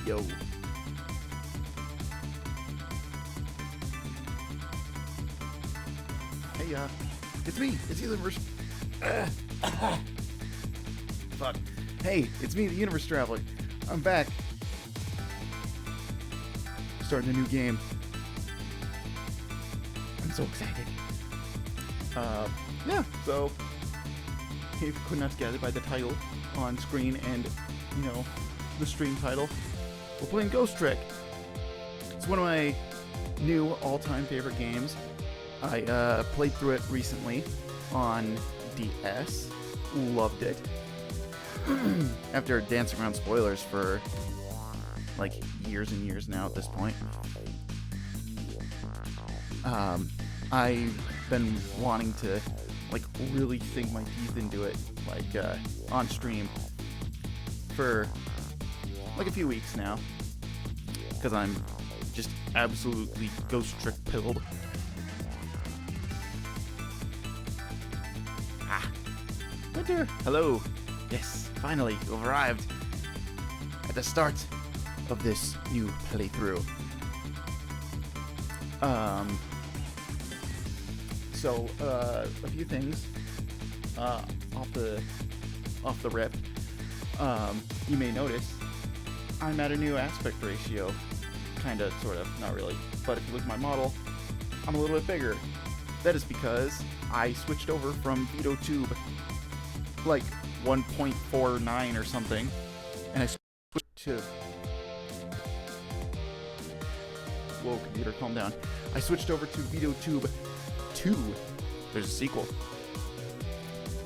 Yo. Hey, it's me. It's the Universe. Fuck. Hey, it's me, the Universe Traveler. I'm back. Starting a new game. I'm so excited. Yeah, so if you could not gather by the title on screen and, the stream title, we're playing Ghost Trick. It's one of my new all-time favorite games. I played through it recently on DS. Loved it. After dancing around spoilers for like years and years now at this point. I've been wanting to like really sink my teeth into it like on stream for like a few weeks now, because I'm just absolutely Ghost Trick pilled. Winter! Hello! Yes, finally, you've arrived at the start of this new playthrough. So, a few things off the rip. You may notice I'm at a new aspect ratio. Kinda, sort of, not really. But if you look at my model, I'm a little bit bigger. That is because I switched over from VideoTube like 1.49 or something, and I switched to... Whoa, computer, calm down. I switched over to VideoTube 2. There's a sequel.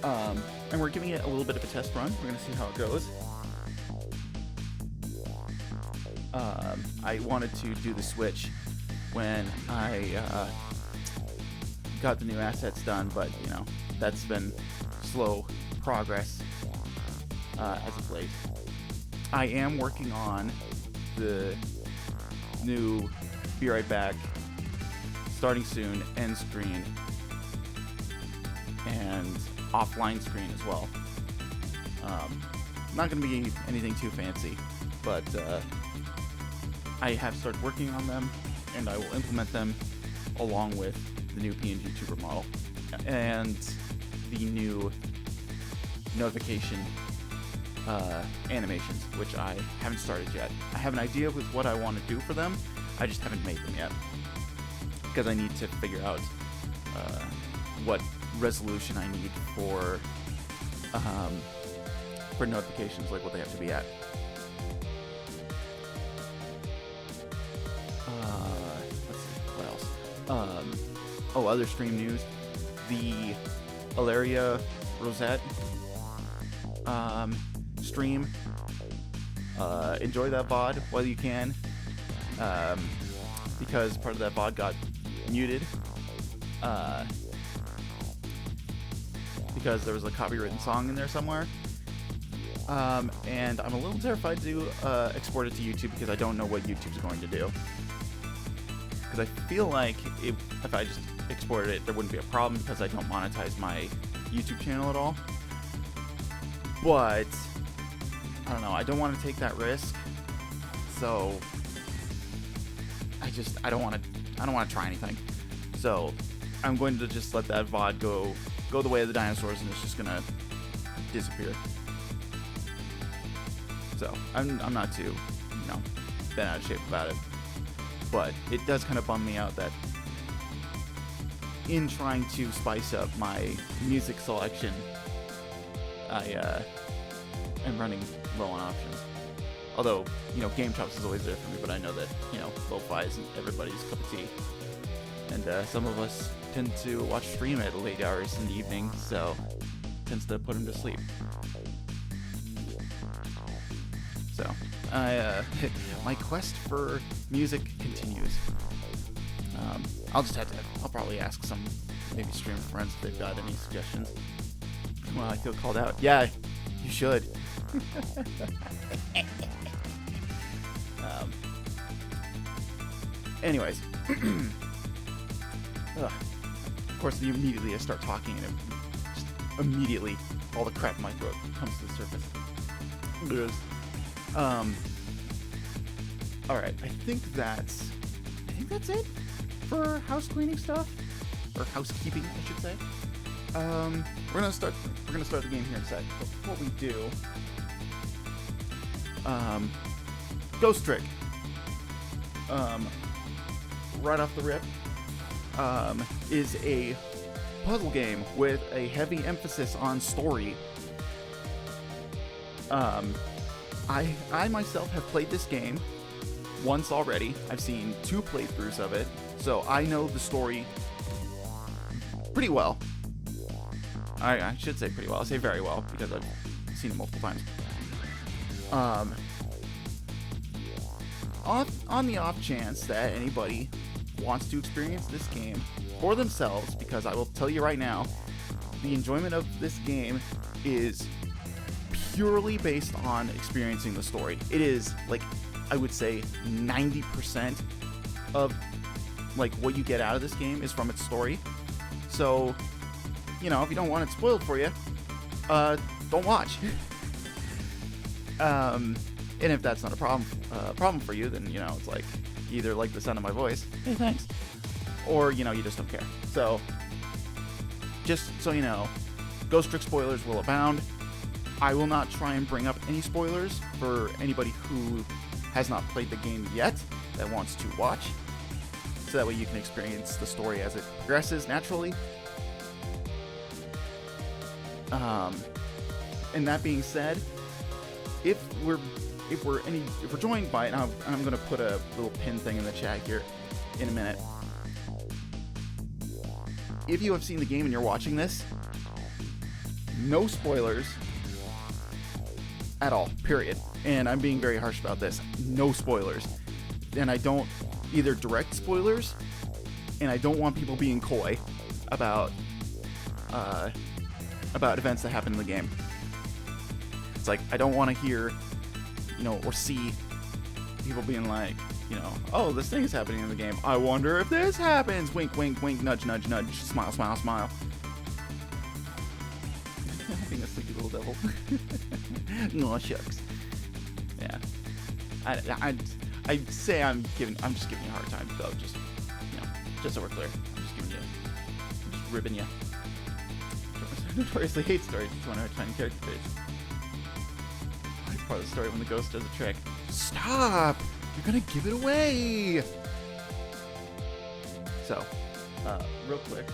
And we're giving it a little bit of a test run. We're gonna see how it goes. I wanted to do the switch when I got the new assets done, but that's been slow progress as of late. I am working on the new Be Right Back, starting soon, end screen, and offline screen as well. Not going to be anything too fancy, but I have started working on them, and I will implement them along with the new PNG Tuber model and the new notification animations, which I haven't started yet. I have an idea with what I want to do for them. I just haven't made them yet because I need to figure out what resolution I need for notifications, like what they have to be at. Let's see, what else? Other stream news. The Ilaria Rosette stream. Enjoy that VOD while you can, because part of that VOD got muted because there was a copywritten song in there somewhere. And I'm a little terrified to export it to YouTube because I don't know what YouTube's going to do. Because I feel like if I just exported it, there wouldn't be a problem because I don't monetize my YouTube channel at all. But I don't know. I don't want to take that risk, so I don't want to try anything. So I'm going to just let that VOD go the way of the dinosaurs, and it's just gonna disappear. So I'm not too bent out of shape about it, but it does kind of bum me out that in trying to spice up my music selection, I am running low on options. Although, Game Chops is always there for me, but I know that, lo-fi isn't everybody's cup of tea. And some of us tend to watch stream at late hours in the evening, so it tends to put them to sleep. So, my quest for music continues. I'll probably ask some maybe stream friends if they've got any suggestions. Well, I feel called out. Yeah, you should. Anyways. Of course, immediately I start talking, and just immediately all the crap in my throat comes to the surface. All right, I think that's it for house cleaning stuff, or housekeeping, I should say. We're gonna start the game here in a sec. Before we do, Ghost Trick. Right off the rip, is a puzzle game with a heavy emphasis on story. I myself have played this game once already. I've seen 2 playthroughs of it, so I know the story pretty well. I should say pretty well. I say very well because I've seen it multiple times. On the off chance that anybody wants to experience this game for themselves, because I will tell you right now, the enjoyment of this game is purely based on experiencing the story. It is, like, I would say 90% of, like, what you get out of this game is from its story. So, you know, if you don't want it spoiled for you, don't watch. And if that's not a problem for you, then, you know, it's like, you either like the sound of my voice, hey, thanks, or, you know, you just don't care. So, just so you know, Ghost Trick spoilers will abound. I will not try and bring up any spoilers for anybody who has not played the game yet that wants to watch, so that way you can experience the story as it progresses naturally. And that being said, if we're joined by, and I'm going to put a little pin thing in the chat here in a minute. If you have seen the game and you're watching this, no spoilers at all, period. And I'm being very harsh about this. No spoilers. And I don't either direct spoilers, and I don't want people being coy about events that happen in the game. It's like, I don't want to hear, you know, or see people being like, you know, oh, this thing is happening in the game. I wonder if this happens. Wink, wink, wink, nudge, nudge, nudge. Smile, smile, smile. Being a sleepy little devil. No, shucks. Yeah. I'd say I'm just giving you a hard time, though. Just, you know, just so we're clear. I'm just ribbing you. Notoriously hate stories. It's one of our tiny character traits. Part of the story when the ghost does a trick. Stop! You're gonna give it away! So, real quick,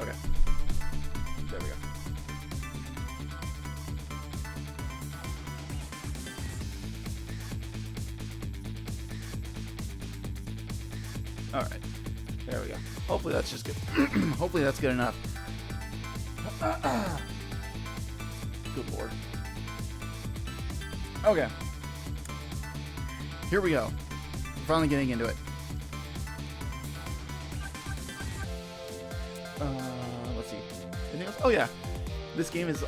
okay. There we go. Alright. There we go. Hopefully that's just good. Hopefully that's good enough. Good lord. Okay. Here we go. We're finally getting into it. Let's see. Anything else? Oh yeah. This game is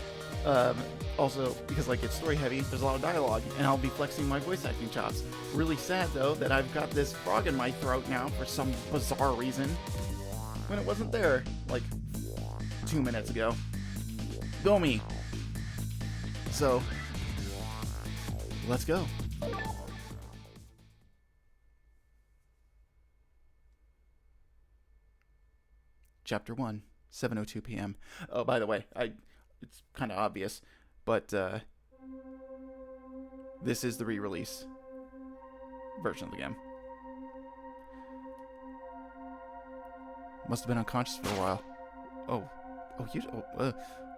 also, because like it's story heavy, there's a lot of dialogue, and I'll be flexing my voice acting chops. Really sad though that I've got this frog in my throat now for some bizarre reason, when it wasn't there like 2 minutes ago. Go me. So, let's go. Chapter 1, 7:02 p.m. Oh, by the way, it's kind of obvious, but this is the re-release version of the game. Must have been unconscious for a while.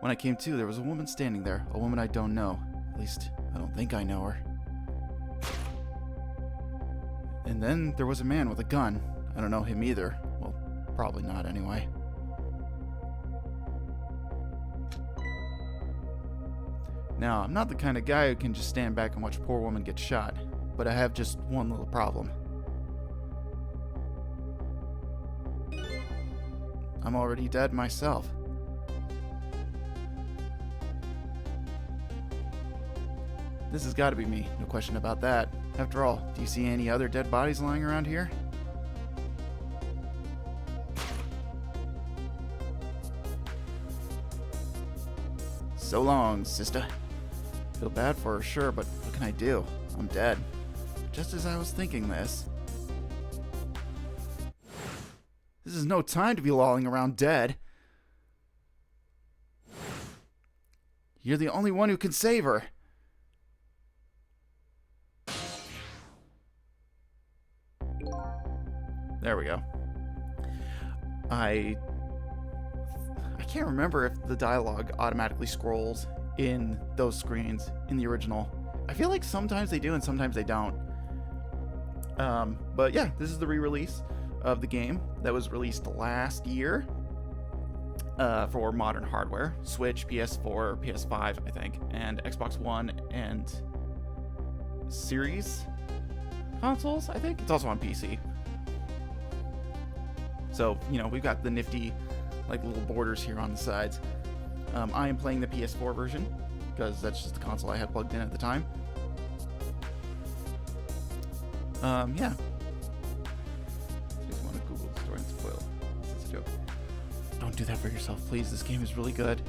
When I came to, there was a woman standing there. A woman I don't know. At least, I don't think I know her. And then there was a man with a gun. I don't know him either. Well, probably not anyway. Now, I'm not the kind of guy who can just stand back and watch a poor woman get shot, but I have just one little problem. I'm already dead myself. This has got to be me, no question about that. After all, do you see any other dead bodies lying around here? So long, sister. Feel bad for her, sure, but what can I do? I'm dead. Just as I was thinking this. This is no time to be lolling around dead. You're the only one who can save her. There we go. I can't remember if the dialogue automatically scrolls in those screens in the original. I feel like sometimes they do and sometimes they don't. But yeah, this is the re-release of the game that was released last year for modern hardware. Switch, PS4, PS5, I think, and Xbox One and Series consoles, I think. It's also on PC. So, you know, we've got the nifty, like, little borders here on the sides. I am playing the PS4 version, because that's just the console I had plugged in at the time. Yeah. I just want to Google the story and spoil. It's a joke. Don't do that for yourself, please. This game is really good.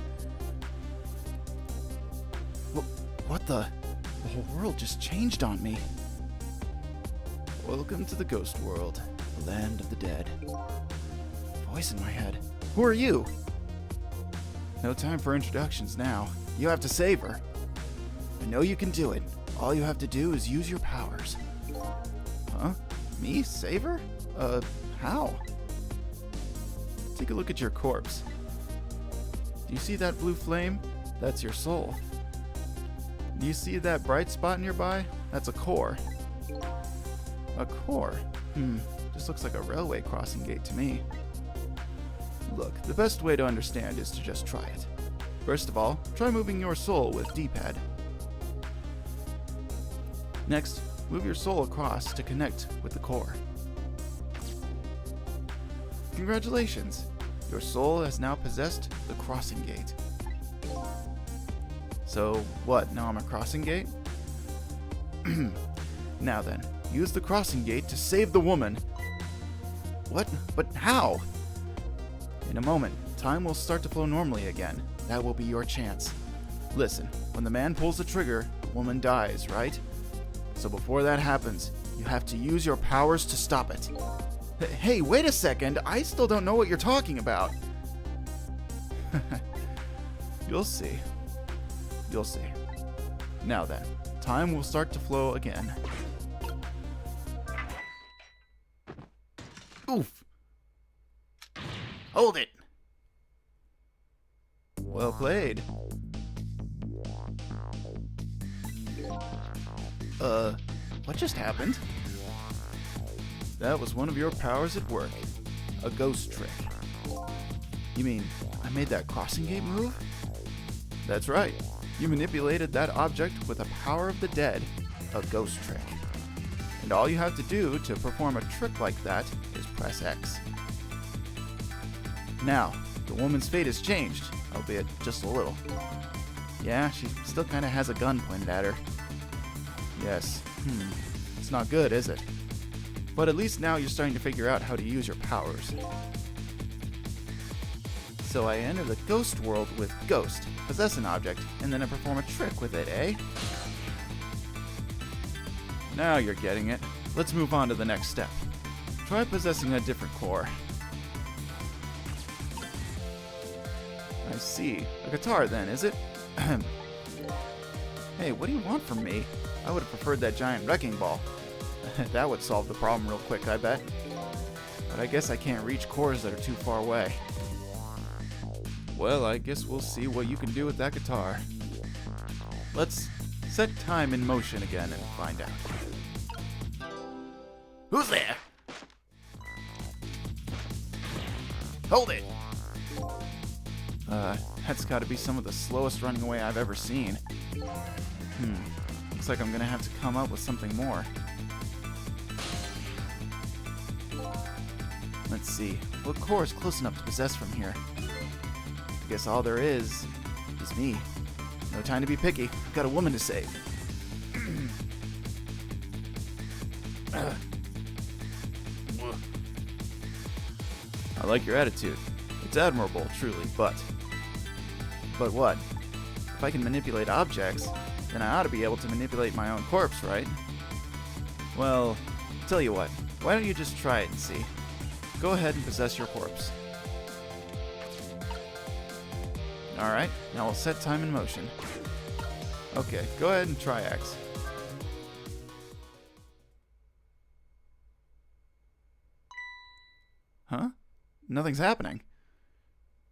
What the? The whole world just changed on me. Welcome to the ghost world, the land of the dead. Voice in my head. Who are you? No time for introductions now. You have to save her. I know you can do it. All you have to do is use your powers. Huh? Me? Save her? How? Take a look at your corpse. Do you see that blue flame? That's your soul. Do you see that bright spot nearby? That's a core. A core? Just looks like a railway crossing gate to me. Look, the best way to understand is to just try it. First of all, try moving your soul with D-pad. Next, move your soul across to connect with the core. Congratulations! Your soul has now possessed the crossing gate. So, what, now I'm a crossing gate? Now then, use the crossing gate to save the woman. What? But how? In a moment, time will start to flow normally again. That will be your chance. Listen, when the man pulls the trigger, the woman dies, right? So before that happens, you have to use your powers to stop it. Hey, wait a second, I still don't know what you're talking about. You'll see. You'll see. Now then, time will start to flow again. Oof! Hold it! Well played. What just happened? That was one of your powers at work. A ghost trick. You mean, I made that crossing gate move? That's right. You manipulated that object with a power of the dead, a ghost trick. And all you have to do to perform a trick like that is press X. Now, the woman's fate has changed, albeit just a little. Yeah, she still kind of has a gun pointed at her. Yes, it's not good, is it? But at least now you're starting to figure out how to use your powers. So I enter the ghost world with Ghost, possess an object, and then I perform a trick with it, eh? Now you're getting it. Let's move on to the next step. Try possessing a different core. I see. A guitar then, is it? Hey, what do you want from me? I would have preferred that giant wrecking ball. That would solve the problem real quick, I bet. But I guess I can't reach cores that are too far away. Well, I guess we'll see what you can do with that guitar. Let's set time in motion again and find out. Who's there? Hold it! That's gotta be some of the slowest running away I've ever seen. Looks like I'm gonna have to come up with something more. Let's see. What core is close enough to possess from here? I guess all there is me. No time to be picky. I've got a woman to save. I like your attitude. It's admirable, truly, but what? If I can manipulate objects, then I ought to be able to manipulate my own corpse, right? Well, tell you what. Why don't you just try it and see? Go ahead and possess your corpse. Alright, now we'll set time in motion. Okay, go ahead and try X. Huh? Nothing's happening.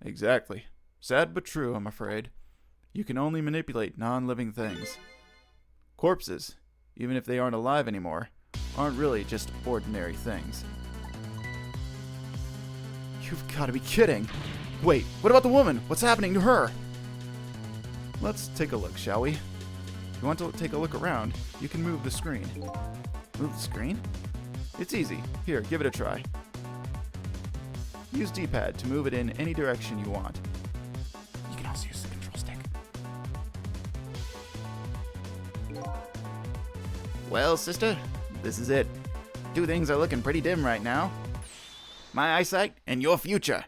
Exactly. Sad but true, I'm afraid. You can only manipulate non-living things. Corpses, even if they aren't alive anymore, aren't really just ordinary things. You've got to be kidding. Wait, what about the woman? What's happening to her? Let's take a look, shall we? If you want to take a look around, you can move the screen. Move the screen? It's easy. Here, give it a try. Use D-pad to move it in any direction you want. You can also use the control stick. Well, sister, this is it. Two things are looking pretty dim right now. My eyesight and your future.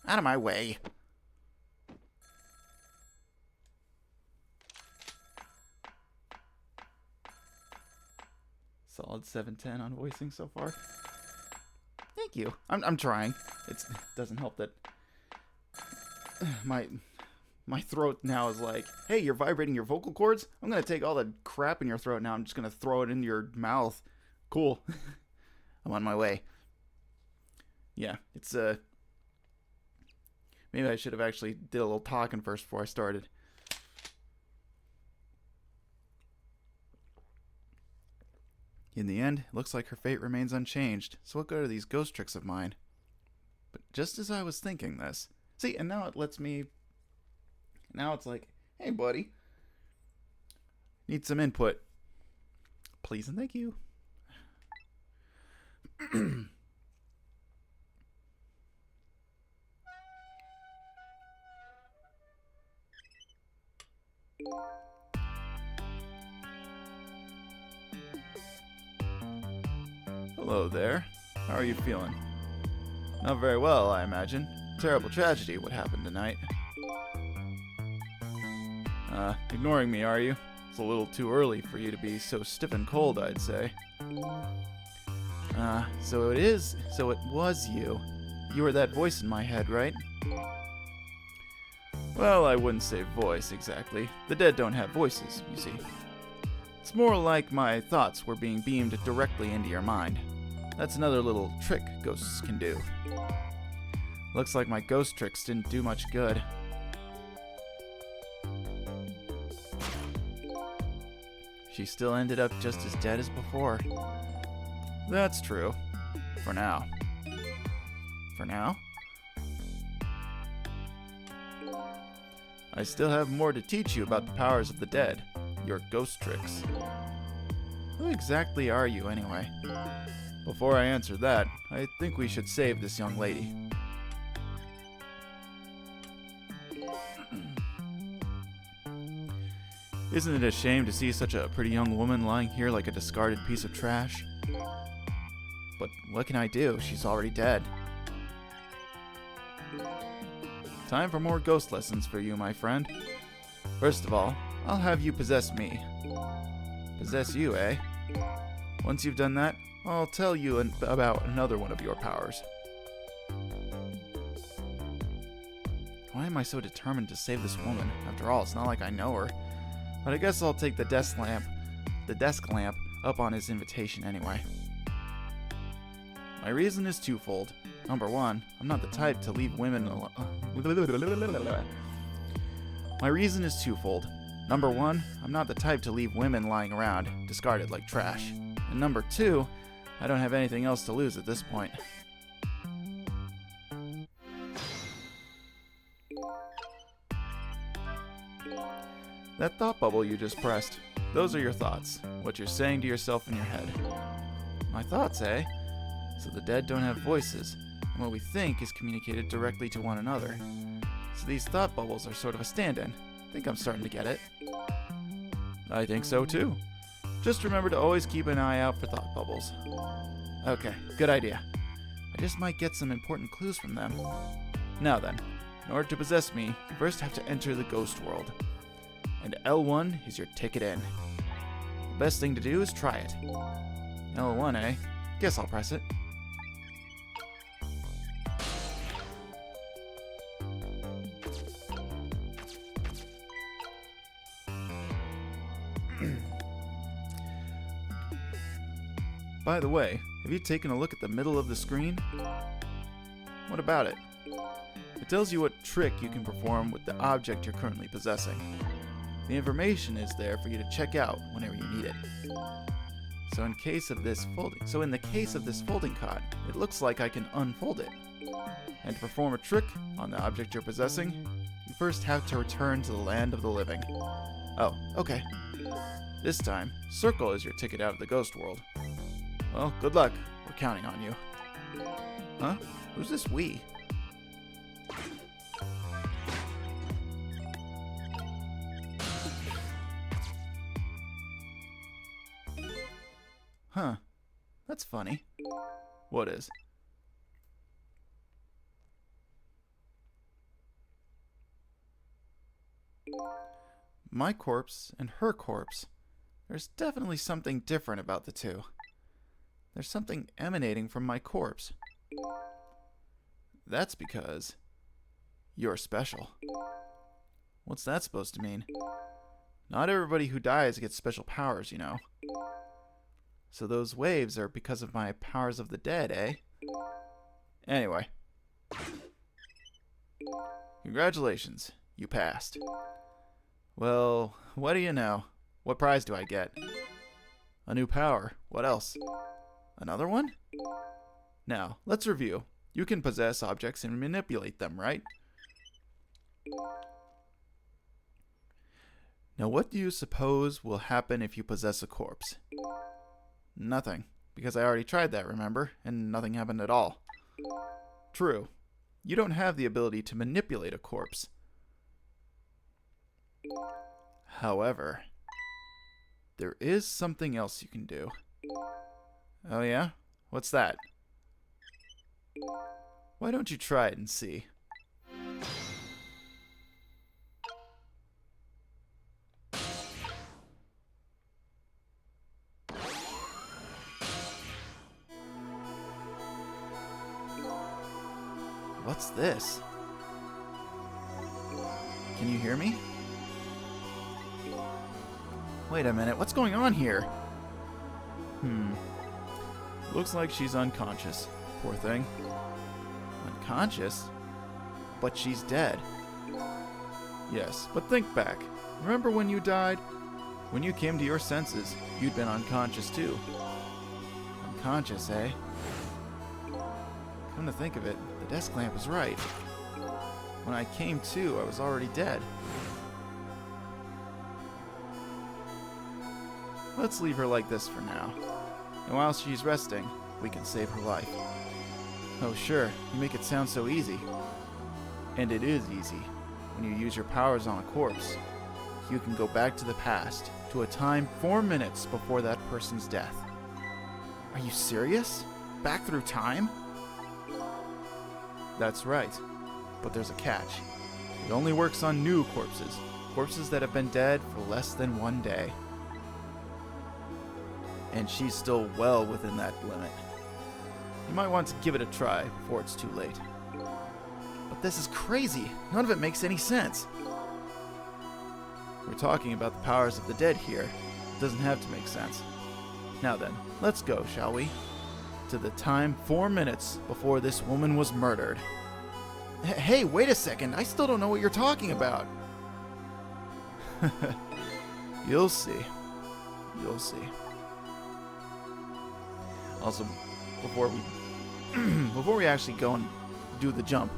Out of my way. Solid 710 on voicing so far. Thank you. I'm trying. It doesn't help that my throat now is like, hey, you're vibrating your vocal cords? I'm going to take all the crap in your throat now. I'm just going to throw it into your mouth. Cool. I'm on my way. Yeah, it's maybe I should have actually did a little talking first before I started. In the end, it looks like her fate remains unchanged, so what good are these ghost tricks of mine? But just as I was thinking this... See, and now it lets me... Now it's like, hey, buddy. Need some input. Please and thank you. Hello there. How are you feeling? Not very well, I imagine. Terrible tragedy what happened tonight. Ignoring me, are you? It's a little too early for you to be so stiff and cold, I'd say. So it was you. You were that voice in my head, right? Well, I wouldn't say voice, exactly. The dead don't have voices, you see. It's more like my thoughts were being beamed directly into your mind. That's another little trick ghosts can do. Looks like my ghost tricks didn't do much good. She still ended up just as dead as before. That's true. For now. For now? I still have more to teach you about the powers of the dead. Your ghost tricks. Who exactly are you, anyway? Before I answer that, I think we should save this young lady. Isn't it a shame to see such a pretty young woman lying here like a discarded piece of trash? But what can I do? She's already dead. Time for more ghost lessons for you, my friend. First of all, I'll have you possess me. Possess you, eh? Once you've done that, I'll tell you about another one of your powers. Why am I so determined to save this woman? After all, it's not like I know her. But I guess I'll take the desk lamp up on his invitation anyway. My reason is twofold. Number one, I'm not the type to leave women alone. My reason is twofold. Number one, I'm not the type to leave women lying around, discarded like trash. And number two, I don't have anything else to lose at this point. That thought bubble you just pressed, those are your thoughts, what you're saying to yourself in your head. My thoughts, eh? So the dead don't have voices, and what we think is communicated directly to one another. So these thought bubbles are sort of a stand-in. I think I'm starting to get it. I think so too. Just remember to always keep an eye out for thought bubbles. Okay, good idea. I just might get some important clues from them. Now then, in order to possess me, you first have to enter the ghost world. And L1 is your ticket in. The best thing to do is try it. L1, eh? Guess I'll press it. By the way, have you taken a look at the middle of the screen? What about it? It tells you what trick you can perform with the object you're currently possessing. The information is there for you to check out whenever you need it. So in the case of this folding cot, it looks like I can unfold it. And to perform a trick on the object you're possessing, you first have to return to the land of the living. Oh, okay. This time, circle is your ticket out of the ghost world. Well, good luck. We're counting on you. Huh? Who's this we? Huh. That's funny. What is? My corpse and her corpse. There's definitely something different about the two. There's something emanating from my corpse. That's because you're special. What's that supposed to mean? Not everybody who dies gets special powers, you know. So those waves are because of my powers of the dead, eh? Anyway. Congratulations, you passed. Well, what do you know? What prize do I get? A new power. What else? Another one? Now, let's review. You can possess objects and manipulate them, right? Now, what do you suppose will happen if you possess a corpse? Nothing, because I already tried that, remember? And nothing happened at all. True. You don't have the ability to manipulate a corpse. However, there is something else you can do. Oh yeah? What's that? Why don't you try it and see? What's this? Can you hear me? Wait a minute, what's going on here? Looks like she's unconscious. Poor thing. Unconscious? But she's dead. Yes, but think back. Remember when you died? When you came to your senses, you'd been unconscious too. Unconscious, eh? Come to think of it, the desk lamp was right. When I came to, I was already dead. Let's leave her like this for now. And while she's resting, we can save her life. Oh sure, you make it sound so easy. And it is easy. When you use your powers on a corpse, you can go back to the past, to a time 4 minutes before that person's death. Are you serious? Back through time? That's right. But there's a catch. It only works on new corpses. Corpses that have been dead for less than 1 day. And she's still well within that limit. You might want to give it a try before it's too late. But this is crazy. None of it makes any sense. We're talking about the powers of the dead here. It doesn't have to make sense. Now then, let's go, shall we? to the time 4 minutes before this woman was murdered. Hey, wait a second. I still don't know what you're talking about. You'll see. You'll see. Also, before we actually go and do the jump,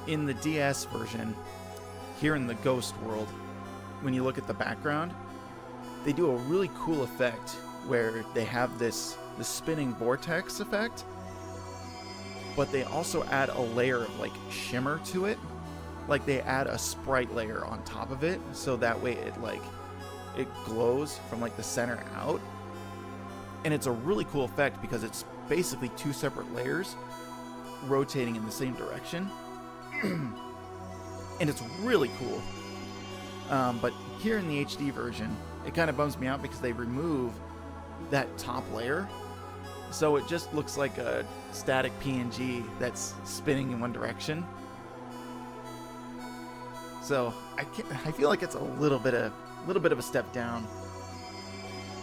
in the DS version, here in the Ghost world, when you look at the background, they do a really cool effect where they have the spinning vortex effect, but they also add a layer of like shimmer to it. Like they add a sprite layer on top of it, so that way it glows from like the center out. And it's a really cool effect because it's basically two separate layers rotating in the same direction. And it's really cool. But here in the HD version, it kind of bums me out because they remove that top layer. So it just looks like a static PNG that's spinning in one direction. So I feel like it's a little bit of a step down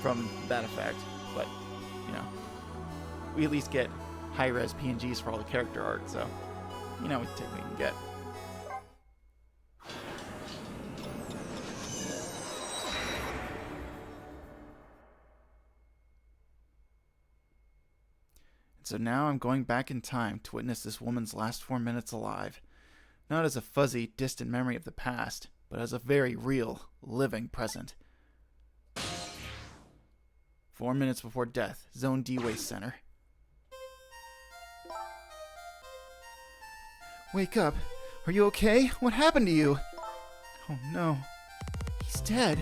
from that effect, but you know, we at least get high-res PNGs for all the character art, so you know, we take what we can get. So now I'm going back in time to witness this woman's last 4 minutes alive. Not as a fuzzy, distant memory of the past, but as a very real, living present. 4 minutes before death, Zone D Waste Center. Wake up. Are you okay? What happened to you? Oh no. He's dead.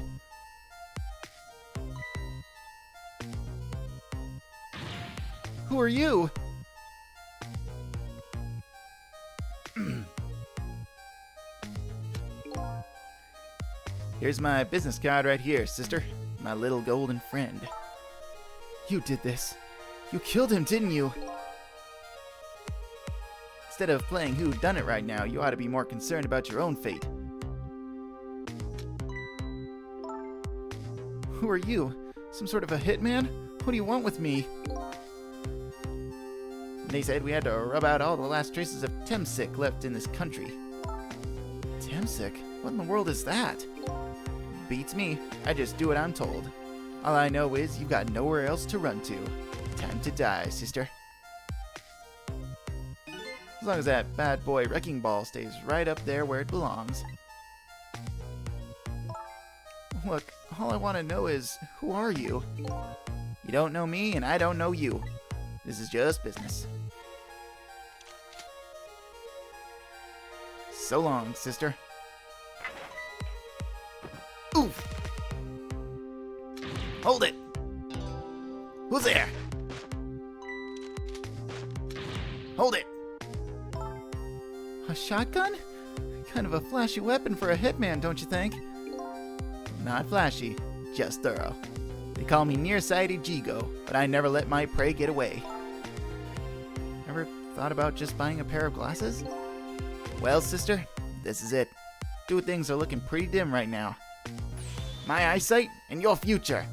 Who are you? Here's my business card right here, sister. My little golden friend. You did this. You killed him, didn't you? Instead of playing whodunit right now, you ought to be more concerned about your own fate. Who are you? Some sort of a hitman? What do you want with me? They said we had to rub out all the last traces of Temsic left in this country. Temsic? What in the world is that? Beats me. I just do what I'm told. All I know is you've got nowhere else to run to. Time to die, sister. As long as that bad boy wrecking ball stays right up there where it belongs. Look, all I want to know is, who are you? You don't know me, and I don't know you. This is just business. So long, sister. Oof! Hold it! Who's there? Hold it! A shotgun? Kind of a flashy weapon for a hitman, don't you think? Not flashy, just thorough. They call me nearsighted Jigo, but I never let my prey get away. Ever thought about just buying a pair of glasses? Well, sister, this is it. Two things are looking pretty dim right now. My eyesight and your future.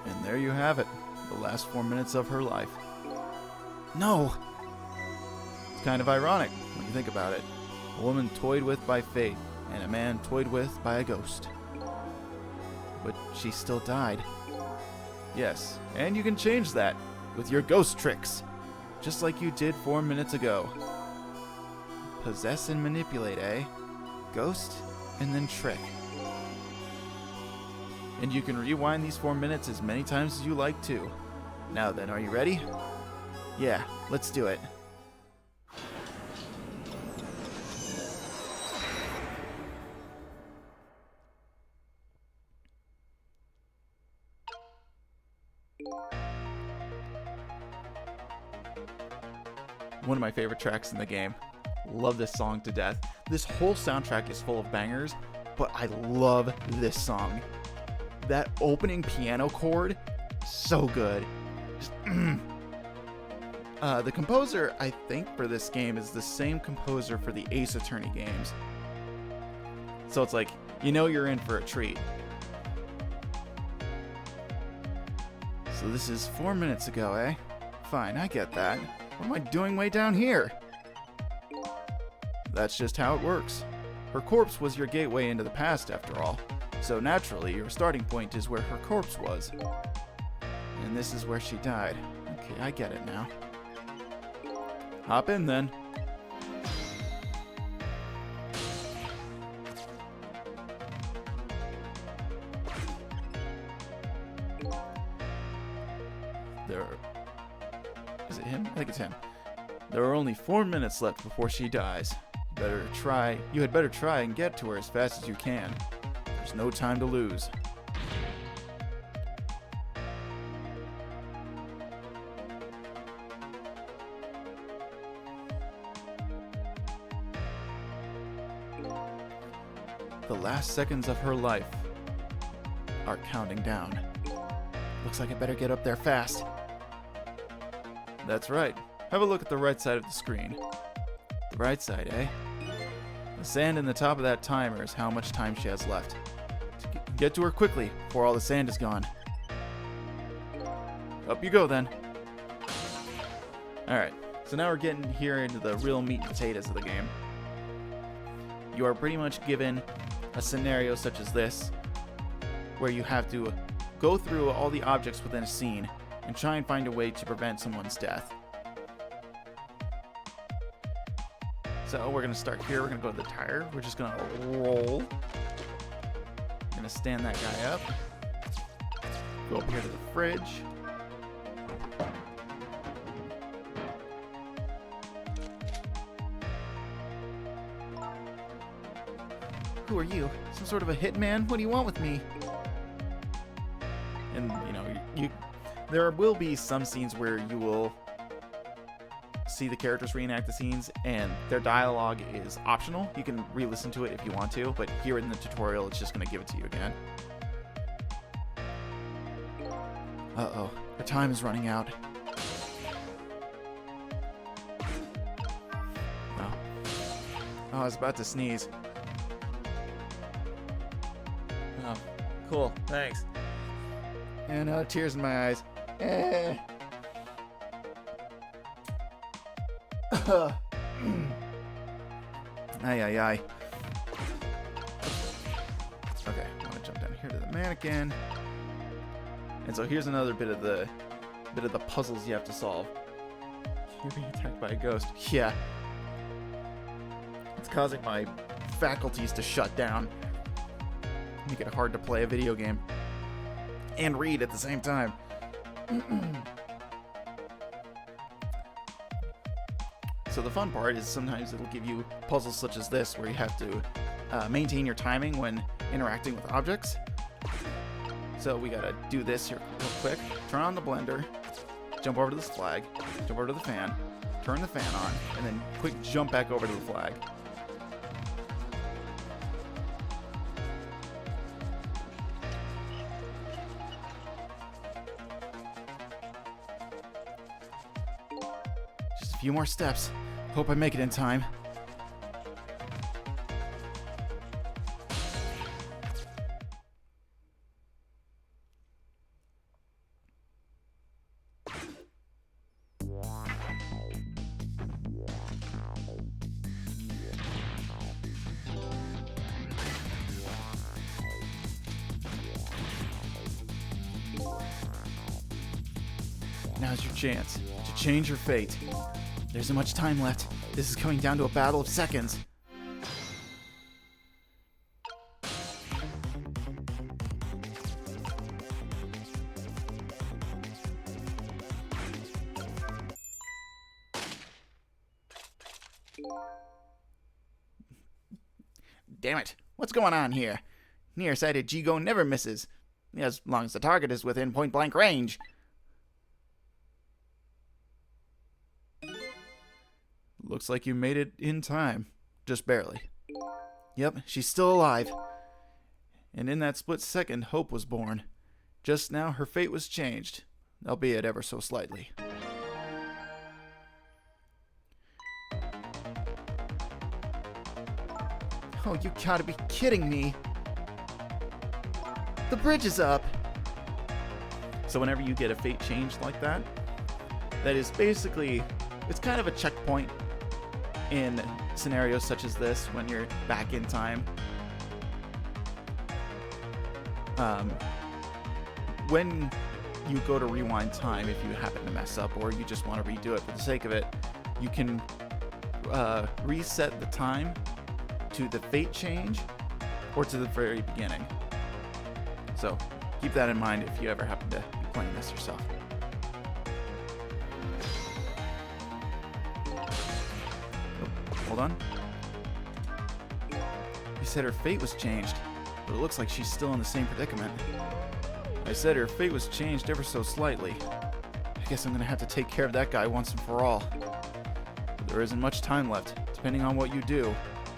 And there you have it, the last 4 minutes of her life. No! It's kind of ironic when you think about it. A woman toyed with by fate, and a man toyed with by a ghost. But she still died. Yes, and you can change that with your ghost tricks, just like you did 4 minutes ago. Possess and manipulate, eh? Ghost, and then trick. And you can rewind these 4 minutes as many times as you like too. Now then, are you ready? Yeah, let's do it. One of my favorite tracks in the game. Love this song to death. This whole soundtrack is full of bangers, but I love this song. That opening piano chord, so good. Just, The composer, I think, for this game is the same composer for the Ace Attorney games. So it's like, you know you're in for a treat. So this is 4 minutes ago, eh? Fine, I get that. What am I doing way down here? That's just how it works. Her corpse was your gateway into the past, after all. So naturally, your starting point is where her corpse was. And this is where she died. Okay, I get it now. Hop in, then. Is it him? I think it's him. There are only 4 minutes left before she dies. You had better try and get to her as fast as you can. There's no time to lose. The last seconds of her life are counting down. Looks like I better get up there fast. That's right. Have a look at the right side of the screen. The right side, eh? The sand in the top of that timer is how much time she has left. Get to her quickly before all the sand is gone. Up you go, then. Alright, so now we're getting here into the real meat and potatoes of the game. You are pretty much given a scenario such as this, where you have to go through all the objects within a scene and try and find a way to prevent someone's death. So we're going to start here. We're going to go to the tire. We're just going to roll. We're going to stand that guy up. Go up here to the fridge. Who are you? Some sort of a hitman? What do you want with me? And, there will be some scenes where you will see the characters reenact the scenes, and their dialogue is optional. You can re-listen to it if you want to, but here in the tutorial, it's just going to give it to you again. Uh-oh. Her time is running out. Oh, I was about to sneeze. Oh, cool. Thanks. And tears in my eyes. Ay, ay, ay. Okay, I'm gonna jump down here to the mannequin. And so here's another bit of the puzzles you have to solve. You're being attacked by a ghost. Yeah. It's causing my faculties to shut down. Make it hard to play a video game and read at the same time. So the fun part is sometimes it'll give you puzzles such as this, where you have to maintain your timing when interacting with objects. So we gotta do this here real quick. Turn on the blender, jump over to this flag, jump over to the fan, turn the fan on, and then quick jump back over to the flag. Just a few more steps. Hope I make it in time. Now's your chance to change your fate. There isn't much time left. This is coming down to a battle of seconds. Damn it. What's going on here? Nearsighted Jigo never misses, as long as the target is within point-blank range. Looks like you made it in time. Just barely. Yep, she's still alive. And in that split second, hope was born. Just now, her fate was changed, albeit ever so slightly. Oh, you gotta be kidding me. The bridge is up. So whenever you get a fate change like that, that is basically, it's kind of a checkpoint in scenarios such as this when you're back in time. When you go to rewind time, if you happen to mess up or you just want to redo it for the sake of it, you can reset the time to the fate change or to the very beginning. So keep that in mind if you ever happen to be playing this yourself. Oh, hold on. You said her fate was changed, but it looks like she's still in the same predicament. I said her fate was changed ever so slightly. I guess I'm gonna have to take care of that guy once and for all. But there isn't much time left. Depending on what you do,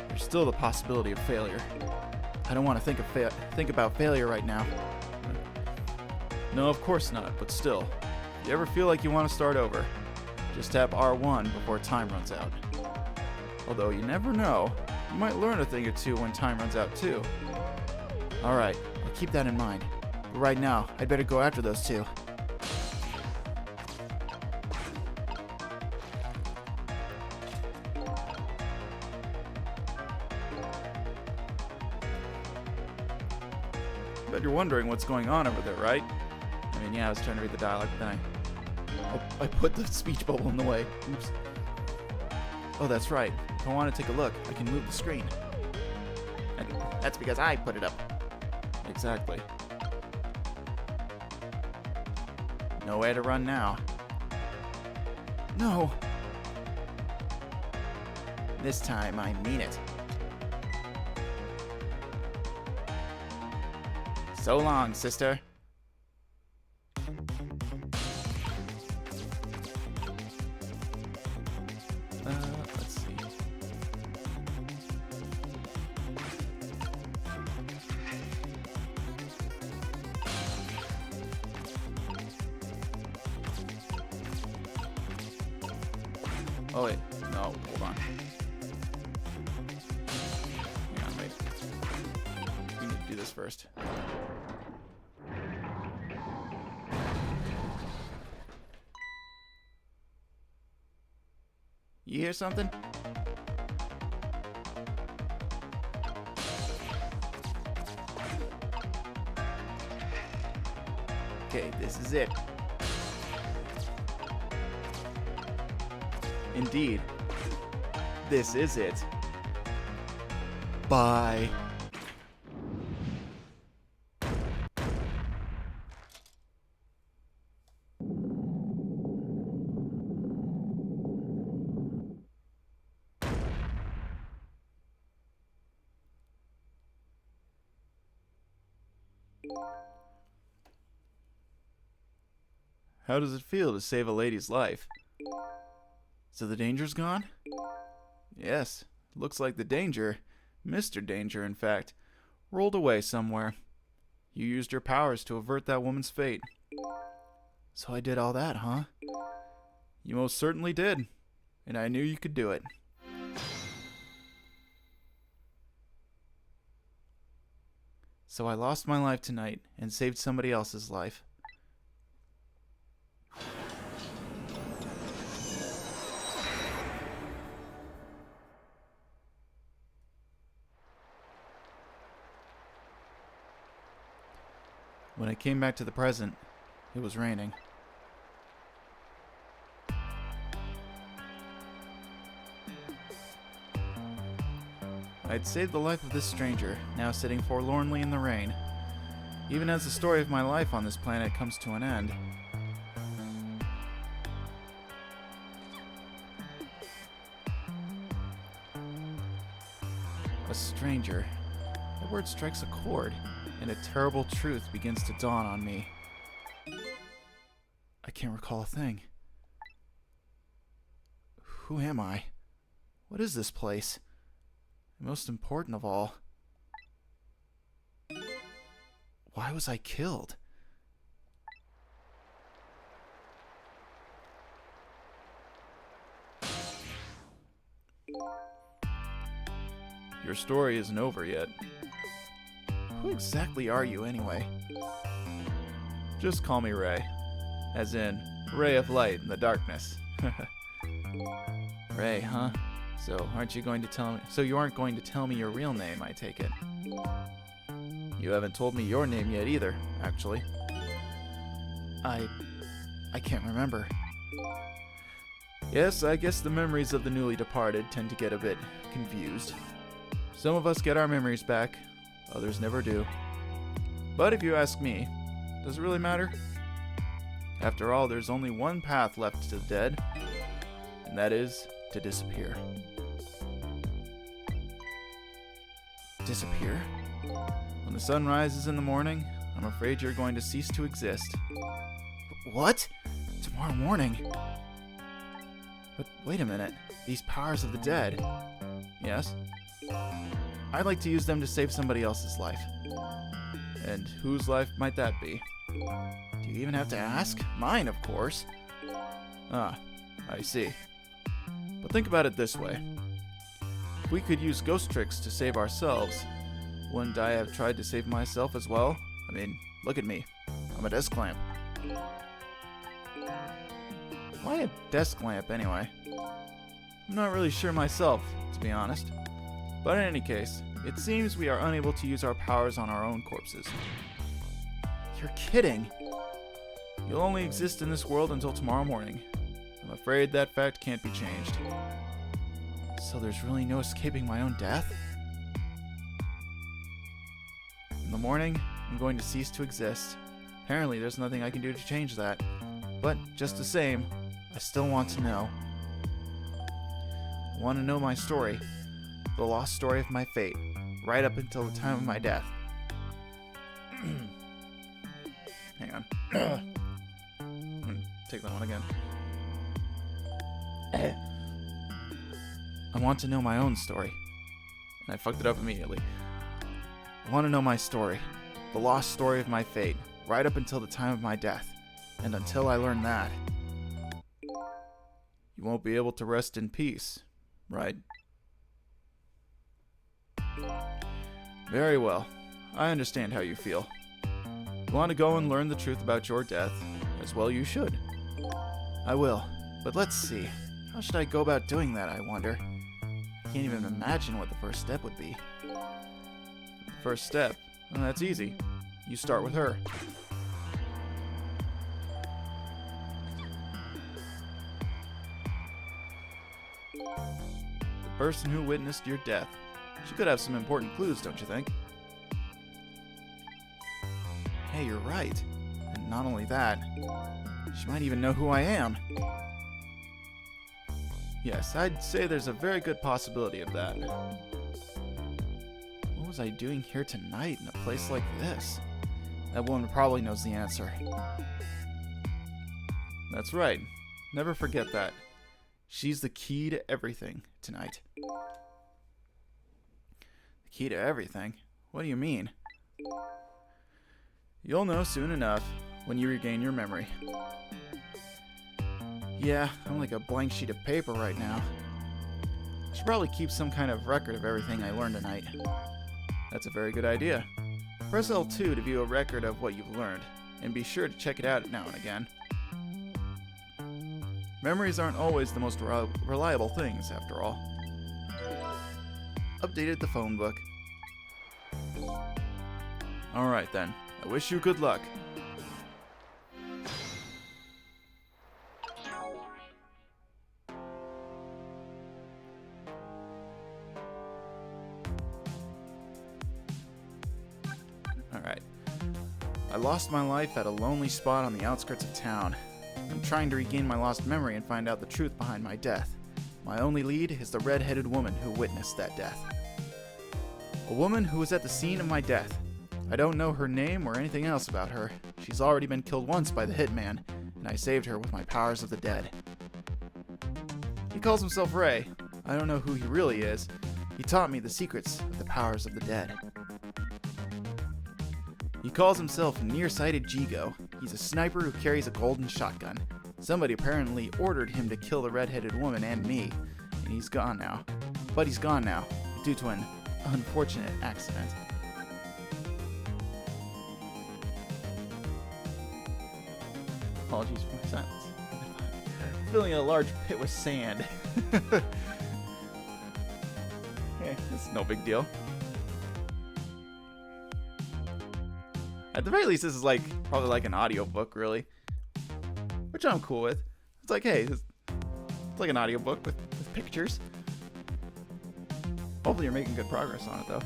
there's still the possibility of failure. I don't want to think about failure right now. No, of course not, but still. If you ever feel like you want to start over, just tap R1 before time runs out. Although you never know, you might learn a thing or two when time runs out too. Alright, I'll keep that in mind. But right now, I'd better go after those two. I bet you're wondering what's going on over there, right? I mean, yeah, I was trying to read the dialogue, but then I put the speech bubble in the way. Oops. Oh, that's right. If I want to take a look, I can move the screen. And that's because I put it up. Exactly. Nowhere to run now. No. This time, I mean it. So long, sister. Let's see. Oh wait, no, hold on. Hang on, wait. We need to do this first. You hear something? Okay, this is it. Indeed. This is it. Bye. How does it feel to save a lady's life? So the danger's gone? Yes, looks like the danger, Mr. Danger in fact, rolled away somewhere. You used your powers to avert that woman's fate. So I did all that, huh? You most certainly did, and I knew you could do it. So I lost my life tonight and saved somebody else's life. When I came back to the present, it was raining. I had saved the life of this stranger, now sitting forlornly in the rain, even as the story of my life on this planet comes to an end. A stranger. The word strikes a chord, and a terrible truth begins to dawn on me. I can't recall a thing. Who am I? What is this place? And most important of all, why was I killed? Your story isn't over yet. Who exactly are you, anyway? Just call me Ray. As in, ray of light in the darkness. Ray, huh? So you aren't going to tell me your real name, I take it. You haven't told me your name yet either, actually. I can't remember. Yes, I guess the memories of the newly departed tend to get a bit confused. Some of us get our memories back, others never do. But if you ask me, does it really matter? After all, there's only one path left to the dead, and that is to disappear. Disappear? When the sun rises in the morning, I'm afraid you're going to cease to exist. What? Tomorrow morning? But wait a minute. These powers of the dead. Yes? I'd like to use them to save somebody else's life. And whose life might that be? Do you even have to ask? Mine, of course. Ah, I see. But think about it this way. If we could use ghost tricks to save ourselves, wouldn't I have tried to save myself as well? I mean, look at me. I'm a desk lamp. Why a desk lamp, anyway? I'm not really sure myself, to be honest. But in any case, it seems we are unable to use our powers on our own corpses. You're kidding! You'll only exist in this world until tomorrow morning. I'm afraid that fact can't be changed. So there's really no escaping my own death? In the morning, I'm going to cease to exist. Apparently, there's nothing I can do to change that. But just the same, I still want to know. I want to know my story. The lost story of my fate, right up until the time of my death. Hang on. I'm gonna take that one again. I want to know my own story. And I fucked it up immediately. I want to know my story. The lost story of my fate, right up until the time of my death. And until I learn that, you won't be able to rest in peace, right? Very well. I understand how you feel. You want to go and learn the truth about your death? As well you should. I will. But let's see. How should I go about doing that, I wonder? I can't even imagine what the first step would be. The first step? Well, that's easy. You start with her. The person who witnessed your death. She could have some important clues, don't you think? Hey, you're right. And not only that, she might even know who I am. Yes, I'd say there's a very good possibility of that. What was I doing here tonight in a place like this? That woman probably knows the answer. That's right. Never forget that. She's the key to everything tonight. The key to everything? What do you mean? You'll know soon enough when you regain your memory. Yeah, I'm like a blank sheet of paper right now. I should probably keep some kind of record of everything I learned tonight. That's a very good idea. Press L2 to view a record of what you've learned, and be sure to check it out now and again. Memories aren't always the most reliable things, after all. Updated the phone book. Alright then, I wish you good luck. Alright. I lost my life at a lonely spot on the outskirts of town. I'm trying to regain my lost memory and find out the truth behind my death. My only lead is the red-headed woman who witnessed that death. A woman who was at the scene of my death. I don't know her name or anything else about her. She's already been killed once by the hitman, and I saved her with my powers of the dead. He calls himself Ray. I don't know who he really is. He taught me the secrets of the powers of the dead. He calls himself Nearsighted Jigo. He's a sniper who carries a golden shotgun. Somebody apparently ordered him to kill the red-headed woman and me, and he's gone now. But he's gone now, due to an unfortunate accident. Apologies for my silence. Filling a large pit with sand. Hey, it's no big deal. At the very least, this is like probably like an audiobook, really. Which I'm cool with. It's like, hey, it's like an audiobook with pictures. Hopefully you're making good progress on it, though.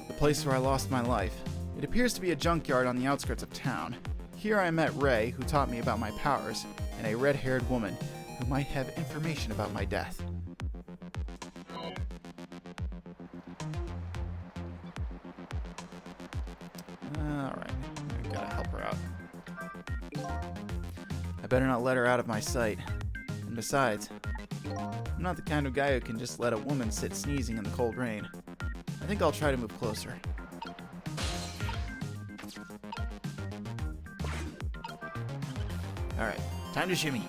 The place where I lost my life. It appears to be a junkyard on the outskirts of town. Here I met Ray, who taught me about my powers, and a red-haired woman who might have information about my death. Alright, I gotta help her out. I better not let her out of my sight. And besides, I'm not the kind of guy who can just let a woman sit sneezing in the cold rain. I think I'll try to move closer. Alright, time to shimmy.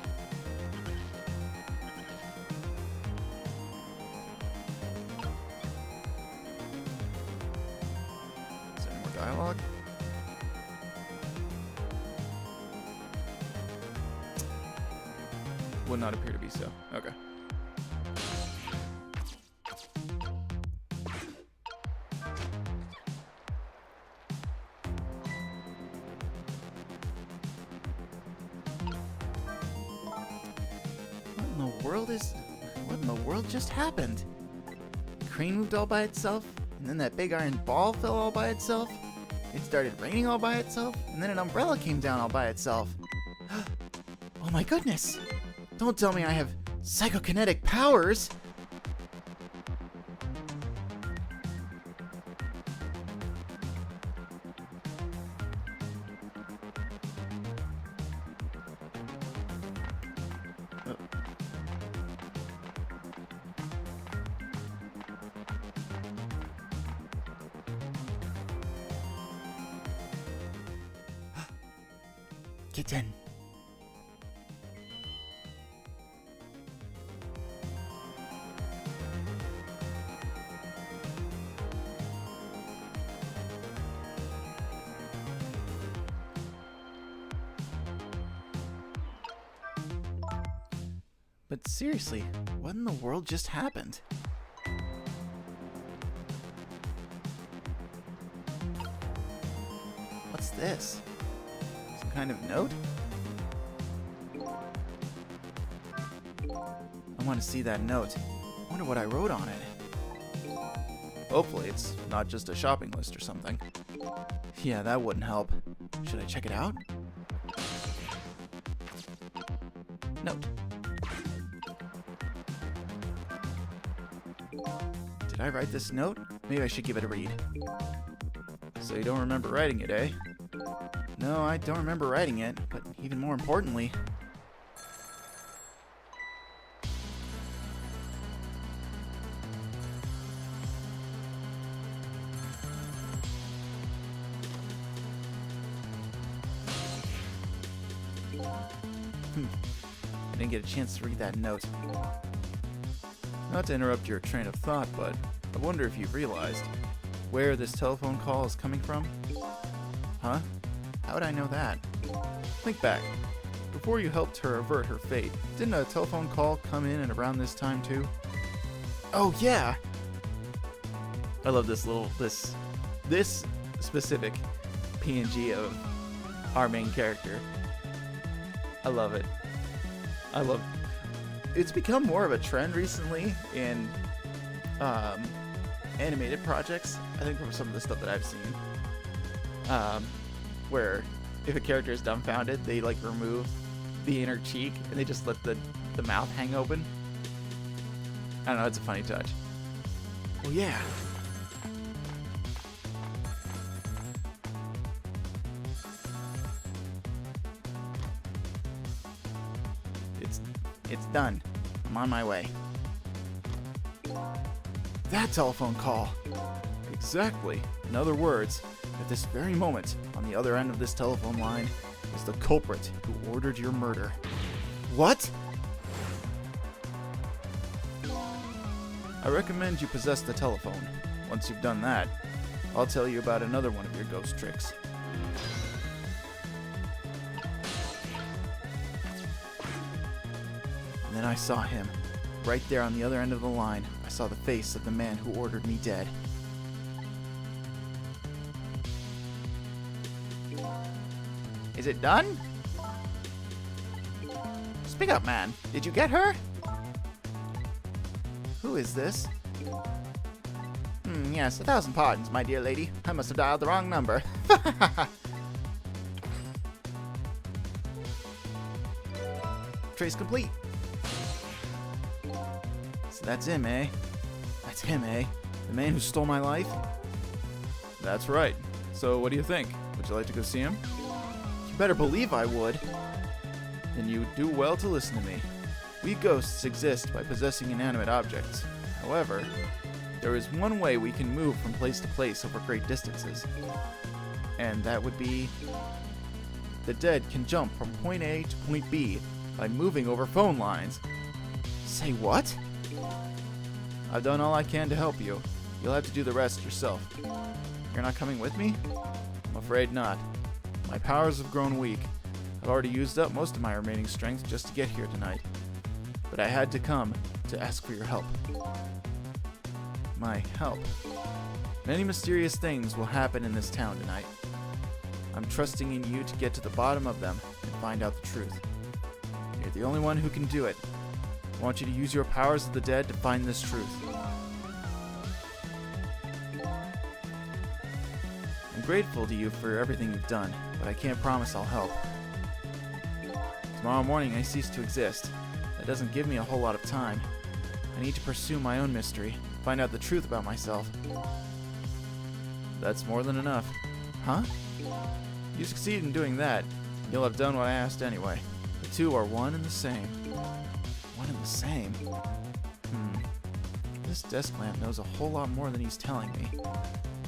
Is there any more dialogue? Would not appear to be so. Okay. What in the world just happened? The crane moved all by itself, and then that big iron ball fell all by itself. It started raining all by itself, and then an umbrella came down all by itself. Oh my goodness! Don't tell me I have psychokinetic powers! Kitten. But seriously, what in the world just happened? What's this? Some kind of note? I want to see that note. I wonder what I wrote on it. Hopefully it's not just a shopping list or something. Yeah, that wouldn't help. Should I check it out? Note. Did I write this note? Maybe I should give it a read. So you don't remember writing it, eh? No, I don't remember writing it, but even more importantly... I didn't get a chance to read that note. Not to interrupt your train of thought, but I wonder if you've realized where this telephone call is coming from? Huh? How would I know that? Think back. Before you helped her avert her fate, didn't a telephone call come in and around this time too? Oh yeah! I love this specific PNG of our main character. I love it. It's become more of a trend recently in animated projects. I think from some of the stuff that I've seen, where if a character is dumbfounded, they like remove the inner cheek and they just let the mouth hang open. I don't know. It's a funny touch. Oh yeah. It's done. I'm on my way. That telephone call. Exactly. In other words, at this very moment, on the other end of this telephone line, is the culprit who ordered your murder. What? I recommend you possess the telephone. Once you've done that, I'll tell you about another one of your ghost tricks. And then I saw him. Right there on the other end of the line, I saw the face of the man who ordered me dead. Is it done? Speak up, man. Did you get her? Who is this? Yes, 1,000 pardons, my dear lady. I must have dialed the wrong number. Trace complete. So that's him, eh? That's him, eh? The man who stole my life? That's right. So what do you think? Would you like to go see him? You better believe I would. Then you do well to listen to me. We ghosts exist by possessing inanimate objects. However, there is one way we can move from place to place over great distances. And that would be... the dead can jump from point A to point B by moving over phone lines. Say what? I've done all I can to help you. You'll have to do the rest yourself. You're not coming with me? I'm afraid not. My powers have grown weak. I've already used up most of my remaining strength just to get here tonight. But I had to come to ask for your help. My help. Many mysterious things will happen in this town tonight. I'm trusting in you to get to the bottom of them and find out the truth. You're the only one who can do it. I want you to use your powers of the dead to find this truth. I'm grateful to you for everything you've done, but I can't promise I'll help. Tomorrow morning I cease to exist. That doesn't give me a whole lot of time. I need to pursue my own mystery, find out the truth about myself. That's more than enough. Huh? You succeed in doing that, you'll have done what I asked anyway. The two are one and the same. One and the same? This desk lamp knows a whole lot more than he's telling me.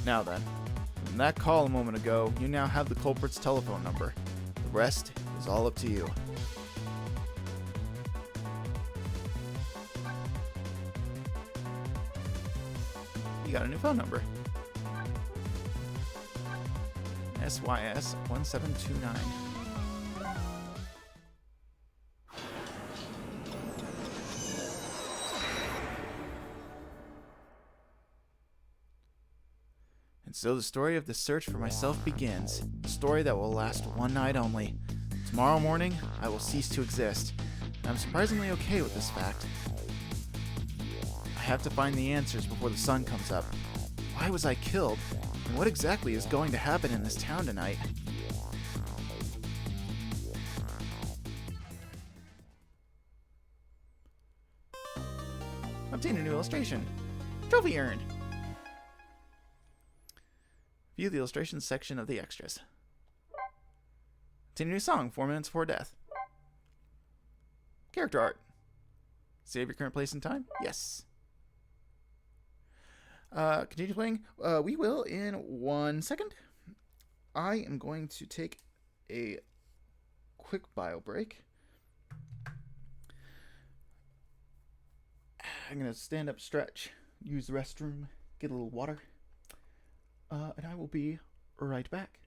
Now then, from that call a moment ago, you now have the culprit's telephone number. The rest is all up to you. You got a new phone number. SYS 1729. And so the story of the search for myself begins. A story that will last one night only. Tomorrow morning, I will cease to exist. And I'm surprisingly okay with this fact. I have to find the answers before the sun comes up. Why was I killed? And what exactly is going to happen in this town tonight? Obtain a new illustration. Trophy earned. View the illustrations section of the extras. Obtain a new song 4 minutes before death. Character art. Save your current place and time? Yes. Continue playing. We will in 1 second. I am going to take a quick bio break. I'm going to stand up, stretch, use the restroom, get a little water, and I will be right back.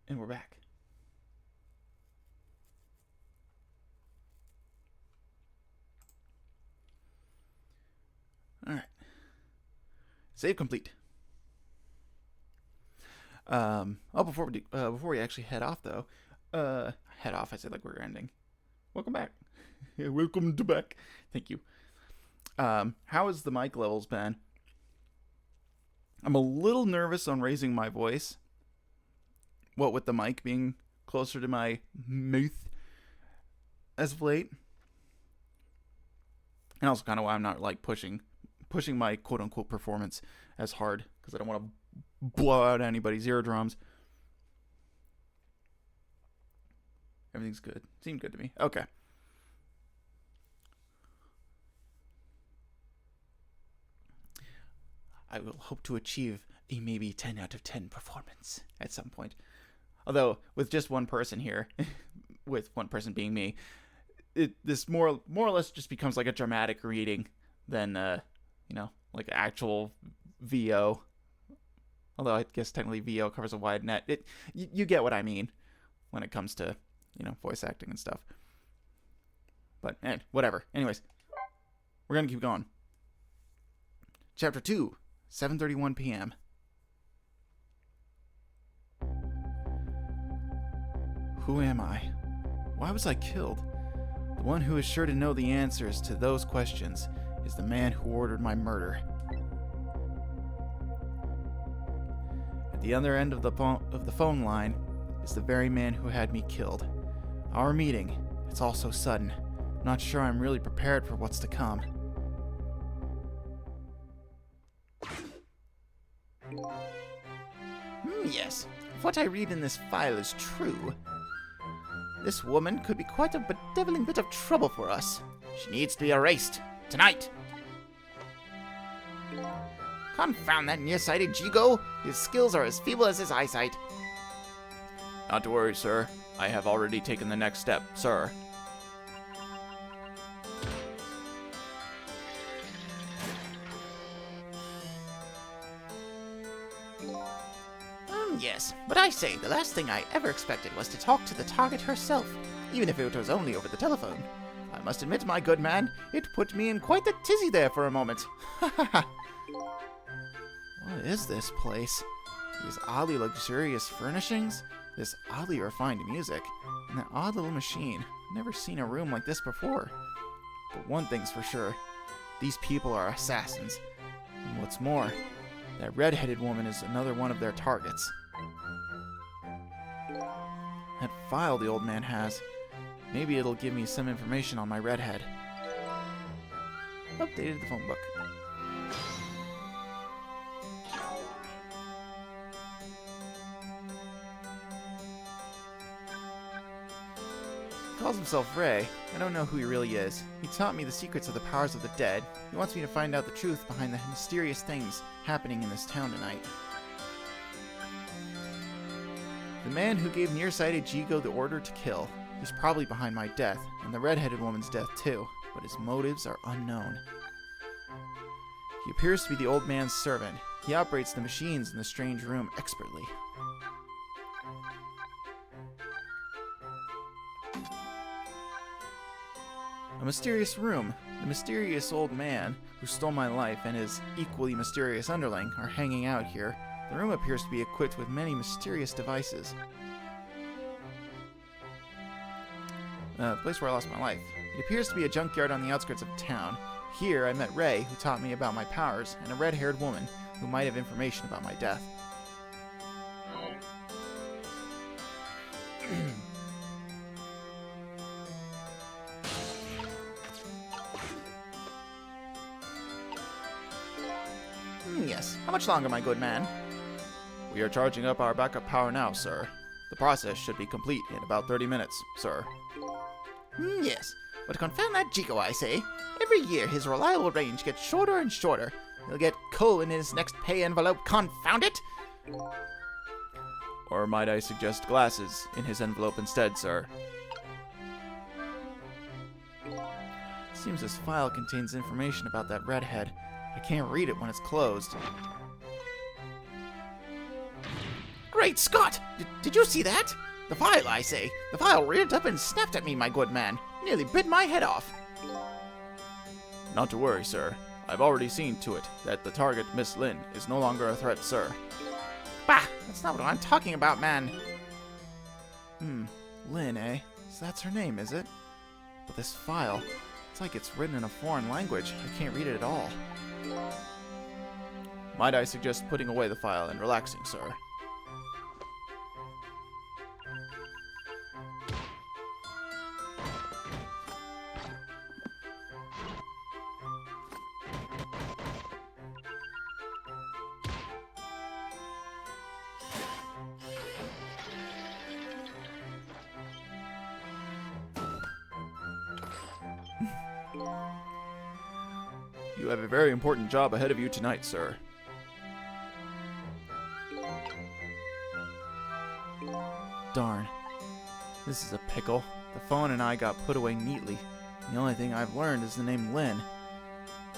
And we're back. All right. Save complete. Before we actually head off though, head off. I said like we're ending. Welcome back. Yeah, welcome to back. Thank you. How has the mic levels been? I'm a little nervous on raising my voice. What with the mic being closer to my mouth as of late. And also kind of why I'm not like pushing my quote unquote performance as hard, because I don't want to blow out anybody's eardrums. Everything's good. Seemed good to me. Okay. I will hope to achieve a maybe 10 out of 10 performance at some point. Although, with just one person here, with one person being me, this more or less just becomes like a dramatic reading than, like actual VO. Although I guess technically VO covers a wide net. You get what I mean when it comes to, voice acting and stuff. But, whatever. Anyways, we're going to keep going. Chapter 2, 7:31 p.m. Who am I? Why was I killed? The one who is sure to know the answers to those questions is the man who ordered my murder. At the other end of the phone line is the very man who had me killed. Our meeting, it's all so sudden. I'm not sure I'm really prepared for what's to come. Yes, if what I read in this file is true, this woman could be quite a bedeviling bit of trouble for us. She needs to be erased. Tonight. Confound that nearsighted Jigo. His skills are as feeble as his eyesight. Not to worry, sir. I have already taken the next step, sir. Yes, but I say, the last thing I ever expected was to talk to the target herself, even if it was only over the telephone. I must admit, my good man, it put me in quite a tizzy there for a moment. Ha ha ha. What is this place? These oddly luxurious furnishings, this oddly refined music, and that odd little machine. I've never seen a room like this before. But one thing's for sure, these people are assassins. And what's more, that red-headed woman is another one of their targets. That file the old man has. Maybe it'll give me some information on my redhead. Updated the phone book. He calls himself Ray. I don't know who he really is. He taught me the secrets of the powers of the dead. He wants me to find out the truth behind the mysterious things happening in this town tonight. The man who gave nearsighted Jigo the order to kill. He's probably behind my death, and the red-headed woman's death too, but his motives are unknown. He appears to be the old man's servant. He operates the machines in the strange room expertly. A mysterious room. The mysterious old man who stole my life and his equally mysterious underling are hanging out here. The room appears to be equipped with many mysterious devices. The place where I lost my life. It appears to be a junkyard on the outskirts of town. Here I met Ray, who taught me about my powers, and a red-haired woman who might have information about my death. Yes. How much longer, my good man? We are charging up our backup power now, sir. The process should be complete in about 30 minutes, sir. Yes. But confound that Jigo, I say. Every year his reliable range gets shorter and shorter. He'll get coal in his next pay envelope, confound it! Or might I suggest glasses in his envelope instead, sir? Seems this file contains information about that redhead. I can't read it when it's closed. Great Scott! Did you see that? The file, I say. The file reared up and snapped at me, my good man. Nearly bit my head off. Not to worry, sir. I've already seen to it that the target, Miss Lin, is no longer a threat, sir. Bah! That's not what I'm talking about, man. Lin, eh? So that's her name, is it? But this file, it's like it's written in a foreign language. I can't read it at all. Might I suggest putting away the file and relaxing, sir? You have a very important job ahead of you tonight, sir. Darn. This is a pickle. The phone and I got put away neatly. The only thing I've learned is the name Lin.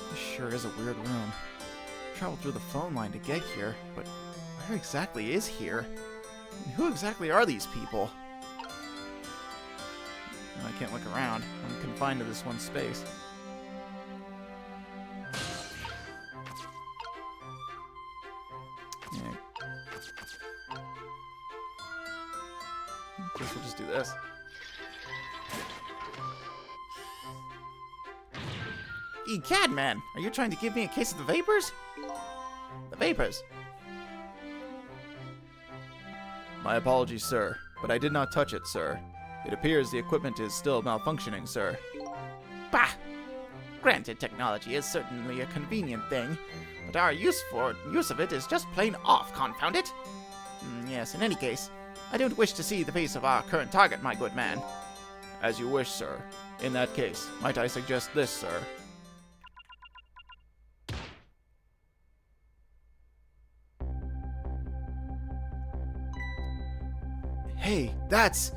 This sure is a weird room. I traveled through the phone line to get here, but where exactly is here? And who exactly are these people? I can't look around. I'm confined to this one space. Yeah. Guess we'll just do this. Egad, man, are you trying to give me a case of the vapors? The vapors. My apologies, sir, but I did not touch it, sir. It appears the equipment is still malfunctioning, sir. Bah! Granted, technology is certainly a convenient thing, but our use of it is just plain off, confound it. Yes, in any case, I don't wish to see the face of our current target, my good man. As you wish, sir. In that case, might I suggest this, sir? Hey, that's...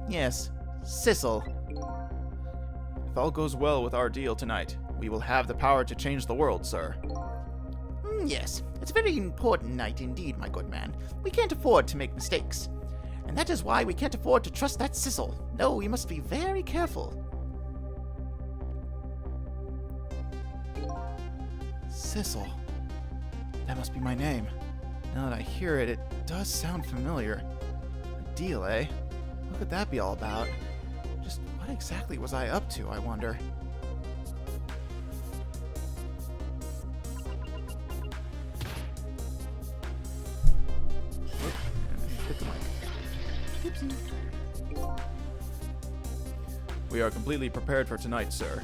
Yes, Sissel. If all goes well with our deal tonight, we will have the power to change the world, sir. Yes, it's a very important night indeed, my good man. We can't afford to make mistakes. And that is why we can't afford to trust that Sissel. No, we must be very careful. Sissel. That must be my name. Now that I hear it, it does sound familiar. A deal, eh? What could that be all about? Just what exactly was I up to, I wonder? We are completely prepared for tonight, sir.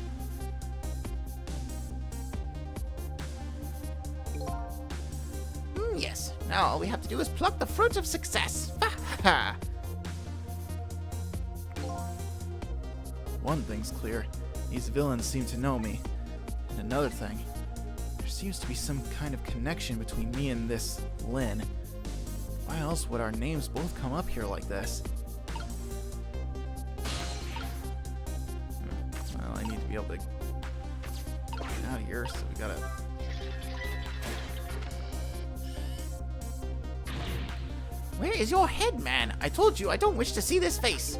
Yes. Now all we have to do is pluck the fruits of success. Ha ha! One thing's clear. These villains seem to know me. And another thing. There seems to be some kind of connection between me and this Lin. Why else would our names both come up here like this? Well, I need to be able to get out of here, so we gotta... Where is your head, man? I told you I don't wish to see this face.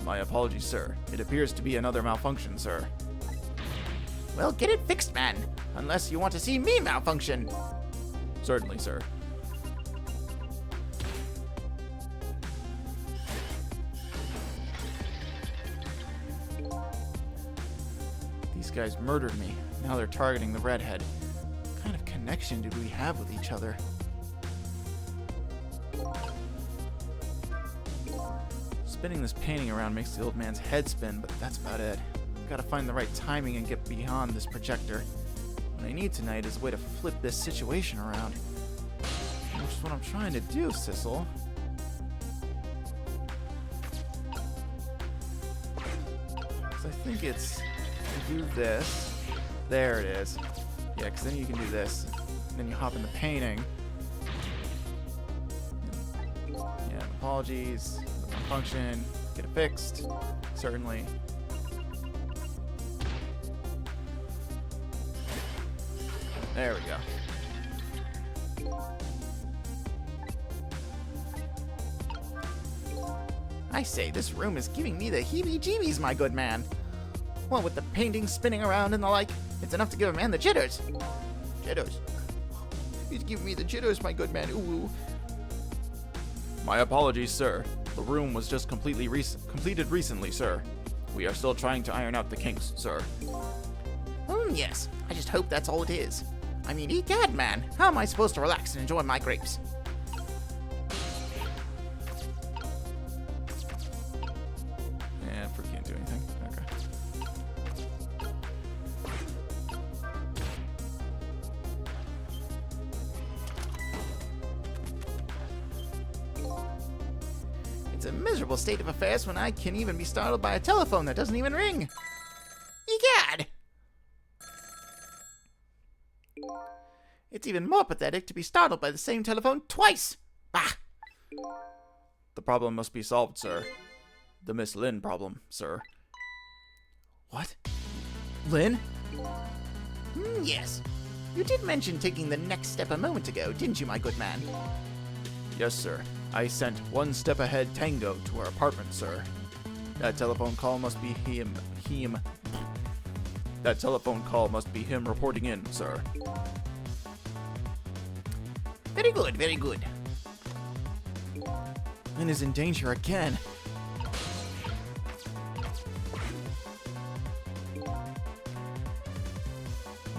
My apologies, sir. It appears to be another malfunction, sir. Well, get it fixed, man. Unless you want to see me malfunction. Certainly, sir. These guys murdered me. Now they're targeting the redhead. What kind of connection do we have with each other? Spinning this painting around makes the old man's head spin, but that's about it. Gotta find the right timing and get beyond this projector. What I need tonight is a way to flip this situation around. Which is what I'm trying to do, Sissel. So I think it's... you do this. There it is. Yeah, because then you can do this. And then you hop in the painting. Yeah, apologies. Function, get it fixed, certainly. There we go. I say, this room is giving me the heebie-jeebies, my good man. What with the paintings spinning around and the like, it's enough to give a man the jitters. Jitters? He's giving me the jitters, my good man. Ooh. My apologies, sir. The room was just completed recently, sir. We are still trying to iron out the kinks, sir. Yes. I just hope that's all it is. I mean, egad, man. How am I supposed to relax and enjoy my grapes? Yeah, Fruit can't do anything. Okay. It's a miserable state of affairs when I can even be startled by a telephone that doesn't even ring. Egad! It's even more pathetic to be startled by the same telephone twice. Bah! The problem must be solved, sir. The Miss Lin problem, sir. What? Lin? Yes. You did mention taking the next step a moment ago, didn't you, my good man? Yes, sir. I sent one step ahead Tango to her apartment, sir. That telephone call must be him. That telephone call must be him reporting in, sir. Very good, very good. Lin is in danger again.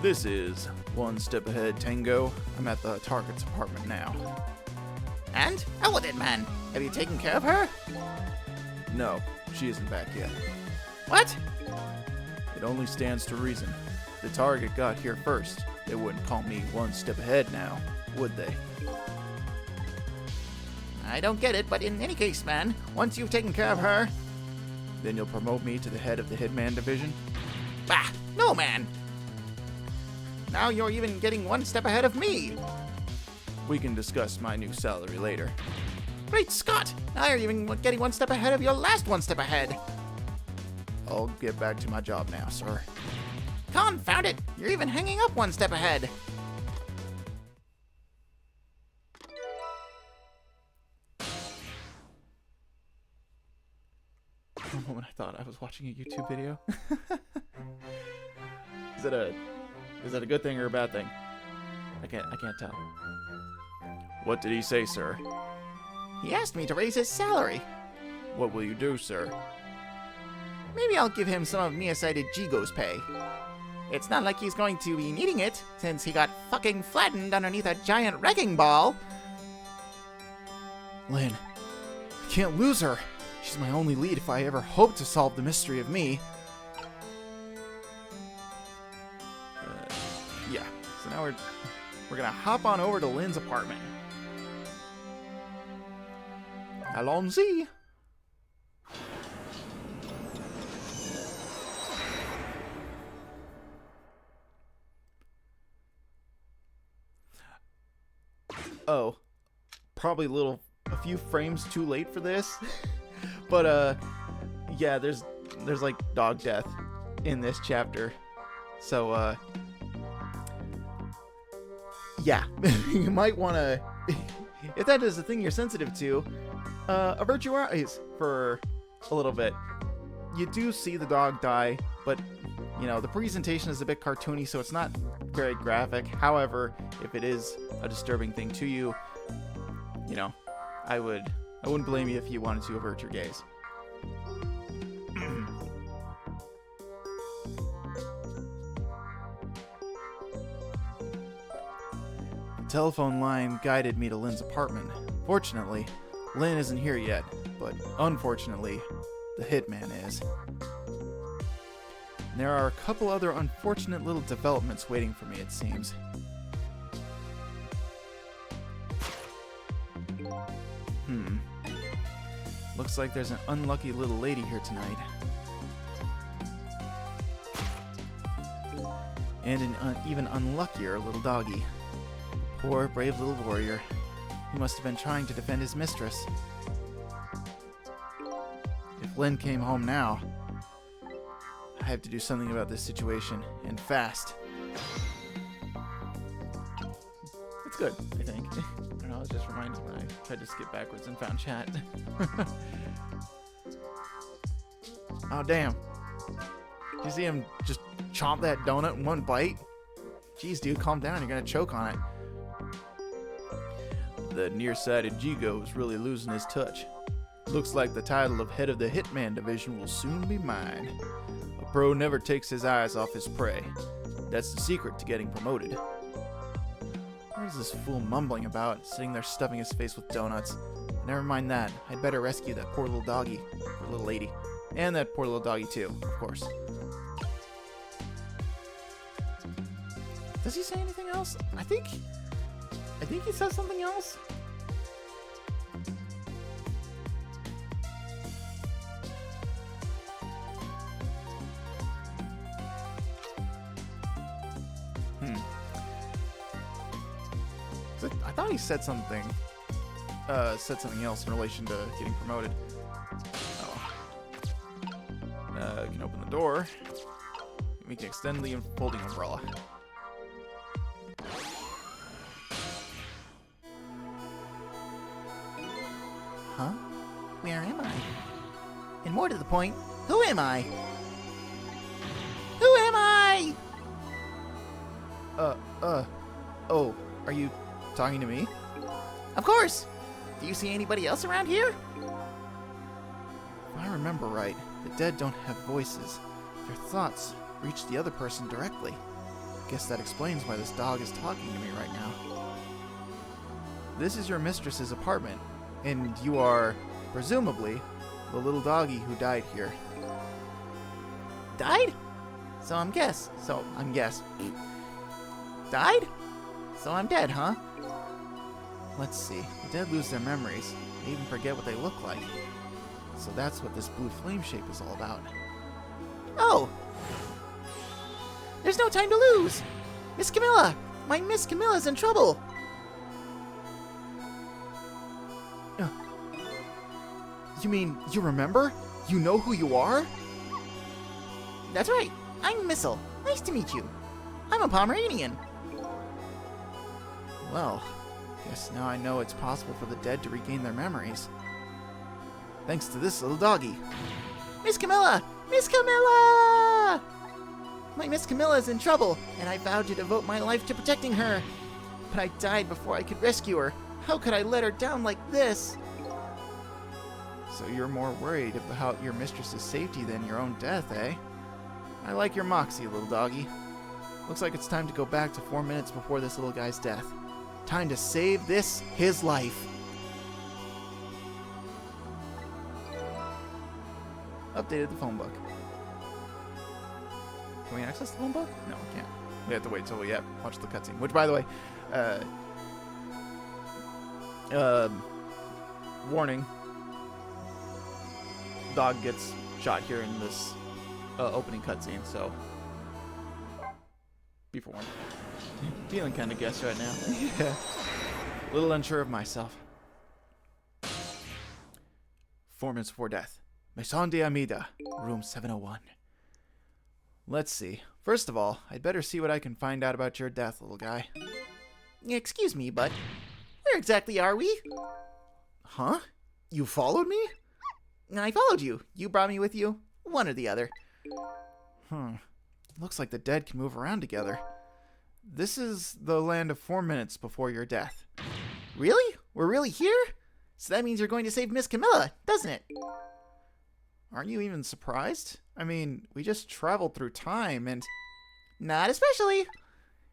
This is one step ahead Tango. I'm at the target's apartment now. And? How with it, man? Have you taken care of her? No, she isn't back yet. What? It only stands to reason. The target got here first. They wouldn't call me one step ahead now, would they? I don't get it, but in any case, man, once you've taken care of her... Then you'll promote me to the head of the Hitman Division? Bah! No, man! Now you're even getting one step ahead of me! We can discuss my new salary later. Great Scott! Now you're even getting one step ahead of your last one step ahead! I'll get back to my job now, sir. Confound it! You're even hanging up one step ahead! For a moment I thought I was watching a YouTube video. Is that a good thing or a bad thing? I can't tell. What did he say, sir? He asked me to raise his salary. What will you do, sir? Maybe I'll give him some of nearsighted Jigo's pay. It's not like he's going to be needing it, since he got fucking flattened underneath a giant wrecking ball. Lin, I can't lose her. She's my only lead if I ever hope to solve the mystery of me. Yeah, so now we're gonna hop on over to Lin's apartment. Allons-y! Oh, probably a few frames too late for this. But yeah, there's like dog death in this chapter. So yeah, you might want to, if that is the thing you're sensitive to, avert your eyes for a little bit. You do see the dog die, but you know, the presentation is a bit cartoony, so it's not very graphic. However, if it is a disturbing thing to you, you know, I wouldn't blame you if you wanted to avert your gaze. The telephone line guided me to Lin's apartment. Fortunately, Lin isn't here yet, but unfortunately, the hitman is. And there are a couple other unfortunate little developments waiting for me, it seems. Looks like there's an unlucky little lady here tonight. And an even unluckier little doggy. Poor, brave little warrior. He must have been trying to defend his mistress. If Lin came home now, I have to do something about this situation, and fast. It's good, I think. I don't know, it just reminds me when I tried to skip backwards and found chat. Oh, damn. You see him just chomp that donut in one bite? Jeez, dude, calm down. You're going to choke on it. The nearsighted Jigo is really losing his touch. Looks like the title of head of the Hitman division will soon be mine. A pro never takes his eyes off his prey. That's the secret to getting promoted. What is this fool mumbling about, sitting there stuffing his face with donuts? Never mind that. I'd better rescue that poor little doggy. Poor little lady. And that poor little doggy too, of course. Does he say anything else? I think he says something else. I thought he said something else in relation to getting promoted. Oh. We can open the door. We can extend the folding umbrella. Huh? Where am I? And more to the point, who am I? Who am I? Oh, are you talking to me? Of course! Do you see anybody else around here? If I remember right, the dead don't have voices. Their thoughts reach the other person directly. Guess that explains why this dog is talking to me right now. This is your mistress's apartment, and you are, presumably, the little doggy who died here. Died? So I'm guess. Died? So I'm dead, huh? Let's see. The dead lose their memories. They even forget what they look like. So that's what this blue flame shape is all about. Oh! There's no time to lose! Miss Camilla! My Miss Camilla's in trouble! You mean, you remember? You know who you are? That's right. I'm Missile. Nice to meet you. I'm a Pomeranian. Well, guess now I know it's possible for the dead to regain their memories. Thanks to this little doggy. Miss Camilla! Miss Camilla! My Miss Camilla is in trouble, and I vowed to devote my life to protecting her. But I died before I could rescue her. How could I let her down like this? So you're more worried about your mistress's safety than your own death, eh? I like your moxie, little doggy. Looks like it's time to go back to 4 minutes before this little guy's death. Time to save his life. Updated the phone book. Can we access the phone book? No, we can't. We have to wait till we watch the cutscene. Which, by the way, warning. Dog gets shot here in this opening cutscene, so be forewarned. Feeling kind of guessed right now. Yeah. A little unsure of myself. 4 minutes before death. Maison de Amida, room 701. Let's see. First of all, I'd better see what I can find out about your death, little guy. Excuse me, but where exactly are we? Huh? You followed me? I followed you. You brought me with you. One or the other. Looks like the dead can move around together. This is the land of 4 minutes before your death. Really? We're really here? So that means you're going to save Miss Camilla, doesn't it? Aren't you even surprised? I mean, we just traveled through time and... Not especially.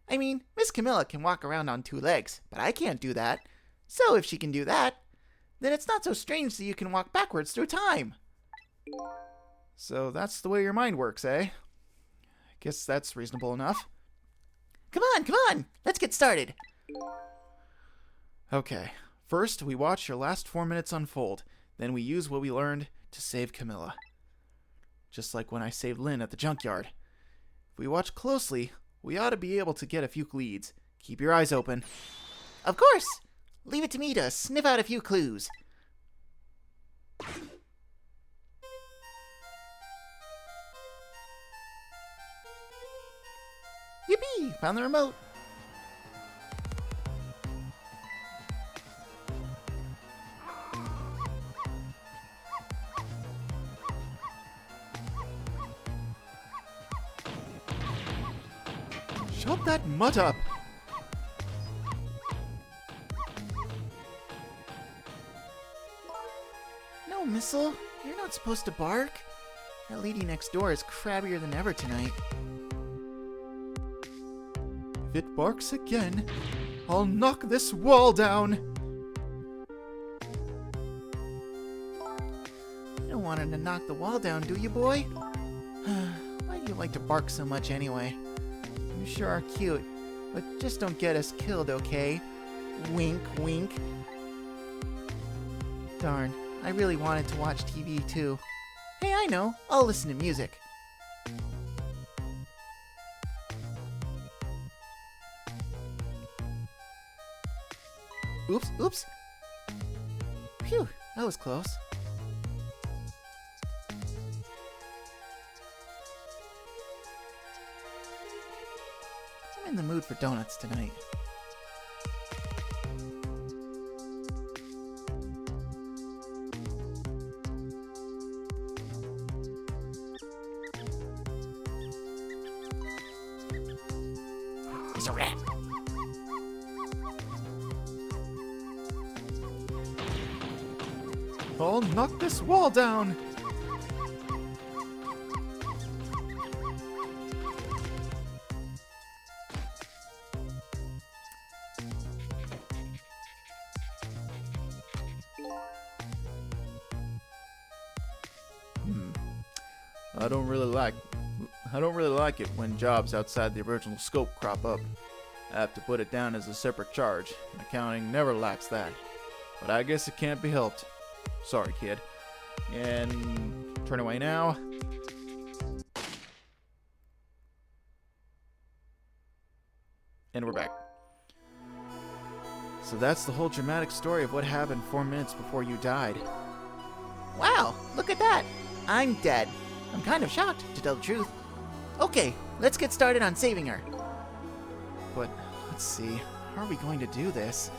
I mean, Miss Camilla can walk around on 2 legs, but I can't do that. So if she can do that, then it's not so strange that you can walk backwards through time. So that's the way your mind works, eh? I guess that's reasonable enough. Come on! Let's get started. Okay. First, we watch your last 4 minutes unfold. Then we use what we learned to save Camilla. Just like when I saved Lynn at the junkyard. If we watch closely, we ought to be able to get a few leads. Keep your eyes open. Of course! Leave it to me to sniff out a few clues. Yippee! Found the remote. Shut that mutt up! No, Missile, you're not supposed to bark. That lady next door is crabbier than ever tonight. If it barks again, I'll knock this wall down! You don't want her to knock the wall down, do you, boy? Why do you like to bark so much anyway? You sure are cute, but just don't get us killed, okay? Wink, wink. Darn, I really wanted to watch TV too. Hey, I know, I'll listen to music. Oops, oops. Phew, that was close. I'm in the mood for donuts tonight. He's a rat. I'll knock this wall down! I don't really like it when jobs outside the original scope crop up. I have to put it down as a separate charge. Accounting never lacks that. But I guess it can't be helped. Sorry, kid. And turn away now. And we're back. So that's the whole dramatic story of what happened 4 minutes before you died. Wow, look at that. I'm dead. I'm kind of shocked, to tell the truth. Okay, let's get started on saving her. But, let's see, how are we going to do this?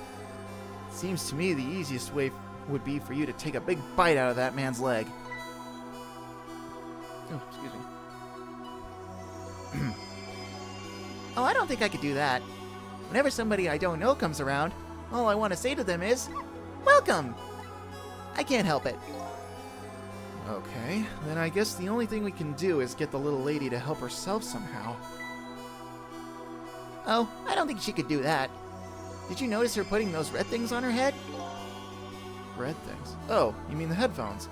It seems to me the easiest way would be for you to take a big bite out of that man's leg. Oh, excuse me. Oh, I don't think I could do that. Whenever somebody I don't know comes around, all I want to say to them is, "Welcome!" I can't help it. Okay, then I guess the only thing we can do is get the little lady to help herself somehow. Oh, I don't think she could do that. Did you notice her putting those red things on her head? Red things? Oh, you mean the headphones?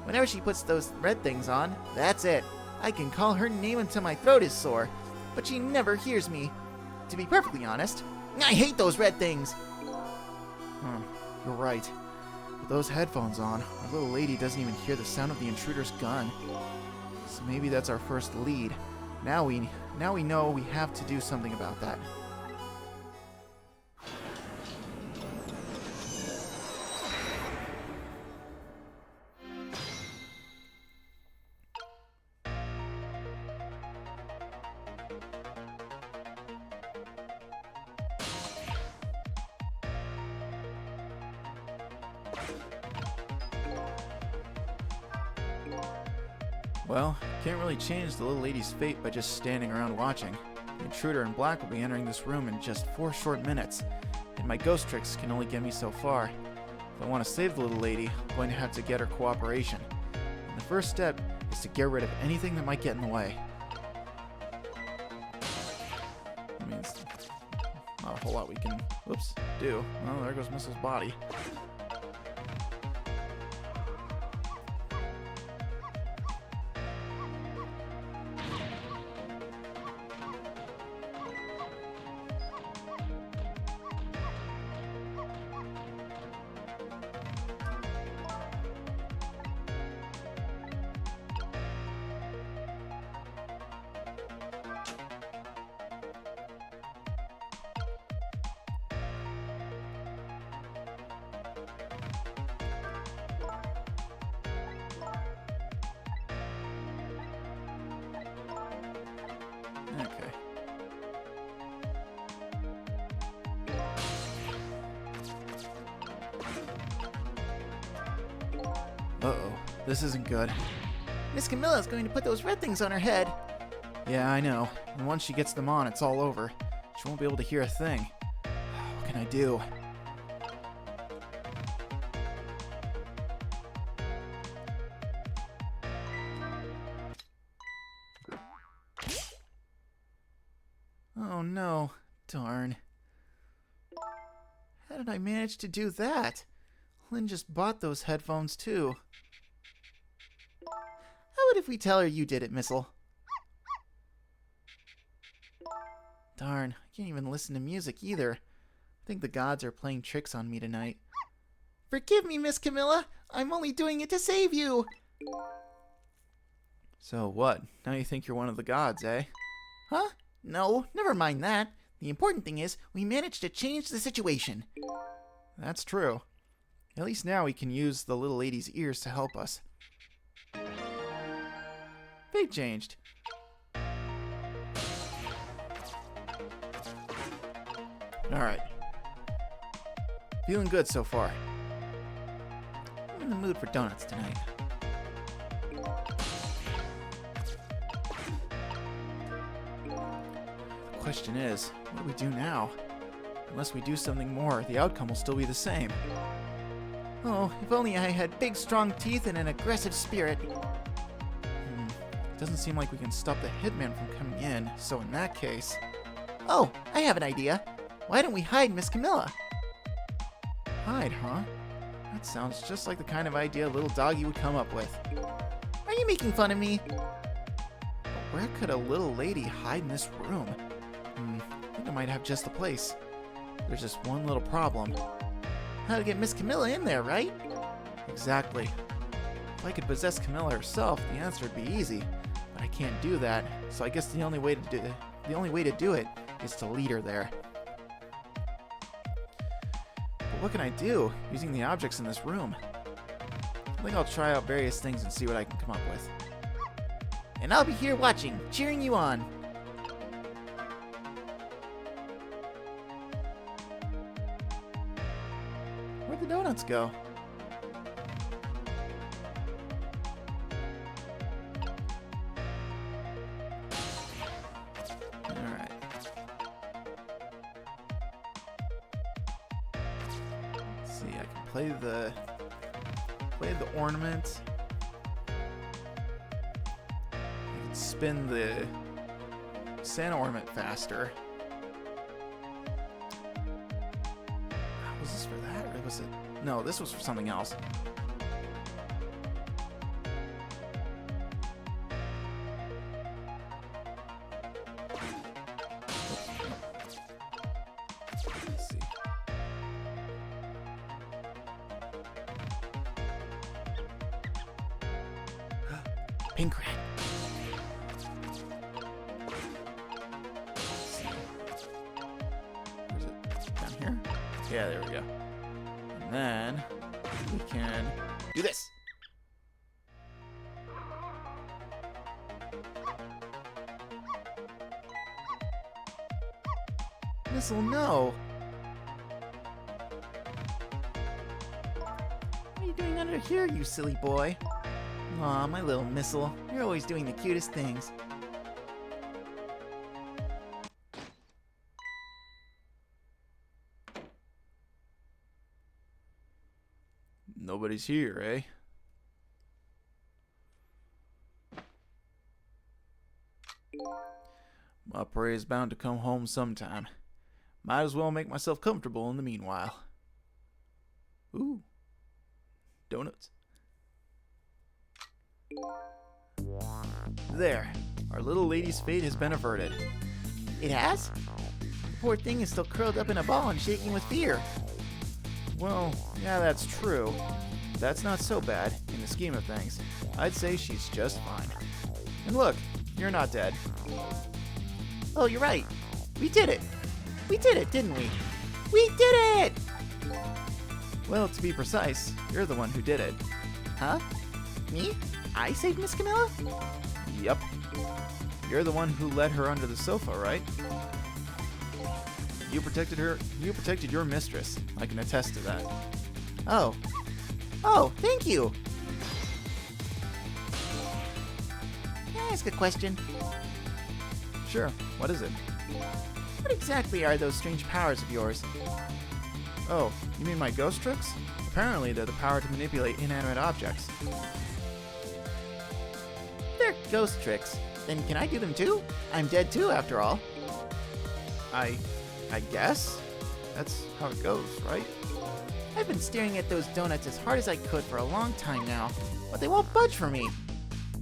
Whenever she puts those red things on, that's it. I can call her name until my throat is sore, but she never hears me. To be perfectly honest, I hate those red things. You're right. With those headphones on, our little lady doesn't even hear the sound of the intruder's gun. So maybe that's our first lead. Now we know we have to do something about that. Well, can't really change the little lady's fate by just standing around watching. The intruder in black will be entering this room in just 4 short minutes, and my ghost tricks can only get me so far. If I want to save the little lady, I'm going to have to get her cooperation. And the first step is to get rid of anything that might get in the way. I mean, it's not a whole lot we can, do. Well, there goes Missile's body. Okay. Uh-oh. This isn't good. Miss Camilla's going to put those red things on her head. Yeah, I know. And once she gets them on, it's all over. She won't be able to hear a thing. What can I do? Oh no. Darn. How did I manage to do that? Lynn just bought those headphones too. How about if we tell her you did it, Missile? Darn, I can't even listen to music either. I think the gods are playing tricks on me tonight. Forgive me, Miss Camilla. I'm only doing it to save you. So what? Now you think you're one of the gods, eh? Huh? No, never mind that. The important thing is we managed to change the situation. That's true. At least now we can use the little lady's ears to help us. Fate changed. Alright. Feeling good so far. I'm in the mood for donuts tonight. The question is, what do we do now? Unless we do something more, the outcome will still be the same. Oh, if only I had big, strong teeth and an aggressive spirit. Doesn't seem like we can stop the hitman from coming in, so in that case... Oh, I have an idea. Why don't we hide Miss Camilla? Hide, huh? That sounds just like the kind of idea a little doggy would come up with. Are you making fun of me? But where could a little lady hide in this room? I think I might have just the place. There's just one little problem. How to get Miss Camilla in there, right? Exactly. If I could possess Camilla herself, the answer would be easy. But I can't do that, so I guess the only way to do it is to lead her there. But what can I do using the objects in this room? I think I'll try out various things and see what I can come up with. And I'll be here watching, cheering you on. Where'd the donuts go? Alright. Let's see, I can play the ornament. I can spin the Santa ornament faster. Was this for that, or was it? No, this was for something else. Let's see. Pink red. Where is it? Down here? Yeah, there we go. And then we can do this. Missile, no. What are you doing under here, you silly boy? Aw, my little Missile. You're always doing the cutest things. Nobody's here, eh? My prey is bound to come home sometime. Might as well make myself comfortable in the meanwhile. Ooh. Donuts. There. Our little lady's fate has been averted. It has? The poor thing is still curled up in a ball and shaking with fear. Well, yeah, that's true. But that's not so bad, in the scheme of things. I'd say she's just fine. And look, you're not dead. Oh, you're right. We did it. We did it, didn't we? We did it! Well, to be precise, you're the one who did it. Huh? Me? I saved Miss Camilla? Yep. You're the one who led her under the sofa, right? You protected her. You protected your mistress. I can attest to that. Oh. Oh, thank you. Can I ask a question? Sure, what is it? What exactly are those strange powers of yours? Oh, you mean my ghost tricks? Apparently they're the power to manipulate inanimate objects. They're ghost tricks. Then can I do them too? I'm dead too, after all. I guess? That's how it goes, right? I've been staring at those donuts as hard as I could for a long time now, but they won't budge for me.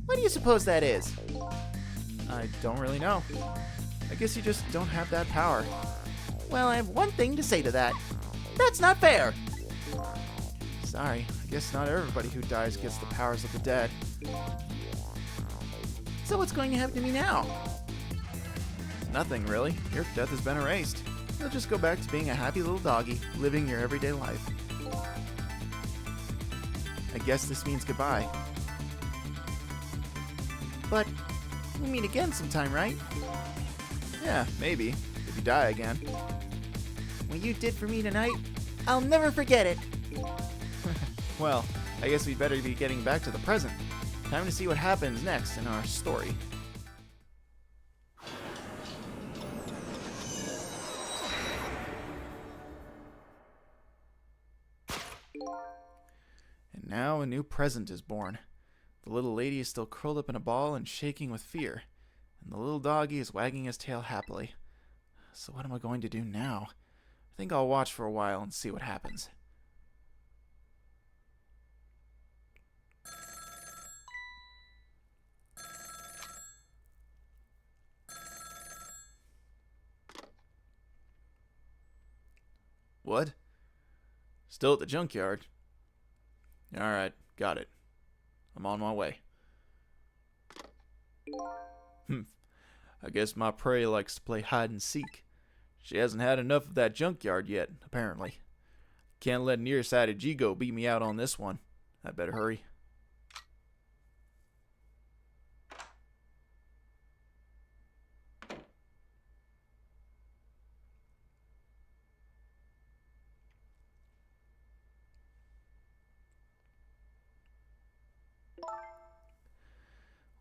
What do you suppose that is? I don't really know. I guess you just don't have that power. Well, I have one thing to say to that. That's not fair! Sorry, I guess not everybody who dies gets the powers of the dead. So what's going to happen to me now? Nothing, really. Your death has been erased. You'll just go back to being a happy little doggy, living your everyday life. I guess this means goodbye. But we'll meet again sometime, right? Yeah, maybe. If you die again. What you did for me tonight, I'll never forget it. Well, I guess we'd better be getting back to the present. Time to see what happens next in our story. And now a new present is born. The little lady is still curled up in a ball and shaking with fear, and the little doggy is wagging his tail happily. So what am I going to do now? I think I'll watch for a while and see what happens. What? Still at the junkyard? Alright, got it. I'm on my way. I guess my prey likes to play hide and seek. She hasn't had enough of that junkyard yet, apparently. Can't let nearsighted Jigo beat me out on this one. I better hurry.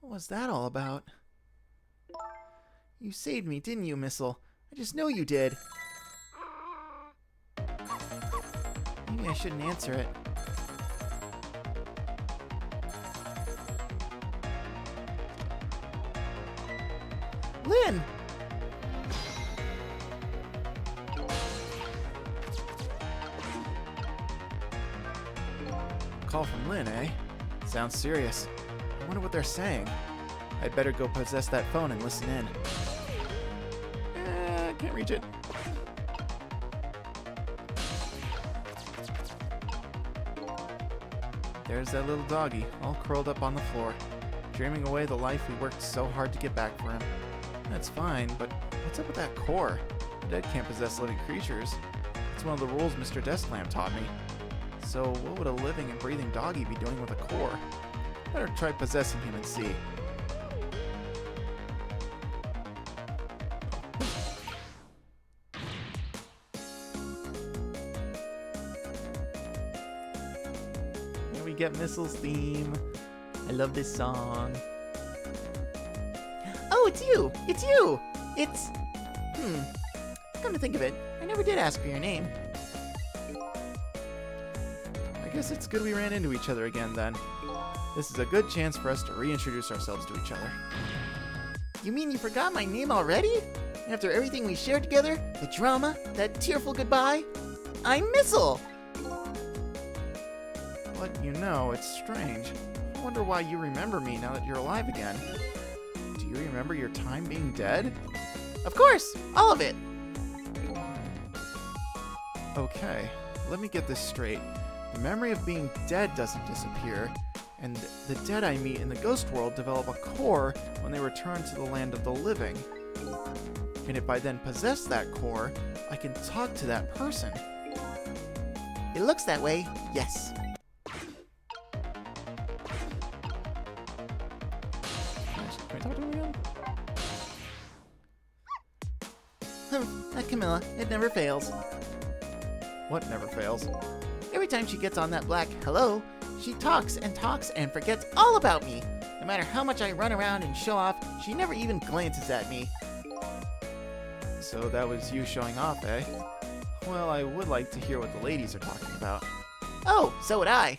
What was that all about? You saved me, didn't you, Missile? I just know you did. Maybe I shouldn't answer it. Lynn! Call from Lynn, eh? Sounds serious. I wonder what they're saying. I'd better go possess that phone and listen in. Can't reach it. There's that little doggy, all curled up on the floor, dreaming away the life we worked so hard to get back for him. That's fine, but what's up with that core? The dead can't possess living creatures. It's one of the rules Mr. Desklamp taught me. So what would a living and breathing doggy be doing with a core? Better try possessing him and see. Here we get Missile's theme. I love this song. Oh, it's you! It's you! It's... Come to think of it, I never did ask for your name. I guess it's good we ran into each other again then. This is a good chance for us to reintroduce ourselves to each other. You mean you forgot my name already? After everything we shared together, the drama, that tearful goodbye? I'm Missile! But you know, it's strange. I wonder why you remember me now that you're alive again. Do you remember your time being dead? Of course! All of it! Okay, let me get this straight. The memory of being dead doesn't disappear, and the dead I meet in the ghost world develop a core when they return to the land of the living. And if I then possess that core, I can talk to that person. It looks that way, yes. Can I talk to him again? That Camilla, it never fails. What never fails? Every time she gets on that black hello, she talks and forgets all about me. No matter how much I run around and show off, she never even glances at me. So that was you showing off, eh? Well, I would like to hear what the ladies are talking about. Oh, so would I.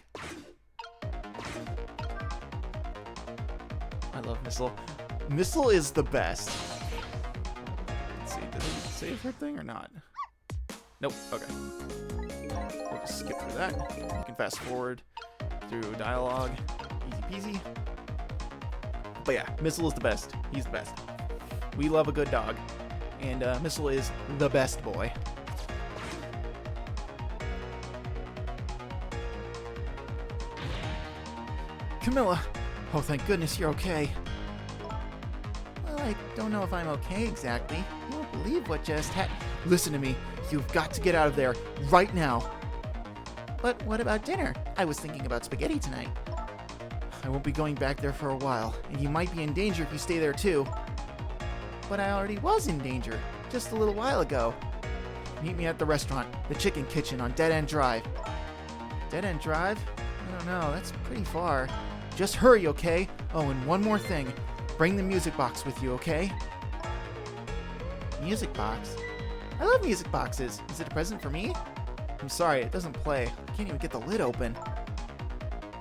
I love Missile. Missile is the best. Let's see, did they save her thing or not? Nope, okay. We'll just skip through that. You can fast forward through dialogue. Easy peasy. But yeah, Missile is the best. He's the best. We love a good dog. And Missile is the best boy. Camilla! Oh, thank goodness you're okay. Well, I don't know if I'm okay exactly. You won't believe what just happened. Listen to me. You've got to get out of there right now. But what about dinner? I was thinking about spaghetti tonight. I won't be going back there for a while, and you might be in danger if you stay there too. But I already was in danger, just a little while ago. Meet me at the restaurant, the Chicken Kitchen on Dead End Drive. Dead End Drive? I don't know, that's pretty far. Just hurry, okay? Oh, and one more thing. Bring the music box with you, okay? Music box? I love music boxes. Is it a present for me? I'm sorry, it doesn't play. I can't even get the lid open.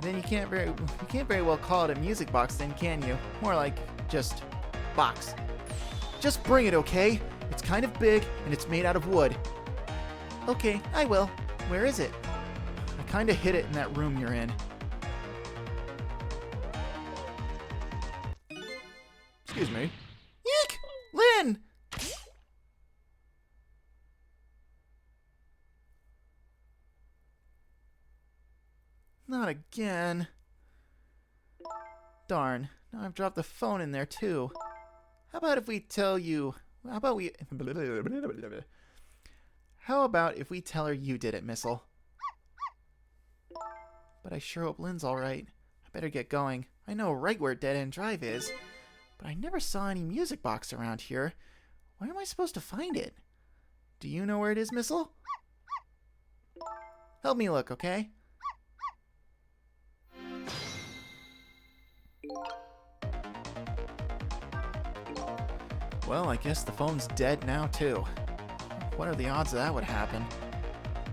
Then you can't very well call it a music box then, can you? More like just box. Just bring it, okay? It's kind of big, and it's made out of wood. Okay, I will. Where is it? I kinda hid it in that room you're in. Excuse me. Eek! Lynn! Not again. Darn. Now I've dropped the phone in there too. How about if we tell you... How about if we tell her you did it, Missile? But I sure hope Lynn's alright. I better get going. I know right where Dead End Drive is. But I never saw any music box around here. Where am I supposed to find it? Do you know where it is, Missile? Help me look, okay? Well, I guess the phone's dead now, too. What are the odds that would happen?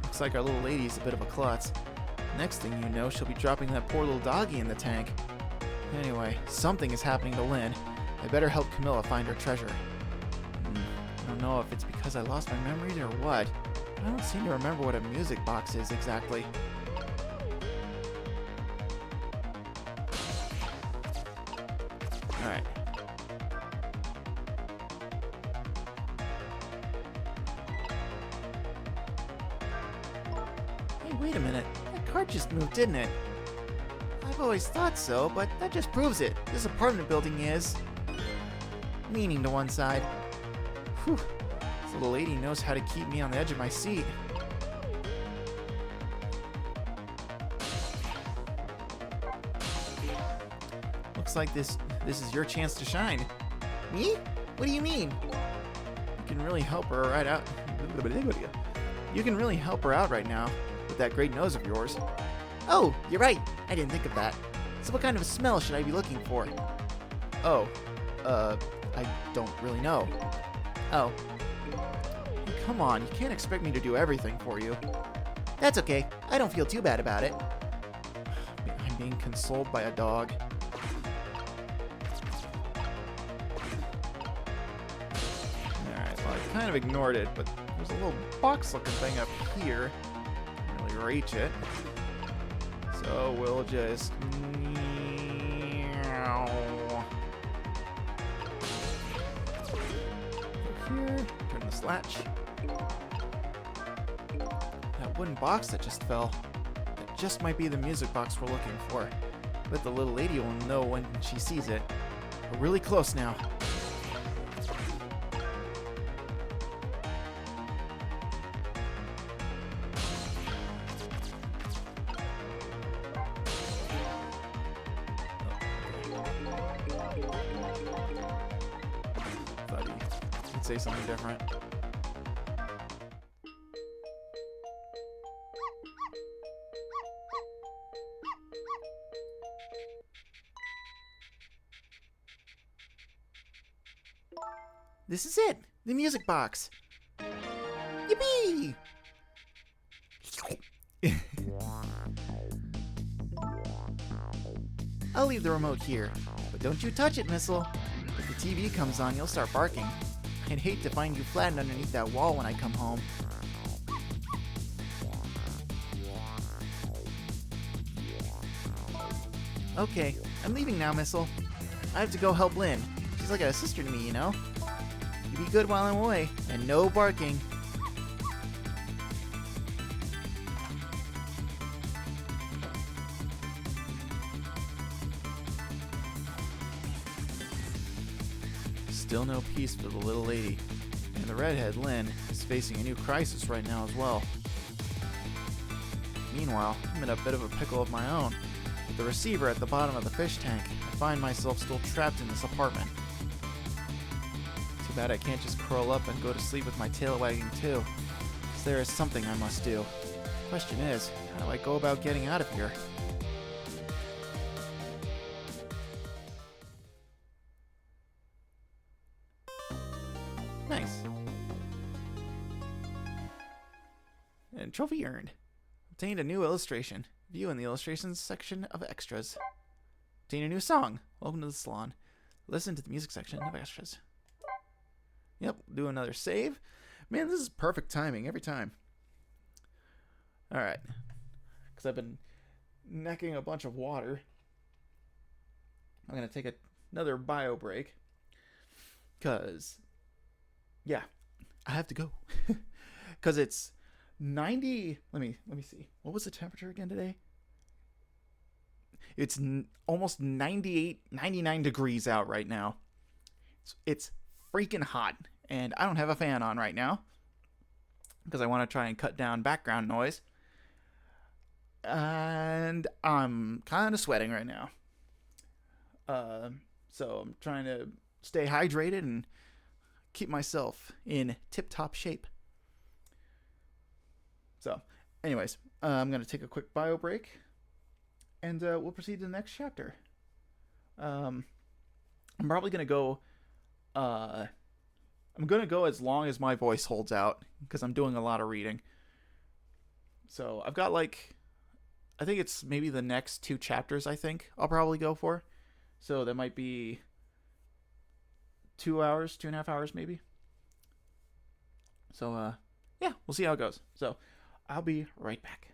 Looks like our little lady's a bit of a klutz. Next thing you know, she'll be dropping that poor little doggy in the tank. Anyway, something is happening to Lynn. I better help Camilla find her treasure. I don't know if it's because I lost my memories or what. I don't seem to remember what a music box is exactly. Alright. Hey, wait a minute. That cart just moved, didn't it? I've always thought so, but that just proves it. This apartment building is... leaning to one side. Whew. This little lady knows how to keep me on the edge of my seat. Looks like this is your chance to shine. Me? What do you mean? You can really help her right out. You can really help her out right now with that great nose of yours. Oh, you're right. I didn't think of that. So what kind of smell should I be looking for? Oh, I don't really know. Oh. Come on, you can't expect me to do everything for you. That's okay. I don't feel too bad about it. I'm being consoled by a dog. Alright, well, I kind of ignored it, but there's a little box-looking thing up here. Can't really reach it. So we'll just... here, turn this latch. That wooden box that just fell. That just might be the music box we're looking for. But the little lady will know when she sees it. We're really close now. Buddy, let's say something different. This is it! The music box! Yippee! I'll leave the remote here, but don't you touch it, Missile. If the TV comes on, you'll start barking. I'd hate to find you flattened underneath that wall when I come home. Okay, I'm leaving now, Missile. I have to go help Lynn. She's like a sister to me, you know? You be good while I'm away, and no barking. Still no peace for the little lady. And the redhead, Lynn, is facing a new crisis right now as well. Meanwhile, I'm in a bit of a pickle of my own. With the receiver at the bottom of the fish tank, I find myself still trapped in this apartment. Too bad I can't just curl up and go to sleep with my tail wagging too. Because there is something I must do. The question is, how do I go about getting out of here? Nice. And trophy earned. Obtained a new illustration. View in the illustrations section of extras. Obtain a new song. Welcome to the salon. Listen to the music section of extras. Yep, do another save. Man, this is perfect timing every time. Alright. Because I've been necking a bunch of water. I'm going to take another bio break. Because, yeah, I have to go. Because it's 90. Let me see. What was the temperature again today? It's almost 98, 99 degrees out right now. It's freaking hot, and I don't have a fan on right now because I want to try and cut down background noise. And I'm kind of sweating right now. So I'm trying to stay hydrated and keep myself in tip-top shape. So, anyways, I'm going to take a quick bio break, and we'll proceed to the next chapter. I'm probably going to go... I'm going to go as long as my voice holds out, because I'm doing a lot of reading. So, I've got, I think it's maybe the next 2 chapters, I think, I'll probably go for. So, that might be 2 hours, 2.5 hours, maybe. So, yeah, we'll see how it goes. So, I'll be right back.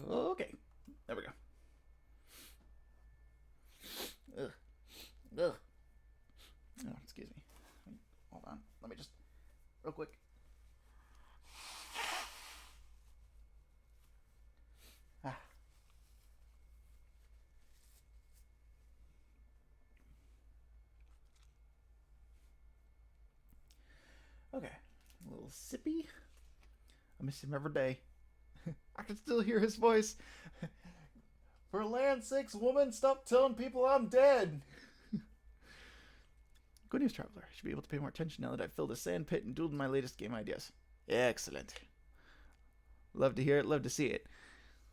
Okay. There we go. Ugh. Ugh. Oh, excuse me. Hold on. Let me just... Real quick. Ah. Okay. A little sippy. I miss him every day. I can still hear his voice. For land's sakes, woman, stop telling people I'm dead. Good news, traveler. I should be able to pay more attention now that I've filled a sand pit and doodled my latest game ideas. Excellent. Love to hear it, love to see it.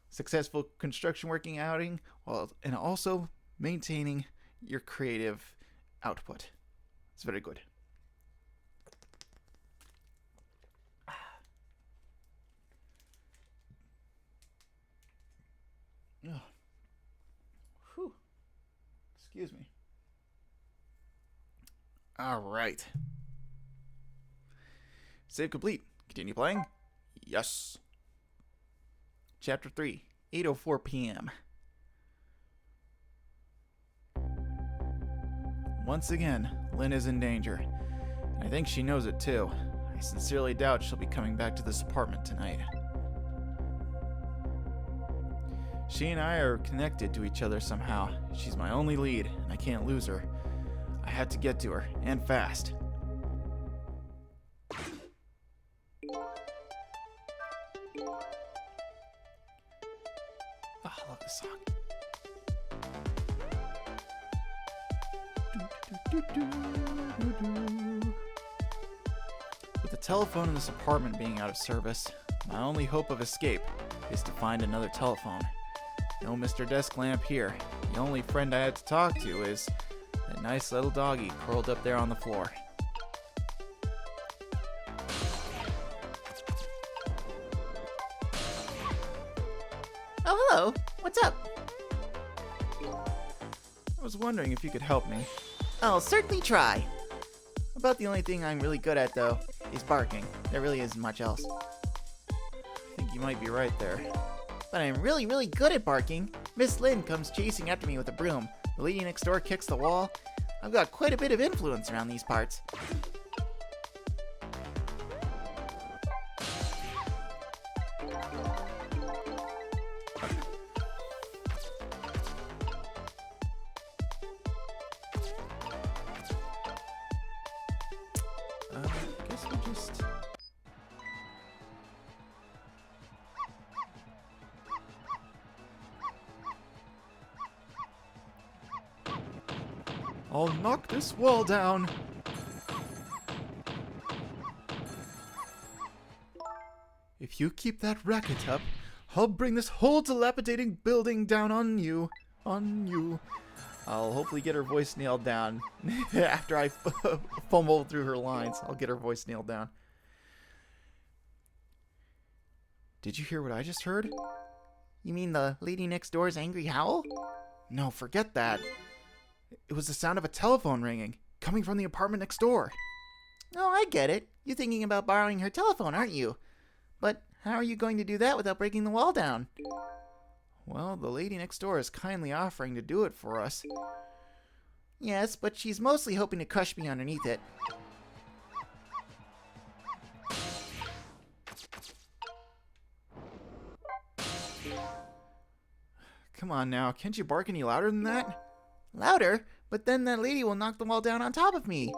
Successful construction working outing, and also maintaining your creative output. It's very good. Oh. Whew. Excuse me. All right. Save complete. Continue playing? Yes. Chapter 3, 8:04 p.m. Once again, Lynn is in danger. And I think she knows it too. I sincerely doubt she'll be coming back to this apartment tonight. She and I are connected to each other somehow. She's my only lead, and I can't lose her. I had to get to her, and fast. Oh, I love this song. With the telephone in this apartment being out of service, my only hope of escape is to find another telephone. No Mr. Desk Lamp here. The only friend I had to talk to is that nice little doggy curled up there on the floor. Oh, hello. What's up? I was wondering if you could help me. I'll certainly try. About the only thing I'm really good at, though, is barking. There really isn't much else. I think you might be right there. But I'm really, really good at barking. Miss Lynn comes chasing after me with a broom. The lady next door kicks the wall. I've got quite a bit of influence around these parts. I guess we just... I'll knock this wall down. If you keep that racket up, I'll bring this whole dilapidating building down on you. On you. I'll hopefully get her voice nailed down. After I fumble through her lines, I'll get her voice nailed down. Did you hear what I just heard? You mean the lady next door's angry howl? No, forget that. It was the sound of a telephone ringing, coming from the apartment next door. Oh, I get it. You're thinking about borrowing her telephone, aren't you? But how are you going to do that without breaking the wall down? Well, the lady next door is kindly offering to do it for us. Yes, but she's mostly hoping to crush me underneath it. Come on now, can't you bark any louder than that? Louder? But then that lady will knock the wall down on top of me.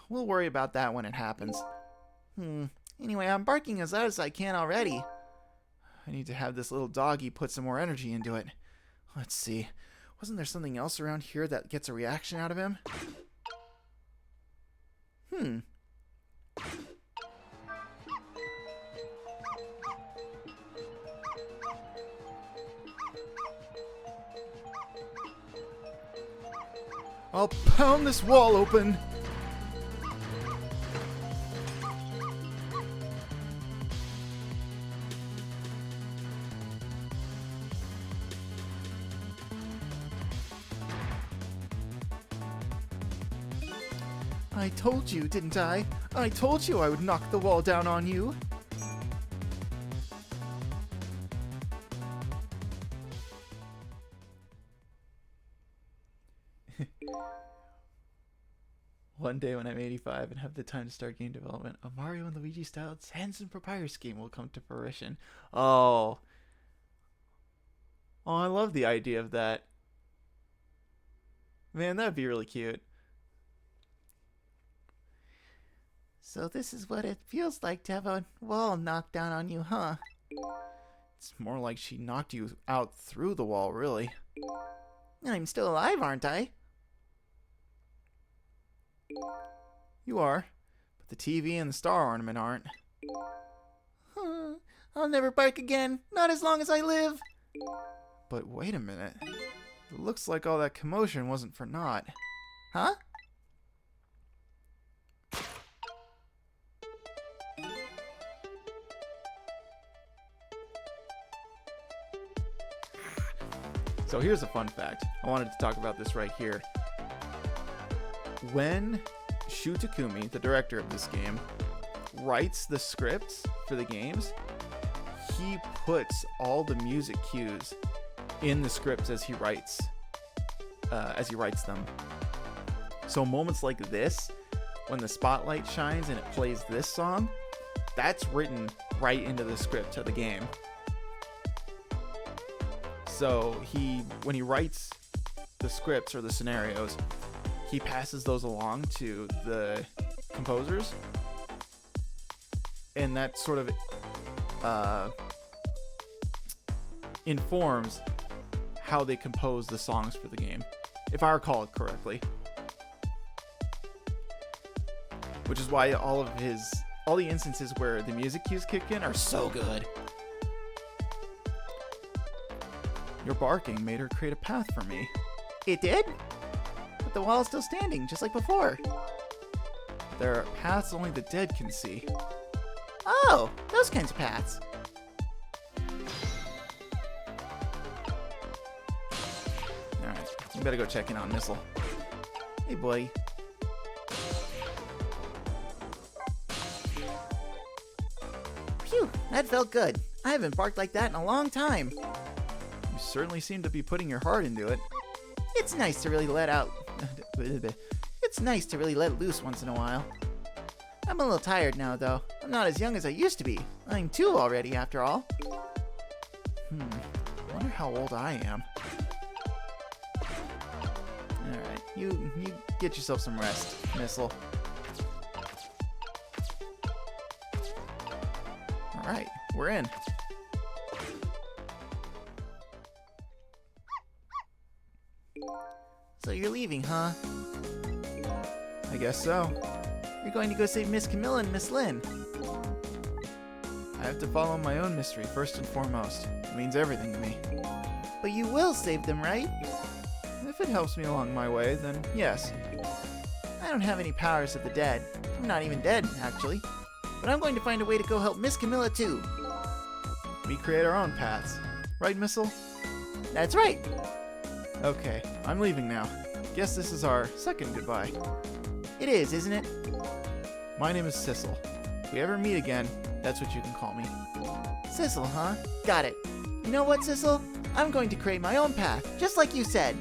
We'll worry about that when it happens. Anyway, I'm barking as loud as I can already. I need to have this little doggy put some more energy into it. Let's see. Wasn't there something else around here that gets a reaction out of him? I'll pound this wall open. I told you, didn't I? I told you I would knock the wall down on you. One day when I'm 85 and have the time to start game development, a Mario and Luigi style Sans and Papyrus game will come to fruition. Oh. Oh, I love the idea of that. Man, that'd be really cute. So this is what it feels like to have a wall knocked down on you, huh? It's more like she knocked you out through the wall, really. I'm still alive, aren't I? You are, but the TV and the star ornament aren't. I'll never bark again, not as long as I live. But wait a minute. It looks like all that commotion wasn't for naught. Huh? So here's a fun fact. I wanted to talk about this right here. When Shu Takumi, the director of this game, writes the scripts for the games, he puts all the music cues in the scripts as he writes them. So moments like this, when the spotlight shines and it plays this song, that's written right into the script of the game. So when he writes the scripts or the scenarios, he passes those along to the composers, and that sort of informs how they compose the songs for the game, if I recall it correctly. Which is why all the instances where the music cues kick in are so good. Your barking made her create a path for me. It did? But the wall's still standing, just like before. There are paths only the dead can see. Oh, those kinds of paths. Alright, we better go check in on Missile. Hey, boy. Phew, that felt good. I haven't barked like that in a long time. You certainly seem to be putting your heart into it. It's nice to really let out. It's nice to really let loose once in a while. I'm a little tired now, though. I'm not as young as I used to be. I'm 2 already, after all. I wonder how old I am. Alright, you get yourself some rest, Missile. Alright, we're in. So you're leaving, huh? I guess so. You're going to go save Miss Camilla and Miss Lynn. I have to follow my own mystery first and foremost. It means everything to me. But you will save them, right? If it helps me along my way, then yes. I don't have any powers of the dead. I'm not even dead, actually. But I'm going to find a way to go help Miss Camilla, too. We create our own paths. Right, Missile? That's right. Okay, I'm leaving now. Guess this is our second goodbye. It is, isn't it? My name is Sissel. If we ever meet again, that's what you can call me. Sissel, huh? Got it. You know what, Sissel? I'm going to create my own path, just like you said.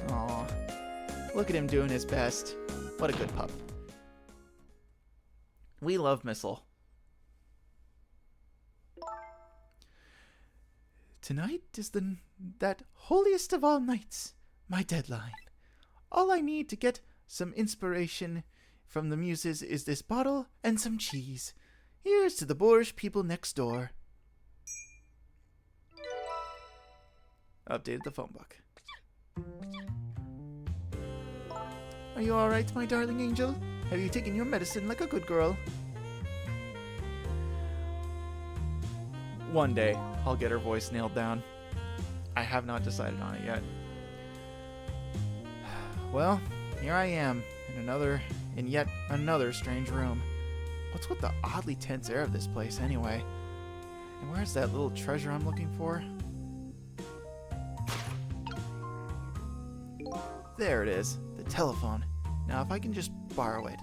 Aw, look at him doing his best. What a good pup. We love Missile. Tonight is that holiest of all nights, my deadline. All I need to get some inspiration from the muses is this bottle and some cheese. Here's to the boorish people next door. Updated the phone book. Are you alright, my darling angel? Have you taken your medicine like a good girl? One day, I'll get her voice nailed down. I have not decided on it yet. Well, here I am, in yet another strange room. What's with the oddly tense air of this place, anyway? And where's that little treasure I'm looking for? There it is, the telephone. Now if I can just borrow it.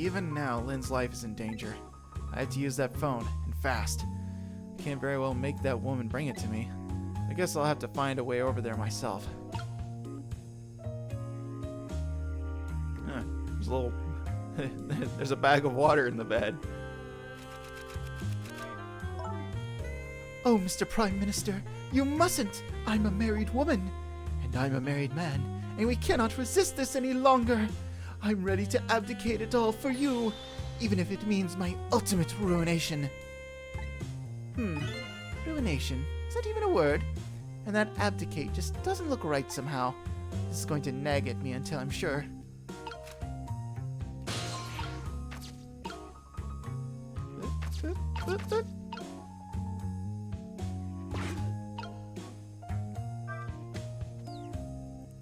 Even now, Lynn's life is in danger. I had to use that phone, and fast. Can't very well make that woman bring it to me. I guess I'll have to find a way over there myself. There's a little... there's a bag of water in the bed. Oh, Mr. Prime Minister, you mustn't! I'm a married woman, and I'm a married man, and we cannot resist this any longer. I'm ready to abdicate it all for you, even if it means my ultimate ruination. Ruination? Is that even a word? And that abdicate just doesn't look right somehow. This is going to nag at me until I'm sure.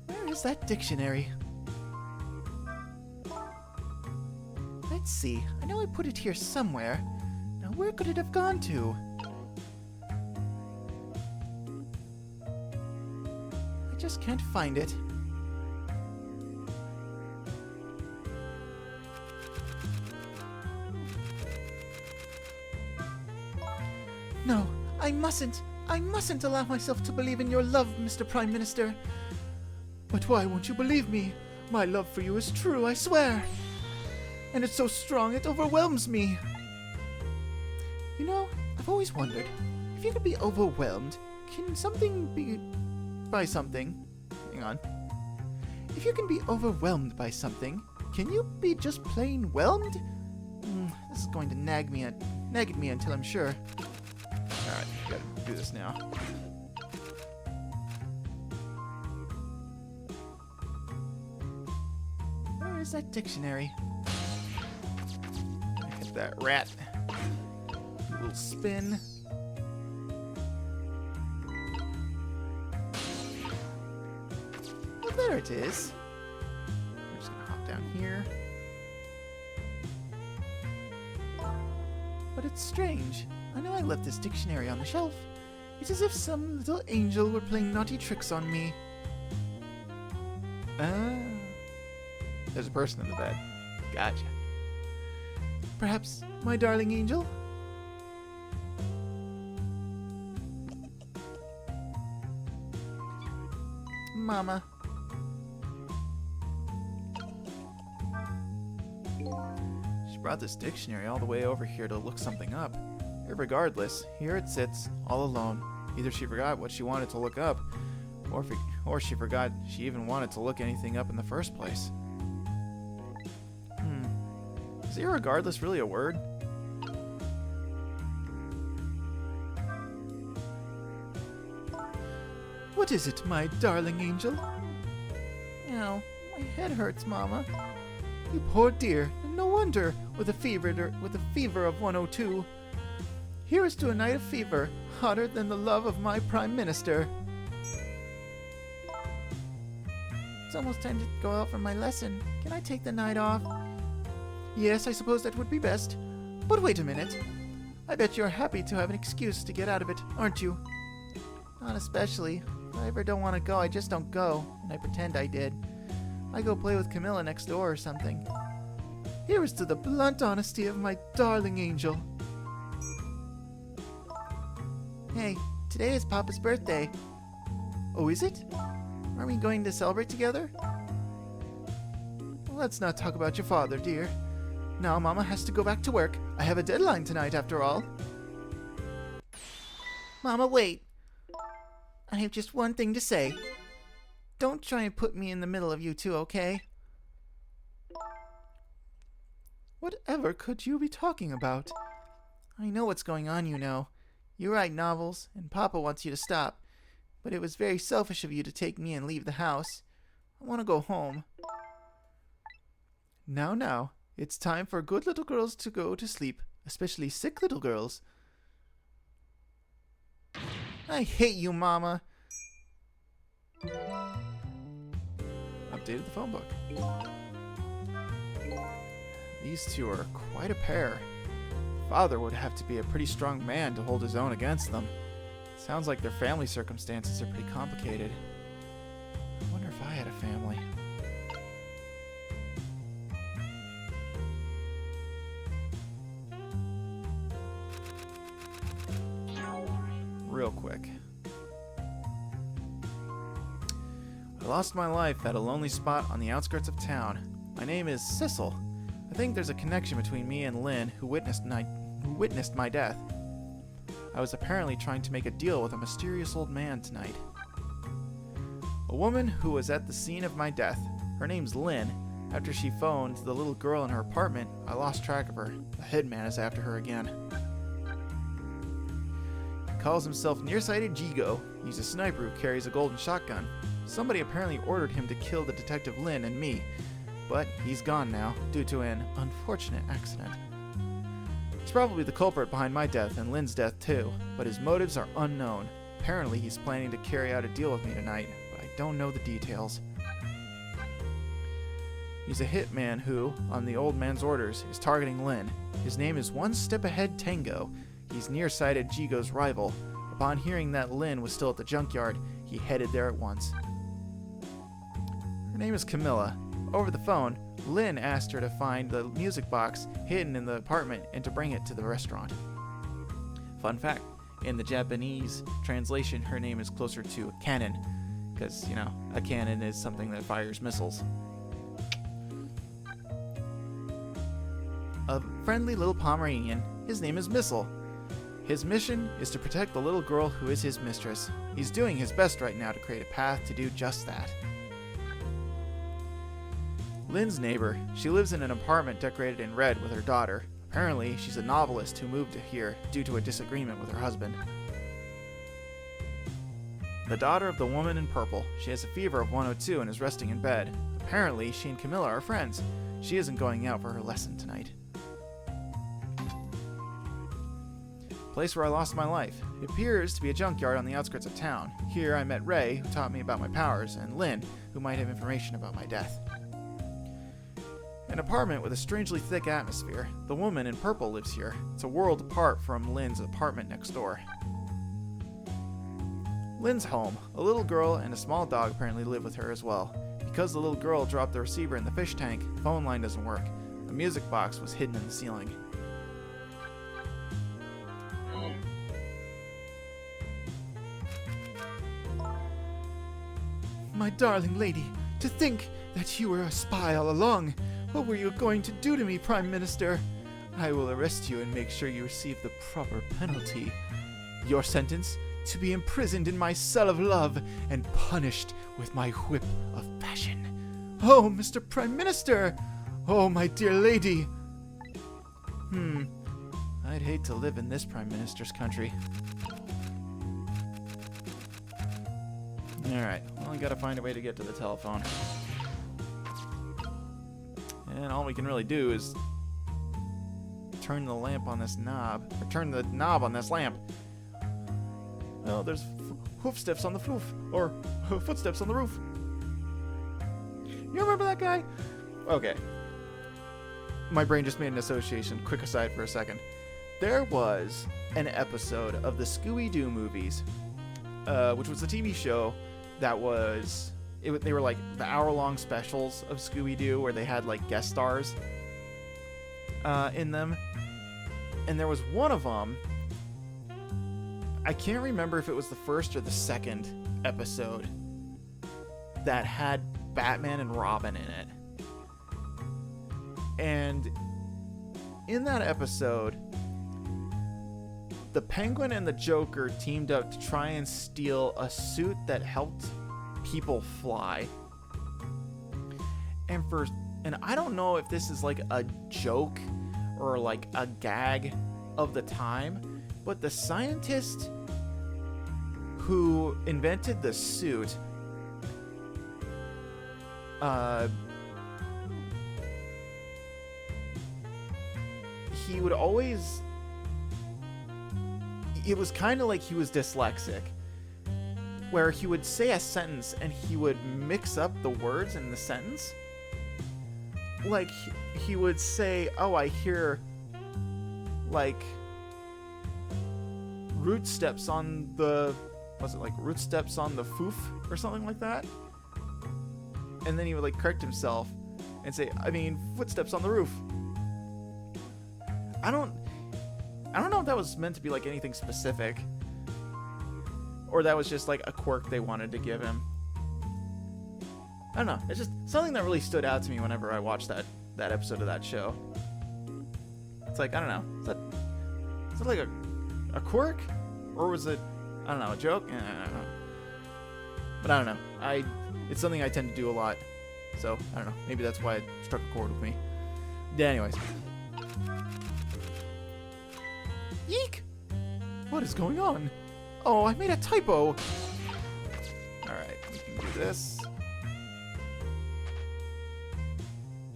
Where is that dictionary? Let's see. I know I put it here somewhere. Now where could it have gone to? I just can't find it. No, I mustn't allow myself to believe in your love, Mr. Prime Minister. But why won't you believe me? My love for you is true, I swear. And it's so strong it overwhelms me. You know, I've always wondered, if you could be overwhelmed, can something be... by something? Hang on. If you can be overwhelmed by something, can you be just plain whelmed? This is going to nag at me until I'm sure. Alright, gotta do this now. Where is that dictionary? Hit that rat. A little spin. Well, there it is. We're just gonna hop down here. But it's strange. I know I left this dictionary on the shelf. It's as if some little angel were playing naughty tricks on me. There's a person in the bed. Gotcha. Perhaps my darling angel? Mama. She brought this dictionary all the way over here to look something up. Regardless, here it sits, all alone. Either she forgot what she wanted to look up, or she forgot she even wanted to look anything up in the first place. Is irregardless really a word? What is it, my darling angel? Ow, my head hurts, Mama. You poor dear, and no wonder, with a fever of 102. Here's to a night of fever, hotter than the love of my Prime Minister. It's almost time to go out for my lesson. Can I take the night off? Yes, I suppose that would be best. But wait a minute. I bet you're happy to have an excuse to get out of it, aren't you? Not especially. If I ever don't want to go, I just don't go, and I pretend I did. I go play with Camilla next door or something. Here is to the blunt honesty of my darling angel. Hey, today is Papa's birthday. Oh, is it? Are we going to celebrate together? Let's not talk about your father, dear. Now Mama has to go back to work. I have a deadline tonight, after all. Mama, wait. I have just one thing to say. Don't try and put me in the middle of you two, okay? Whatever could you be talking about? I know what's going on, you know. You write novels, and Papa wants you to stop. But it was very selfish of you to take me and leave the house. I want to go home. Now, it's time for good little girls to go to sleep, especially sick little girls. I hate you, Mama. Updated the phone book. These two are quite a pair. Father would have to be a pretty strong man to hold his own against them. Sounds like their family circumstances are pretty complicated. I wonder if I had a family. quick. I lost my life at a lonely spot on the outskirts of town. My name is Sissel. I think there's a connection between me and Lynn, who witnessed my death. I was apparently trying to make a deal with a mysterious old man tonight. A woman who was at the scene of my death. Her name's Lynn. After she phoned the little girl in her apartment, I lost track of her. The headman is after her again. He calls himself Nearsighted Jigo. He's a sniper who carries a golden shotgun. Somebody apparently ordered him to kill the detective Lynn and me, but he's gone now due to an unfortunate accident. He's probably the culprit behind my death and Lynn's death too, but his motives are unknown. Apparently he's planning to carry out a deal with me tonight, but I don't know the details. He's a hitman who, on the old man's orders, is targeting Lynn. His name is One Step Ahead Tango. He's Nearsighted Jigo's rival. Upon hearing that Lynn was still at the junkyard, he headed there at once. Her name is Camilla. Over the phone, Lynn asked her to find the music box hidden in the apartment and to bring it to the restaurant. Fun fact, in the Japanese translation, her name is closer to a cannon, because, a cannon is something that fires missiles. A friendly little Pomeranian, his name is Missile. His mission is to protect the little girl who is his mistress. He's doing his best right now to create a path to do just that. Lynn's neighbor. She lives in an apartment decorated in red with her daughter. Apparently, she's a novelist who moved here due to a disagreement with her husband. The daughter of the woman in purple. She has a fever of 102 and is resting in bed. Apparently, she and Camilla are friends. She isn't going out for her lesson tonight. Place where I lost my life. It appears to be a junkyard on the outskirts of town. Here I met Ray, who taught me about my powers, and Lynn, who might have information about my death. An apartment with a strangely thick atmosphere. The woman in purple lives here. It's a world apart from Lynn's apartment next door. Lynn's home. A little girl and a small dog apparently live with her as well. Because the little girl dropped the receiver in the fish tank, the phone line doesn't work. The music box was hidden in the ceiling. My darling lady, to think that you were a spy all along. What were you going to do to me, Prime Minister? I will arrest you and make sure you receive the proper penalty. Your sentence? To be imprisoned in my cell of love and punished with my whip of passion. Oh, Mr. Prime Minister! Oh, my dear lady! I'd hate to live in this Prime Minister's country. Alright, well, I gotta find a way to get to the telephone. And all we can really do is turn the lamp on this knob, or turn the knob on this lamp. Oh, there's hoofsteps on the roof, or footsteps on the roof. You remember that guy? Okay. My brain just made an association. Quick aside for a second. There was an episode of the Scooby-Doo movies, which was a TV show that was... they were like the hour-long specials of Scooby-Doo where they had like guest stars in them. And there was one of them, I can't remember if it was the first or the second episode, that had Batman and Robin in it. And in that episode, the Penguin and the Joker teamed up to try and steal a suit that helped people fly. And I don't know if this is like a joke or like a gag of the time, but the scientist who invented the suit he would always... It was kind of like he was dyslexic, where he would say a sentence and he would mix up the words in the sentence. Like, he would say, oh, I hear, like, root steps on the... Was it like root steps on the foof or something like that? And then he would like correct himself and say, I mean, footsteps on the roof. I don't know if that was meant to be like anything specific, or that was just like a quirk they wanted to give him. I don't know. It's just something that really stood out to me whenever I watched that episode of that show. It's like, I don't know. Is that like a quirk? Or was it, I don't know, a joke? I don't know. But I don't know. It's something I tend to do a lot. So, I don't know. Maybe that's why it struck a chord with me. Yeah, anyways. Yeek! What is going on? Oh, I made a typo! Alright, we can do this.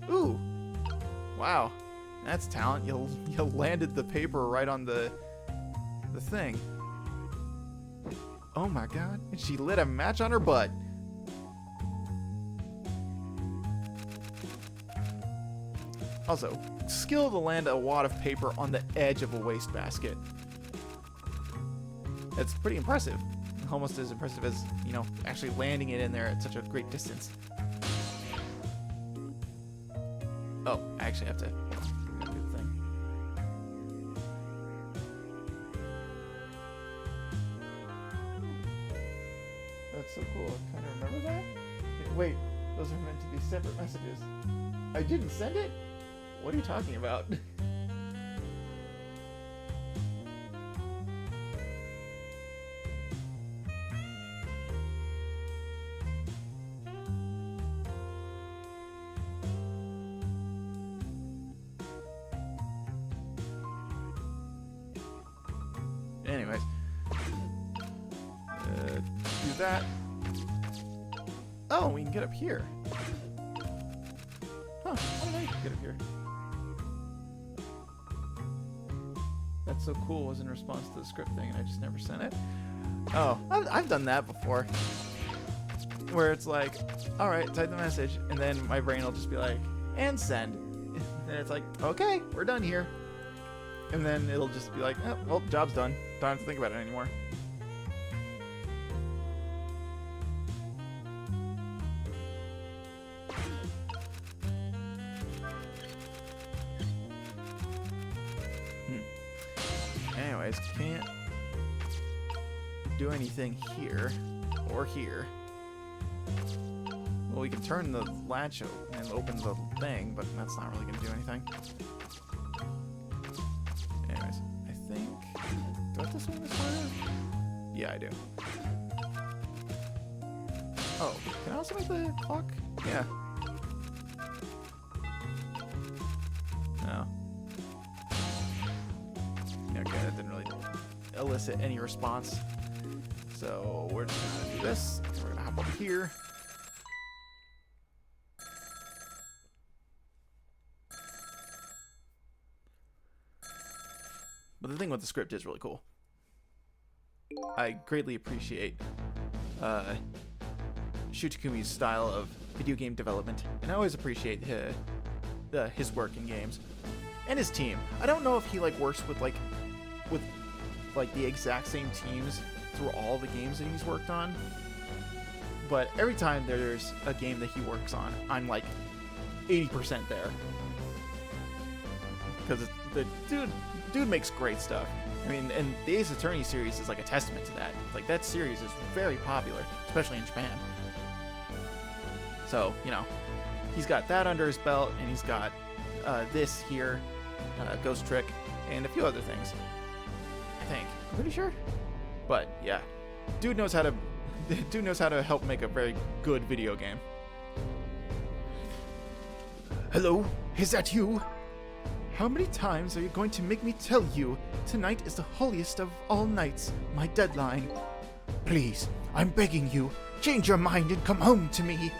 Ooh! Wow. That's talent. You landed the paper right on the thing. Oh my god. And she lit a match on her butt. Also, skill to land a wad of paper on the edge of a wastebasket. That's pretty impressive. Almost as impressive as, you know, actually landing it in there at such a great distance. Oh, I actually have to do the thing. That's so cool. I kind of remember that. Wait, those are meant to be separate messages. I didn't send it? What are you talking about? Anyways. Do that. Oh, we can get up here. Huh, how did I get up here? That's so cool was in response to the script thing and I just never sent it. Oh, I've done that before. Where it's like, alright, type the message, and then my brain will just be like, and send. And it's like, okay, we're done here. And then it'll just be like, oh, well, job's done. Don't have to think about it anymore. Anyways, can't do anything here or here. Well, we can turn the latch and open the thing, but that's not really going to do anything. Anyways, I think... Do I have to swing this fire? Yeah, I do. Oh, can I also make the clock? Yeah. No. Okay, that didn't really elicit any response. So we're just gonna do this. We're gonna hop over here. But the thing with the script is really cool. I greatly appreciate Shutakumi's style of video game development, and I always appreciate his work in games and his team. I don't know if he works with the exact same teams through all the games that he's worked on, but every time there's a game that he works on, I'm like 80% there, because the dude makes great stuff. I mean, and the Ace Attorney series is like a testament to that. Like, that series is very popular, especially in Japan. So, you know, he's got that under his belt, and he's got this here, Ghost Trick, and a few other things. I think. I'm pretty sure. But yeah, dude knows how to help make a very good video game. Hello, is that you? How many times are you going to make me tell you tonight is the holiest of all nights, my deadline? Please, I'm begging you, change your mind and come home to me.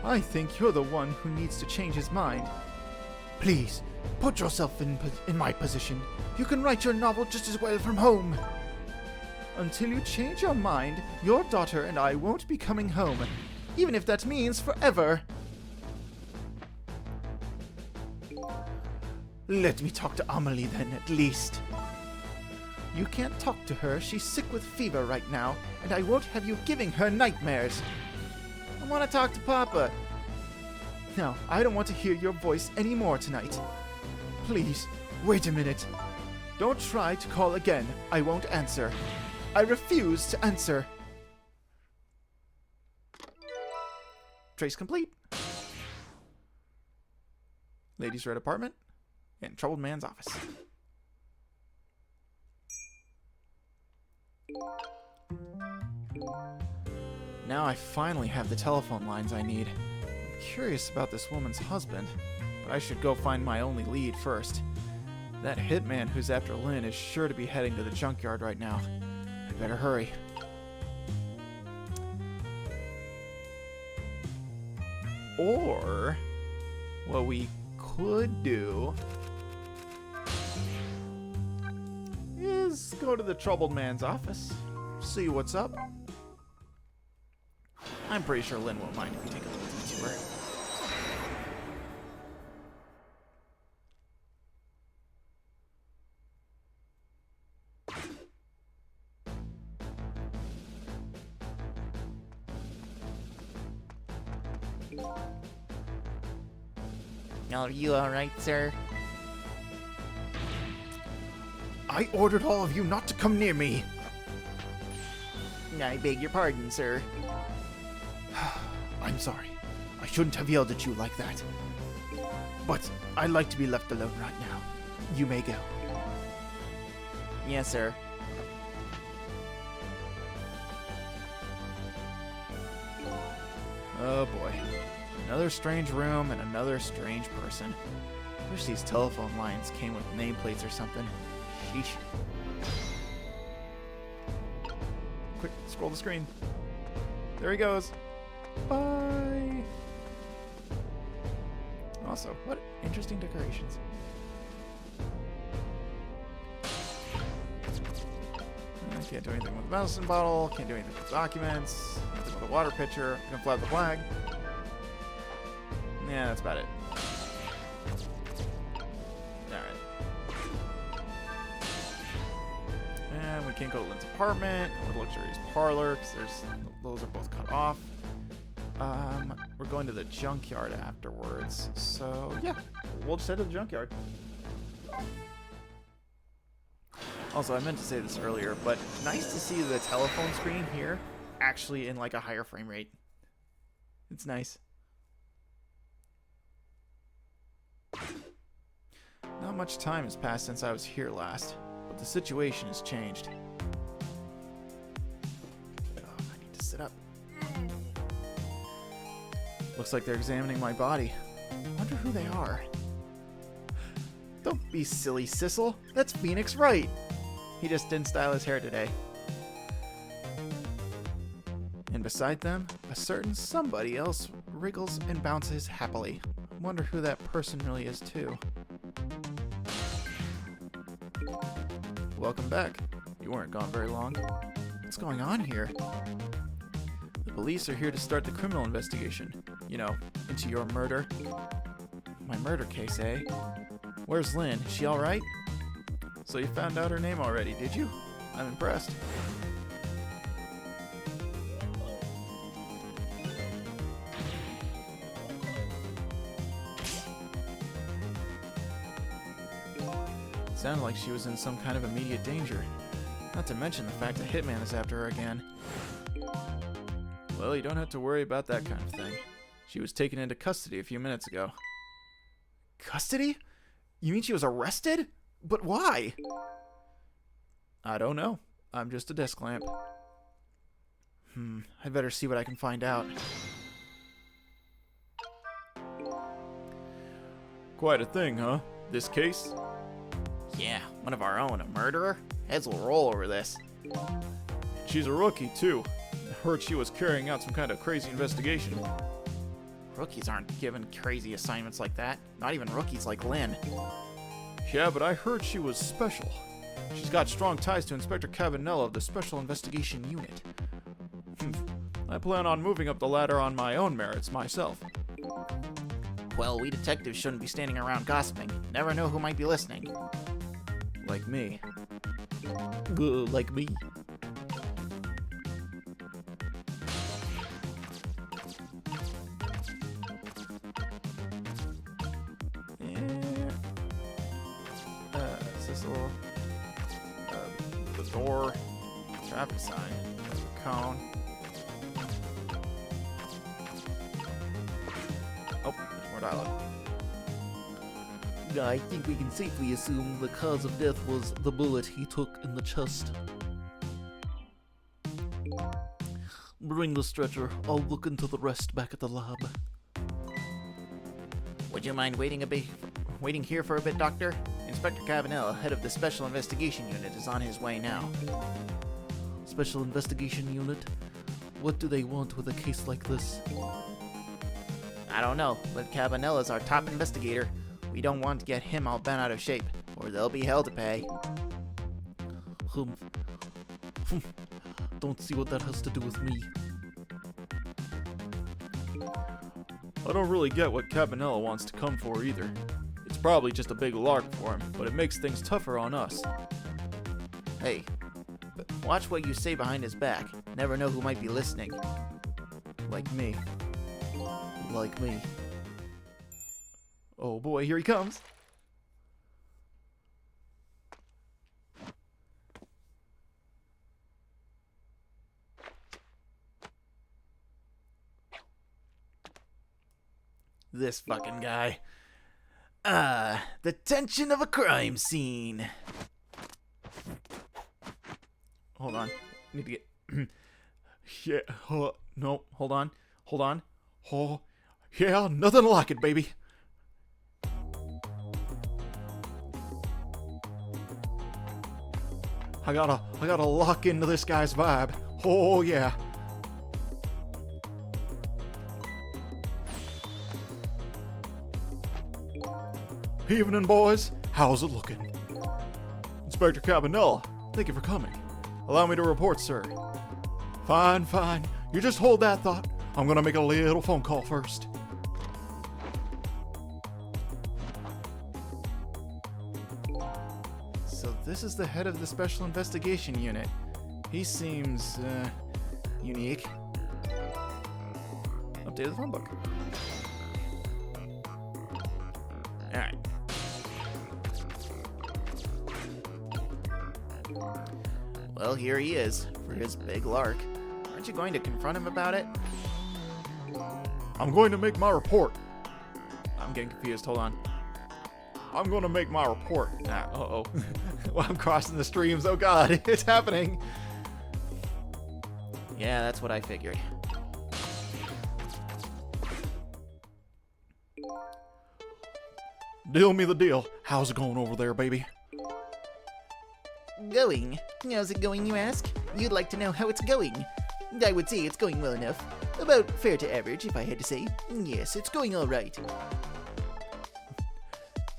I think you're the one who needs to change his mind. Please, put yourself in my position. You can write your novel just as well from home. Until you change your mind, your daughter and I won't be coming home, even if that means forever. Let me talk to Amelie then, at least. You can't talk to her. She's sick with fever right now, and I won't have you giving her nightmares. I want to talk to Papa. No, I don't want to hear your voice anymore tonight. Please, wait a minute. Don't try to call again. I won't answer. I refuse to answer. Trace complete. Ladies' red apartment and troubled man's office. Now I finally have the telephone lines I need. I'm curious about this woman's husband, but I should go find my only lead first. That hitman who's after Lynn is sure to be heading to the junkyard right now. I better hurry. Or what we could do is go to the troubled man's office, see what's up. I'm pretty sure Lynn won't mind if we take a little detour. Are you alright, sir? I ordered all of you not to come near me. I beg your pardon, sir. I'm sorry. I shouldn't have yelled at you like that. But I'd like to be left alone right now. You may go. Yes, sir. Oh boy. Another strange room and another strange person. Wish these telephone lines came with nameplates or something. Sheesh. Quick, scroll the screen. There he goes. Bye. Also, what interesting decorations. I can't do anything with the medicine bottle. Can't do anything with documents. Nothing with a water pitcher. I can flag the flag. Yeah, that's about it. Alright. And we can't go to Lynn's apartment or the luxurious parlor because those are both cut off. We're going to the junkyard afterwards. So, yeah, we'll just head to the junkyard. Also, I meant to say this earlier, but nice to see the telephone screen here actually in like a higher frame rate. It's nice. Not much time has passed since I was here last, but the situation has changed. Oh, I need to sit up. Looks like they're examining my body. Wonder who they are. Don't be silly, Sissel. That's Phoenix Wright. He just didn't style his hair today. And beside them, a certain somebody else wriggles and bounces happily. Wonder who that person really is, too. Welcome back. You weren't gone very long. What's going on here? The police are here to start the criminal investigation. You know, into your murder. My murder case, eh? Where's Lynn? Is she alright? So you found out her name already, did you? I'm impressed. Sounded like she was in some kind of immediate danger. Not to mention the fact that Hitman is after her again. Well, you don't have to worry about that kind of thing. She was taken into custody a few minutes ago. Custody? You mean she was arrested? But why? I don't know. I'm just a desk lamp. I'd better see what I can find out. Quite a thing, huh? This case? Yeah, one of our own, a murderer? Heads will roll over this. She's a rookie, too. I heard she was carrying out some kind of crazy investigation. Rookies aren't given crazy assignments like that. Not even rookies like Lynn. Yeah, but I heard she was special. She's got strong ties to Inspector Cabanella of the Special Investigation Unit. I plan on moving up the ladder on my own merits myself. Well, we detectives shouldn't be standing around gossiping. Never know who might be listening. Like me. Like me. Cecil. The door. Traffic sign. Cone. Oh, there's more dialogue. I think we can safely assume the cause of death was the bullet he took in the chest. Bring the stretcher. I'll look into the rest back at the lab. Would you mind waiting here for a bit, Doctor? Inspector Cabanel, head of the Special Investigation Unit, is on his way now. Special Investigation Unit? What do they want with a case like this? I don't know, but Cabanel is our top investigator. We don't want to get him all bent out of shape, or there'll be hell to pay. Don't see what that has to do with me. I don't really get what Cabanella wants to come for either. It's probably just a big lark for him, but it makes things tougher on us. Hey, watch what you say behind his back. Never know who might be listening. Like me. Like me. Oh boy, here he comes. This fucking guy. The tension of a crime scene. Hold on. Need to get... Yeah, no, hold on. Oh, yeah, nothing like it, baby. I gotta lock into this guy's vibe. Oh, yeah. Evening, boys. How's it looking? Inspector Cabanella, thank you for coming. Allow me to report, sir. Fine. You just hold that thought. I'm gonna make a little phone call first. So this is the head of the Special Investigation Unit. He seems, unique. Update the phone book. Alright. Well, here he is, for his big lark. Aren't you going to confront him about it? I'm going to make my report. I'm getting confused. Hold on. I'm going to make my report. Uh-oh. Well, I'm crossing the streams. Oh, God. It's happening. Yeah, that's what I figured. Deal me the deal. How's it going over there, baby? Going? How's it going, you ask? You'd like to know how it's going. I would say it's going well enough. About fair to average, if I had to say. Yes, it's going all right.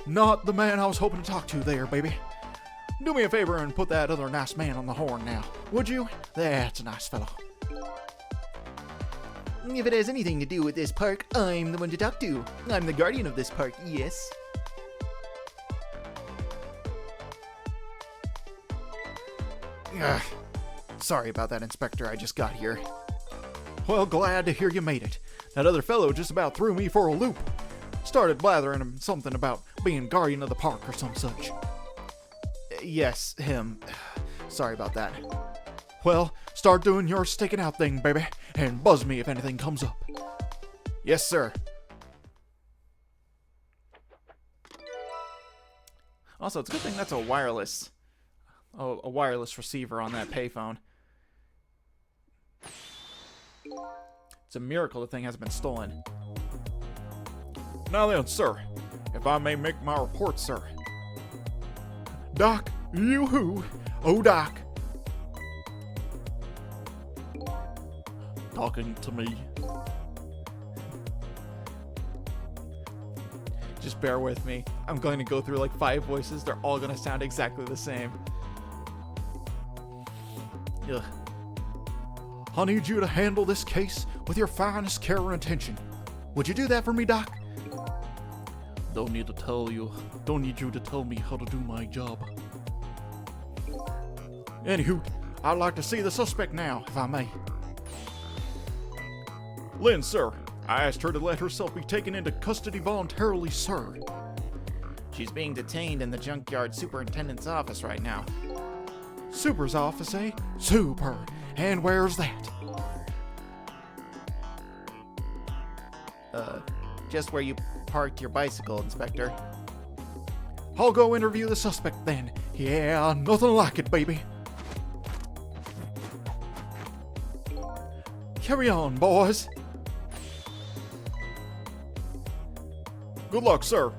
Not the man I was hoping to talk to there, baby. Do me a favor and put that other nice man on the horn now, would you? That's a nice fellow. If it has anything to do with this park, I'm the one to talk to. I'm the guardian of this park, yes. Ugh. Sorry about that, Inspector. I just got here. Well, glad to hear you made it. That other fellow just about threw me for a loop. Started blathering him something about being guardian of the park or some such. Yes, him. Sorry about that. Well, start doing your sticking out thing, baby, and buzz me if anything comes up. Yes, sir. Also, it's a good thing that's a wireless receiver on that payphone. It's a miracle the thing hasn't been stolen. Now then, sir, if I may make my report, sir. Doc, yoo-hoo. Oh, Doc. Talking to me. Just bear with me. I'm going to go through like 5 voices. They're all going to sound exactly the same. Ugh. I need you to handle this case with your finest care and attention. Would you do that for me, Doc? Don't need you to tell me how to do my job. Anywho, I'd like to see the suspect now, if I may. Lynn, sir. I asked her to let herself be taken into custody voluntarily, sir. She's being detained in the junkyard superintendent's office right now. Super's office, eh? Super. And where's that? Just where you parked your bicycle, Inspector. I'll go interview the suspect then. Yeah, nothing like it, baby. Carry on, boys. Good luck, sir.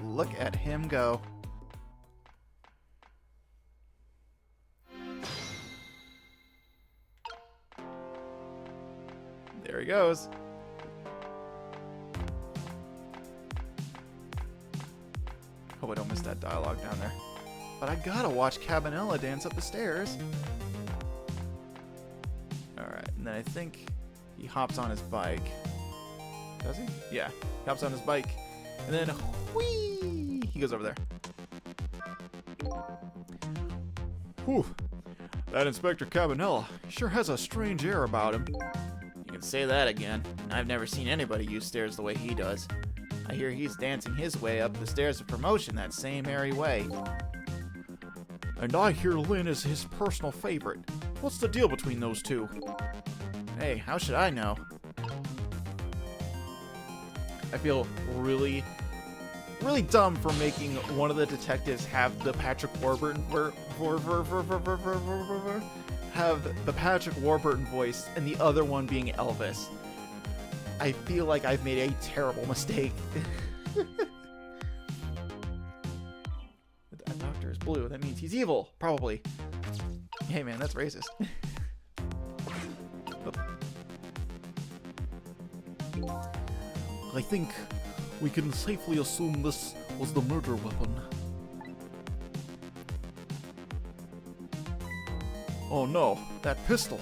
Look at him go. There he goes. Hope I don't miss that dialogue down there. But I gotta watch Cabanella dance up the stairs. Alright, and then I think he hops on his bike. Does he? Yeah, he hops on his bike. And then, whee! He goes over there. Whew. That Inspector Cabanella sure has a strange air about him. You can say that again. I've never seen anybody use stairs the way he does. I hear he's dancing his way up the stairs of promotion that same airy way. And I hear Lynn is his personal favorite. What's the deal between those two? Hey, how should I know? I feel really dumb for making one of the detectives have the Patrick Warburton have the Patrick Warburton voice and the other one being Elvis. I feel like I've made a terrible mistake. That doctor is blue. That means he's evil, probably. Hey man, that's racist. I think we can safely assume this was the murder weapon. Oh no, that pistol.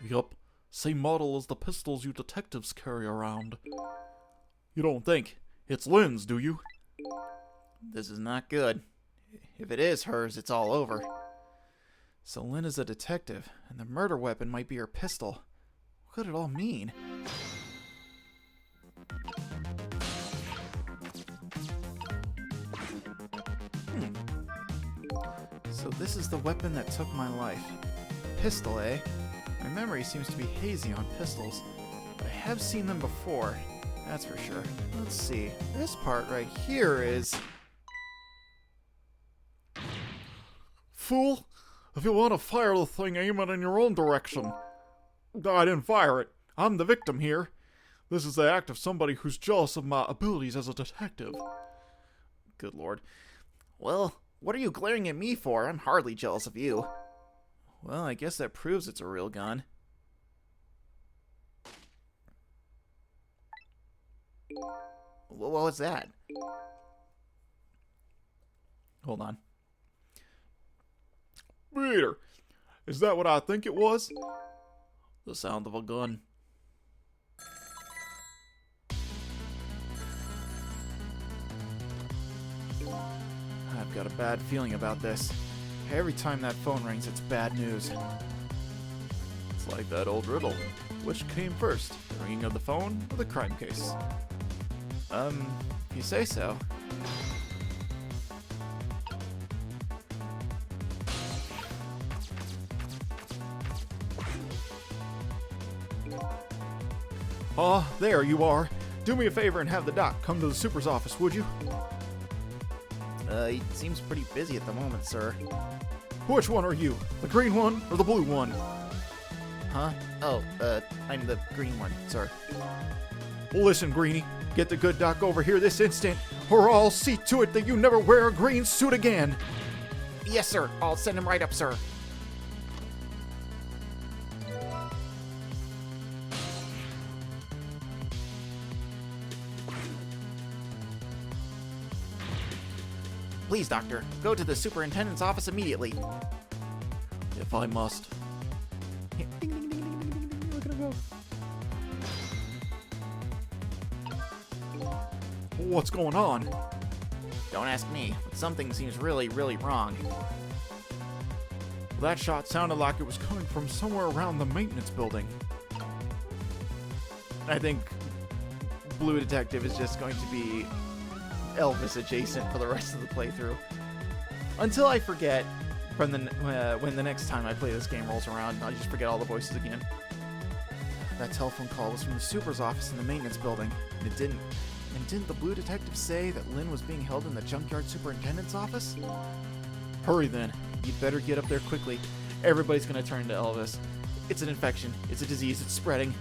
Yup, same model as the pistols you detectives carry around. You don't think it's Lynn's, do you? This is not good. If it is hers, it's all over. So Lynn is a detective, and the murder weapon might be her pistol. What could it all mean? So this is the weapon that took my life. Pistol, eh? My memory seems to be hazy on pistols, but I have seen them before. That's for sure. Let's see. This part right here is... Fool! If you want to fire the thing, aim it in your own direction. I didn't fire it. I'm the victim here. This is the act of somebody who's jealous of my abilities as a detective. Good lord. Well, what are you glaring at me for? I'm hardly jealous of you. Well, I guess that proves it's a real gun. What was that? Hold on. Peter, is that what I think it was? The sound of a gun. I've got a bad feeling about this. Every time that phone rings, it's bad news. It's like that old riddle. Which came first, the ringing of the phone or the crime case? If you say so. Ah, there you are. Do me a favor and have the doc come to the super's office, would you? He seems pretty busy at the moment, sir. Which one are you? The green one or the blue one? Huh? Oh, I'm the green one, sir. Listen, Greenie, get the good doc over here this instant, or I'll see to it that you never wear a green suit again. Yes, sir. I'll send him right up, sir. Please, Doctor, go to the superintendent's office immediately. If I must. Ding, ding, ding, ding, ding, ding, ding, ding. Look at him go. What's going on? Don't ask me, but something seems really, really wrong. That shot sounded like it was coming from somewhere around the maintenance building. I think Blue Detective is just going to be Elvis adjacent for the rest of the playthrough. Until I forget from when the next time I play this game rolls around, and I just forget all the voices again. That telephone call was from the super's office in the maintenance building, and didn't the Blue Detective say that Lynn was being held in the junkyard superintendent's office? Hurry then. You'd better get up there quickly. Everybody's gonna turn to Elvis. It's an infection. It's a disease. It's spreading.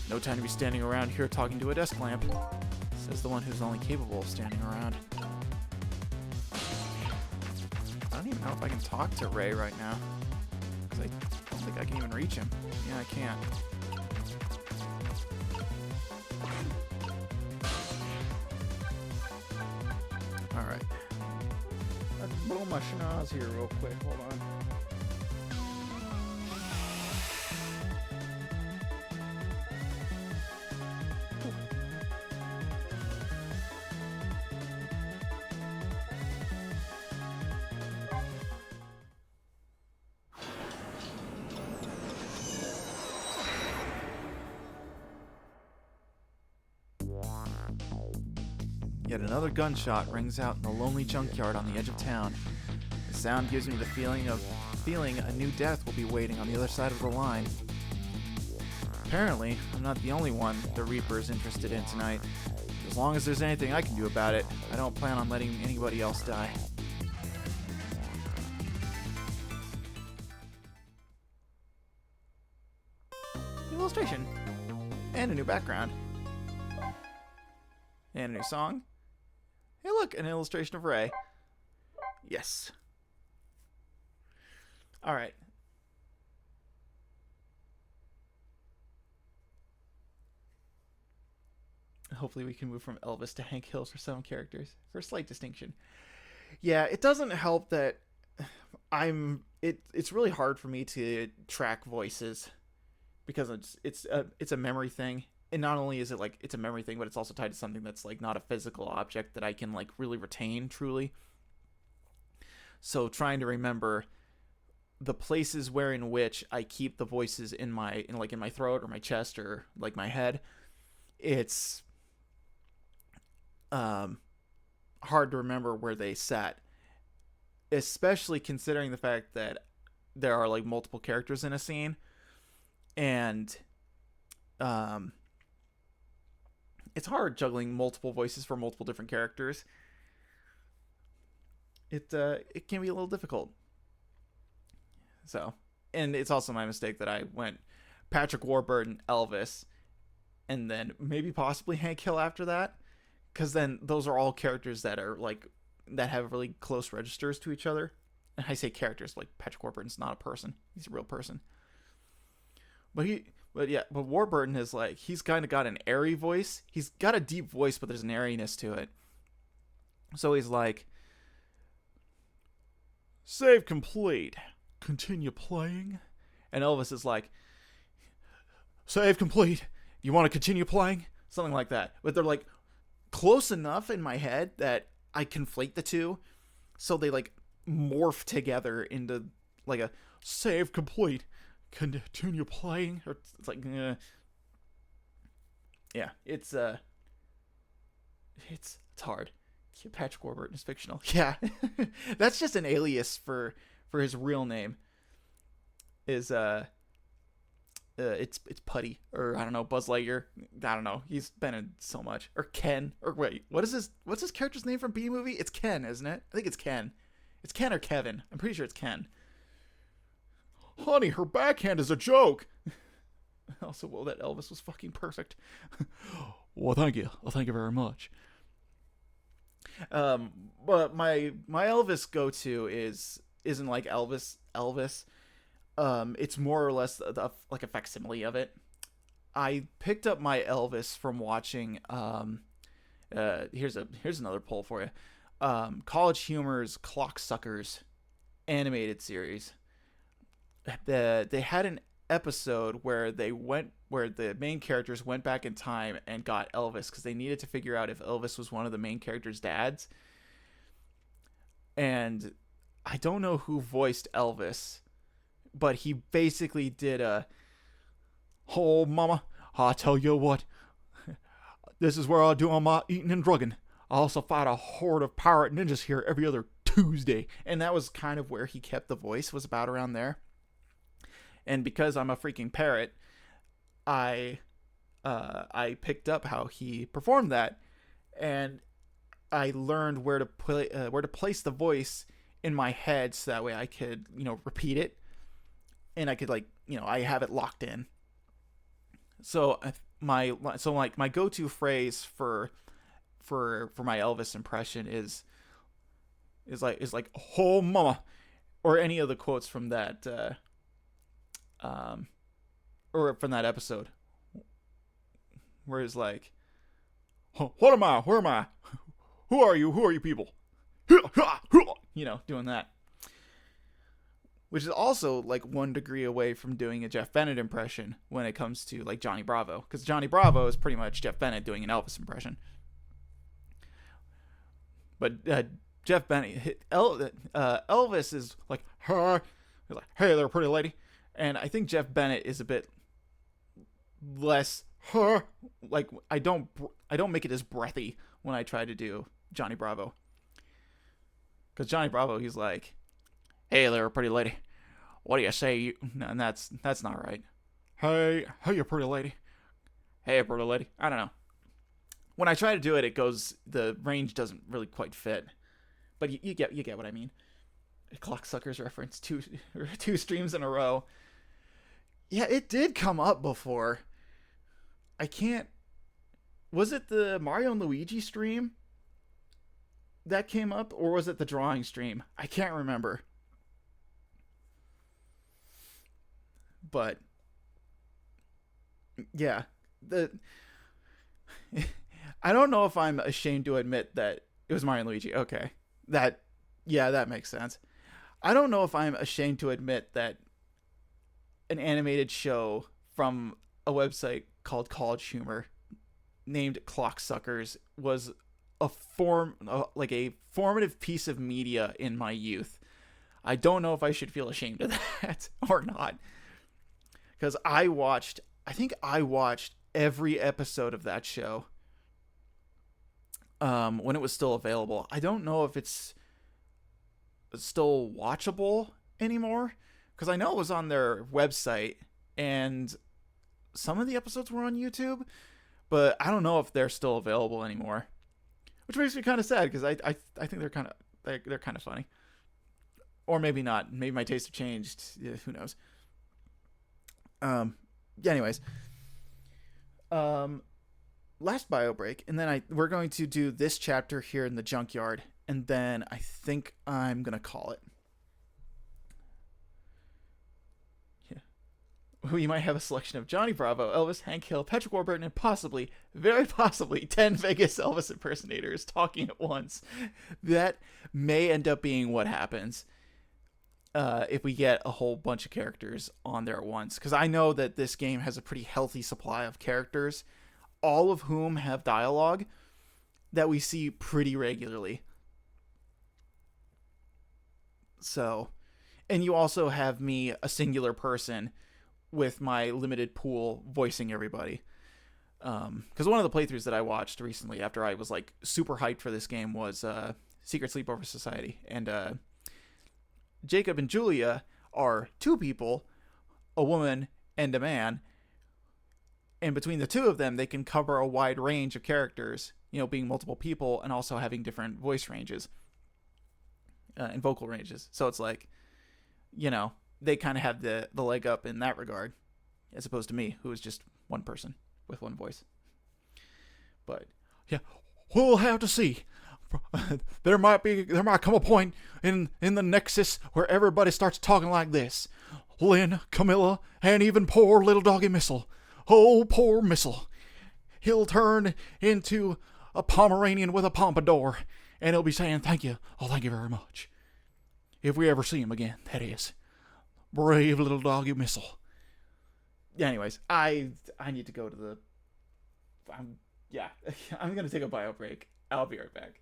No time to be standing around here talking to a desk lamp, says the one who's only capable of standing around. I don't even know if I can talk to Ray right now, because I don't think I can even reach him. Yeah, I can't. Alright. Let's blow my schnoz here real quick. Hold on. Yet another gunshot rings out in the lonely junkyard on the edge of town. The sound gives me the feeling a new death will be waiting on the other side of the line. Apparently, I'm not the only one the Reaper is interested in tonight. As long as there's anything I can do about it, I don't plan on letting anybody else die. Illustration. And a new background. And a new song. Hey look, an illustration of Ray. Yes. Alright. Hopefully we can move from Elvis to Hank Hill for some characters. For a slight distinction. Yeah, it doesn't help that it's really hard for me to track voices. Because it's a memory thing. And not only is it like it's a memory thing, but it's also tied to something that's like not a physical object that I can like really retain truly. So trying to remember the places where in which I keep the voices in my throat or my chest or like my head, it's hard to remember where they sat. Especially considering the fact that there are like multiple characters in a scene, and it's hard juggling multiple voices for multiple different characters. It can be a little difficult. So, and it's also my mistake that I went Patrick Warburton, Elvis, and then maybe possibly Hank Hill after that, because then those are all characters that are like that have really close registers to each other. And I say characters, like Patrick Warburton's not a person; he's a real person. But Warburton is like, he's kind of got an airy voice. He's got a deep voice, but there's an airiness to it. So he's like, save complete. Continue playing. And Elvis is like, save complete. You want to continue playing? Something like that. But they're like close enough in my head that I conflate the two. So they like morph together into like a save complete. Continue playing. Or it's like, yeah, it's hard. Patrick Warburton is fictional. Yeah, that's just an alias for his real name. Is it's Putty, or I don't know, Buzz Lightyear. I don't know. He's been in so much. Or Ken. Or wait, what's his character's name from B movie? It's Ken, isn't it? I think it's Ken. It's Ken or Kevin. I'm pretty sure it's Ken. Honey, her backhand is a joke. Also, well, that Elvis was fucking perfect. Well, thank you. Well, thank you very much. But my Elvis go-to isn't like Elvis. It's more or less like a facsimile of it. I picked up my Elvis from watching. Here's another poll for you. College Humor's Clocksuckers animated series. They had an episode where the main characters went back in time and got Elvis because they needed to figure out if Elvis was one of the main characters' dads. And I don't know who voiced Elvis, but he basically did a, oh mama, I tell you what, this is where I do all my eating and drugging. I also fight a horde of pirate ninjas here every other Tuesday. And that was kind of where he kept the voice, was about around there. And because I'm a freaking parrot, I picked up how he performed that, and I learned where to place the voice in my head, so that way I could, repeat it, and I could, I have it locked in. So my go-to phrase for my Elvis impression is like "Oh mama," or any of the quotes from that or from that episode, where it's like, what am I? Where am I? Who are you? Who are you people? Doing that. Which is also like 1 degree away from doing a Jeff Bennett impression when it comes to like Johnny Bravo, because Johnny Bravo is pretty much Jeff Bennett doing an Elvis impression. But Jeff Bennett, Elvis is like, hey there, pretty lady, and I think Jeff Bennett is a bit less, like I don't make it as breathy when I try to do Johnny Bravo, because Johnny Bravo, he's like, hey there, pretty lady, what do you say? And that's not right. Hey, you pretty lady. Hey, pretty lady. I don't know. When I try to do it, the range doesn't really quite fit. But you get what I mean. Clocksuckers reference two streams in a row. Yeah, it did come up before. I can't. Was it the Mario and Luigi stream that came up, or was it the drawing stream? I can't remember. But yeah, I don't know if I'm ashamed to admit that it was Mario and Luigi. Okay, that makes sense. I don't know if I'm ashamed to admit that an animated show from a website called College Humor named Clocksuckers was a formative piece of media in my youth. I don't know if I should feel ashamed of that or not, because I think I watched every episode of that show when it was still available. I don't know if it's still watchable anymore, because I know it was on their website and some of the episodes were on YouTube, but I don't know if they're still available anymore, which makes me kind of sad, because I think they're kind of funny, or maybe not. Maybe my tastes have changed. Yeah, who knows? Anyways, last bio break, and then we're going to do this chapter here in the junkyard, and then I think I'm gonna call it. Yeah, we might have a selection of Johnny Bravo, Elvis, Hank Hill, Patrick Warburton, and possibly, very possibly, 10 Vegas Elvis impersonators talking at once. That may end up being what happens if we get a whole bunch of characters on there at once, because I know that this game has a pretty healthy supply of characters, all of whom have dialogue that we see pretty regularly. So, and you also have me, a singular person, with my limited pool voicing everybody. Because one of the playthroughs that I watched recently after I was like super hyped for this game was Secret Sleepover Society, and Jacob and Julia are 2 people, a woman and a man, and between the 2 of them, they can cover a wide range of characters, being multiple people and also having different voice ranges and vocal ranges. So it's like, they kind of have the leg up in that regard, as opposed to me, who is just one person with one voice. But yeah, we'll have to see. There might come a point in the Nexus where everybody starts talking like this. Lynn, Camilla, and even poor little doggy Missile. Oh, poor Missile. He'll turn into a Pomeranian with a pompadour, and he'll be saying, thank you. Oh, thank you very much. If we ever see him again, that is. Brave little doggy Missile. Anyways, I need to go to the... I'm going to take a bio break. I'll be right back.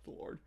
Lord.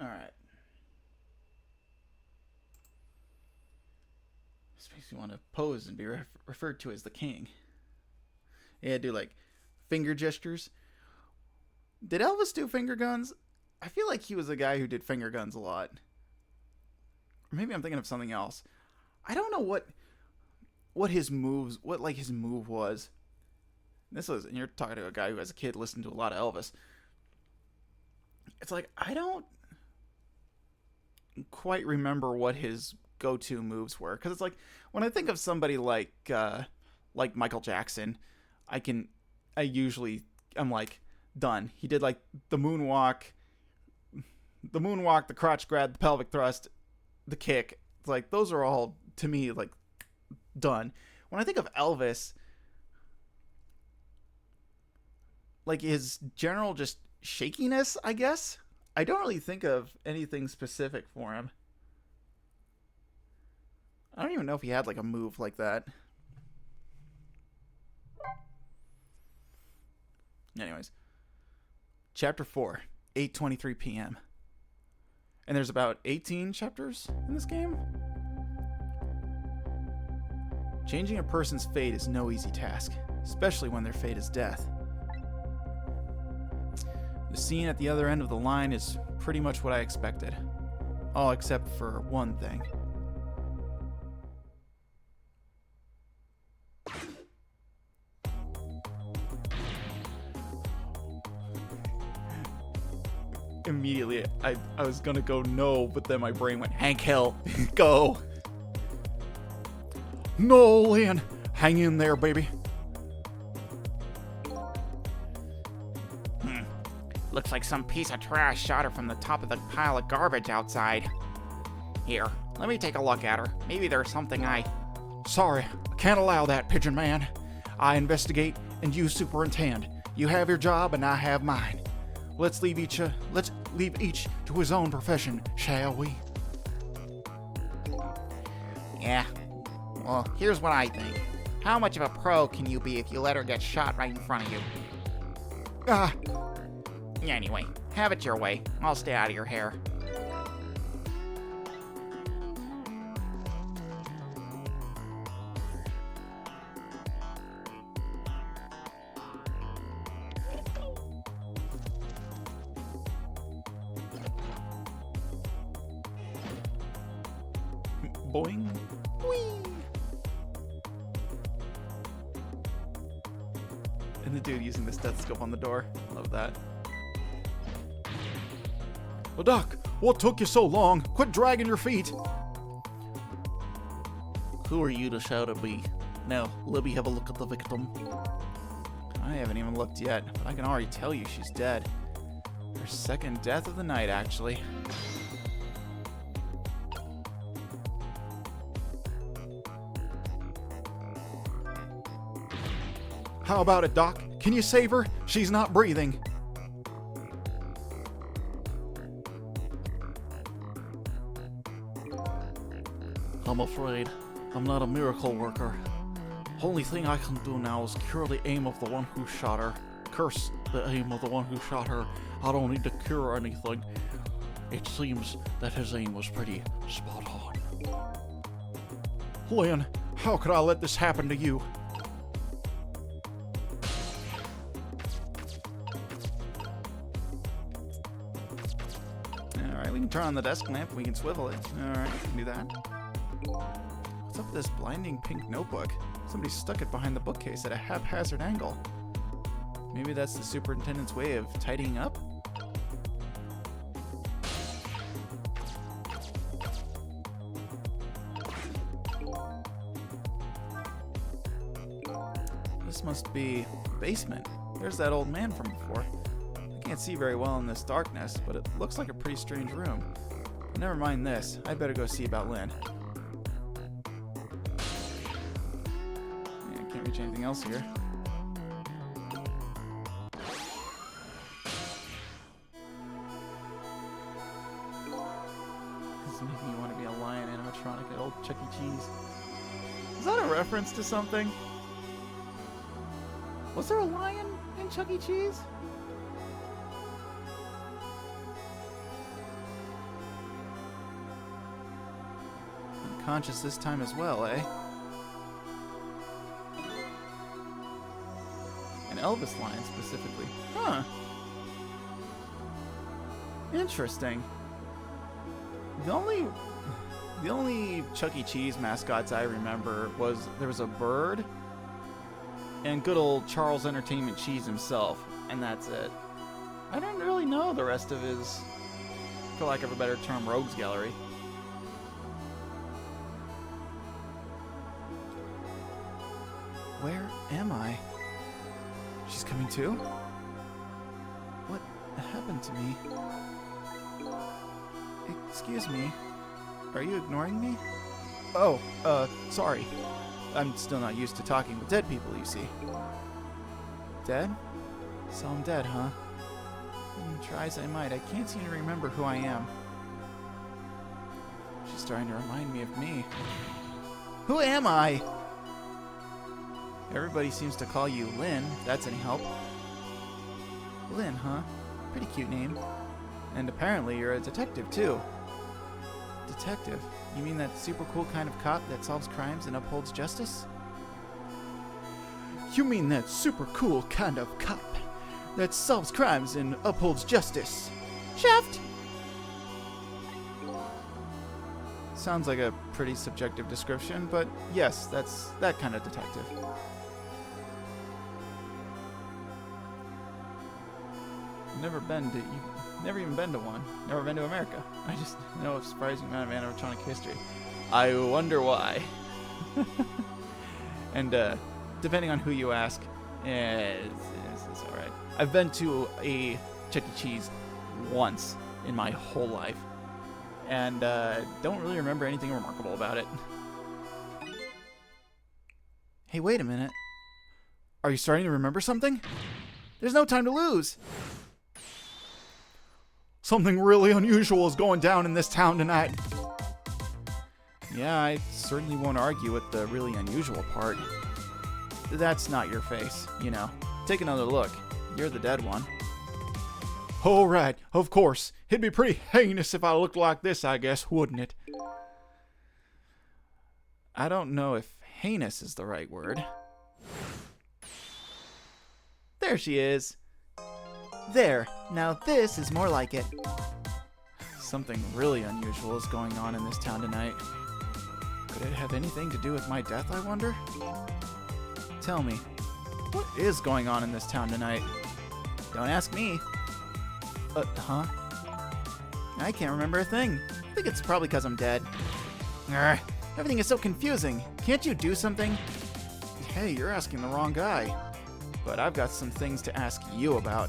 Alright. This makes me want to pose and be referred to as the king. Yeah, do like finger gestures. Did Elvis do finger guns? I feel like he was a guy who did finger guns a lot. Or maybe I'm thinking of something else. I don't know what his moves, what like his move was. And you're talking to a guy who as a kid listened to a lot of Elvis. It's like, I don't quite remember what his go-to moves were. Because it's like, when I think of somebody like Michael Jackson, I'm like, done. He did like the moonwalk, the crotch grab, the pelvic thrust, the kick. It's like, those are all, to me, like, done. When I think of Elvis, like his general just shakiness, I guess, I don't really think of anything specific for him. I don't even know if he had like a move like that. Anyways, chapter 4, 8:23 p.m. And there's about 18 chapters in this game. Changing a person's fate is no easy task, especially when their fate is death. The scene at the other end of the line is pretty much what I expected. All except for one thing. Immediately, I was gonna go no, but then my brain went, Hank Hill, go! No, Lynn. Hang in there, baby. Looks like some piece of trash shot her from the top of the pile of garbage outside. Here, let me take a look at her. Maybe there's something Sorry, I can't allow that, Pigeon Man. I investigate and you superintend. You have your job and I have mine. Let's leave each to his own profession, shall we? Yeah. Well, here's what I think. How much of a pro can you be if you let her get shot right in front of you? Anyway, have it your way. I'll stay out of your hair. Boing. Whee! And the dude using the stethoscope on the door. Love that. Well, Doc, what took you so long? Quit dragging your feet. Who are you to shout at me? Now, let me have a look at the victim. I haven't even looked yet, but I can already tell you she's dead. Her second death of the night, actually. How about it, Doc? Can you save her? She's not breathing. I'm afraid I'm not a miracle worker. Only thing I can do now is cure the aim of the one who shot her. Curse the aim of the one who shot her. I don't need to cure anything. It seems that his aim was pretty spot on. Lynn, how could I let this happen to you? Alright, we can turn on the desk lamp and we can swivel it. Alright, we can do that. What's up with this blinding pink notebook? Somebody stuck it behind the bookcase at a haphazard angle. Maybe that's the superintendent's way of tidying up? This must be the basement. There's that old man from before. I can't see very well in this darkness, but it looks like a pretty strange room. Never mind this. I better go see about Lynn. Yeah, can't reach anything else here. This is making me want to be a lion animatronic at old Chuck E. Cheese. Is that a reference to something? Was there a lion in Chuck E. Cheese? conscious this time as well, eh? An Elvis line specifically. Huh. Interesting. The only Chuck E. Cheese mascots I remember was there was a bird and good old Charles Entertainment Cheese himself, and that's it. I don't really know the rest of his, for lack of a better term, rogues gallery. Where am I? She's coming too? What happened to me? Excuse me. Are you ignoring me? Oh, sorry. I'm still not used to talking with dead people, you see. Dead? So I'm dead, huh? Try as I might, I can't seem to remember who I am. She's starting to remind me of me. Who am I? Everybody seems to call you Lynn, if that's any help. Lynn, huh? Pretty cute name. And apparently you're a detective, too. Detective? You mean that super cool kind of cop that solves crimes and upholds justice? You mean that super cool kind of cop that solves crimes and upholds justice? Shaft! Sounds like a pretty subjective description, but yes, that's that kind of detective. You've never even been to one. Never been to America. I just know a surprising amount of animatronic history. I wonder why. And depending on who you ask, it's alright. I've been to a Chuck E. Cheese once in my whole life, and don't really remember anything remarkable about it. Hey, wait a minute. Are you starting to remember something? There's no time to lose. Something really unusual is going down in this town tonight. Yeah, I certainly won't argue with the really unusual part. That's not your face, you know. Take another look. You're the dead one. Oh, right, of course. It'd be pretty heinous if I looked like this, I guess, wouldn't it? I don't know if heinous is the right word. There she is. There, now this is more like it. Something really unusual is going on in this town tonight. Could it have anything to do with my death, I wonder? Tell me, what is going on in this town tonight? Don't ask me. Huh? I can't remember a thing. I think it's probably because I'm dead. Urgh, everything is so confusing. Can't you do something? Hey, you're asking the wrong guy. But I've got some things to ask you about.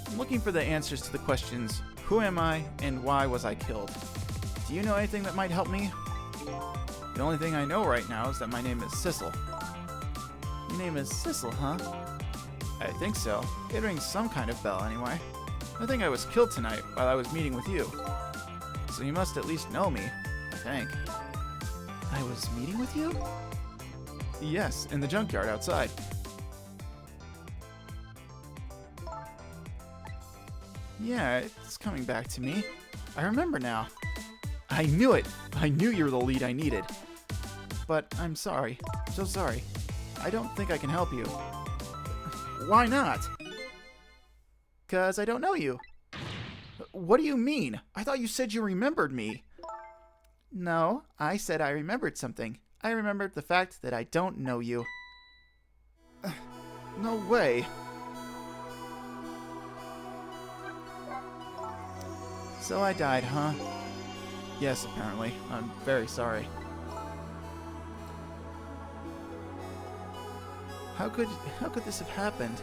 I'm looking for the answers to the questions, who am I and why was I killed? Do you know anything that might help me? The only thing I know right now is that my name is Sissel. Your name is Sissel, huh? I think so. It rings some kind of bell anyway. I think I was killed tonight while I was meeting with you. So you must at least know me, I think. I was meeting with you? Yes, in the junkyard outside. Yeah, it's coming back to me. I remember now. I knew it! I knew you were the lead I needed. But I'm sorry. So sorry. I don't think I can help you. Why not? 'Cause I don't know you. What do you mean? I thought you said you remembered me. No, I said I remembered something. I remembered the fact that I don't know you. No way. So I died, huh? Yes, apparently. I'm very sorry. How could this have happened?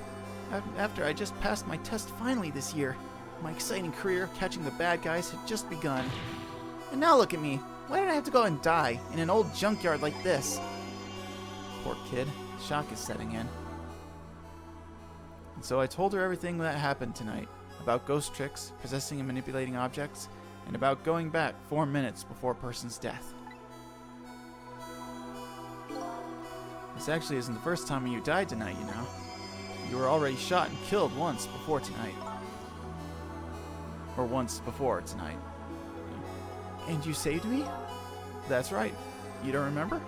After I just passed my test finally this year. My exciting career catching the bad guys had just begun. And now look at me. Why did I have to go and die in an old junkyard like this? Poor kid. Shock is setting in. And so I told her everything that happened tonight. About ghost tricks, possessing and manipulating objects, and about going back 4 minutes before a person's death. This actually isn't the first time you died tonight, you know. You were already shot and killed once before tonight. Or once before tonight. And you saved me? That's right. You don't remember?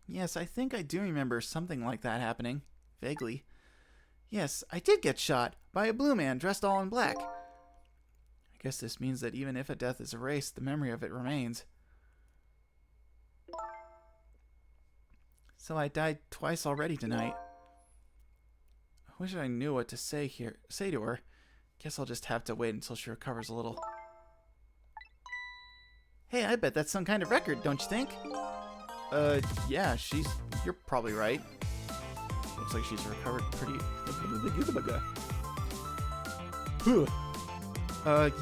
Yes, I think I do remember something like that happening. Vaguely. Yes, I did get shot by a blue man dressed all in black. I guess this means that even if a death is erased, the memory of it remains. So I died twice already tonight. I wish I knew what to say to her. Guess I'll just have to wait until she recovers a little. Hey, I bet that's some kind of record, don't you think? Yeah, you're probably right. Looks like she's recovered pretty...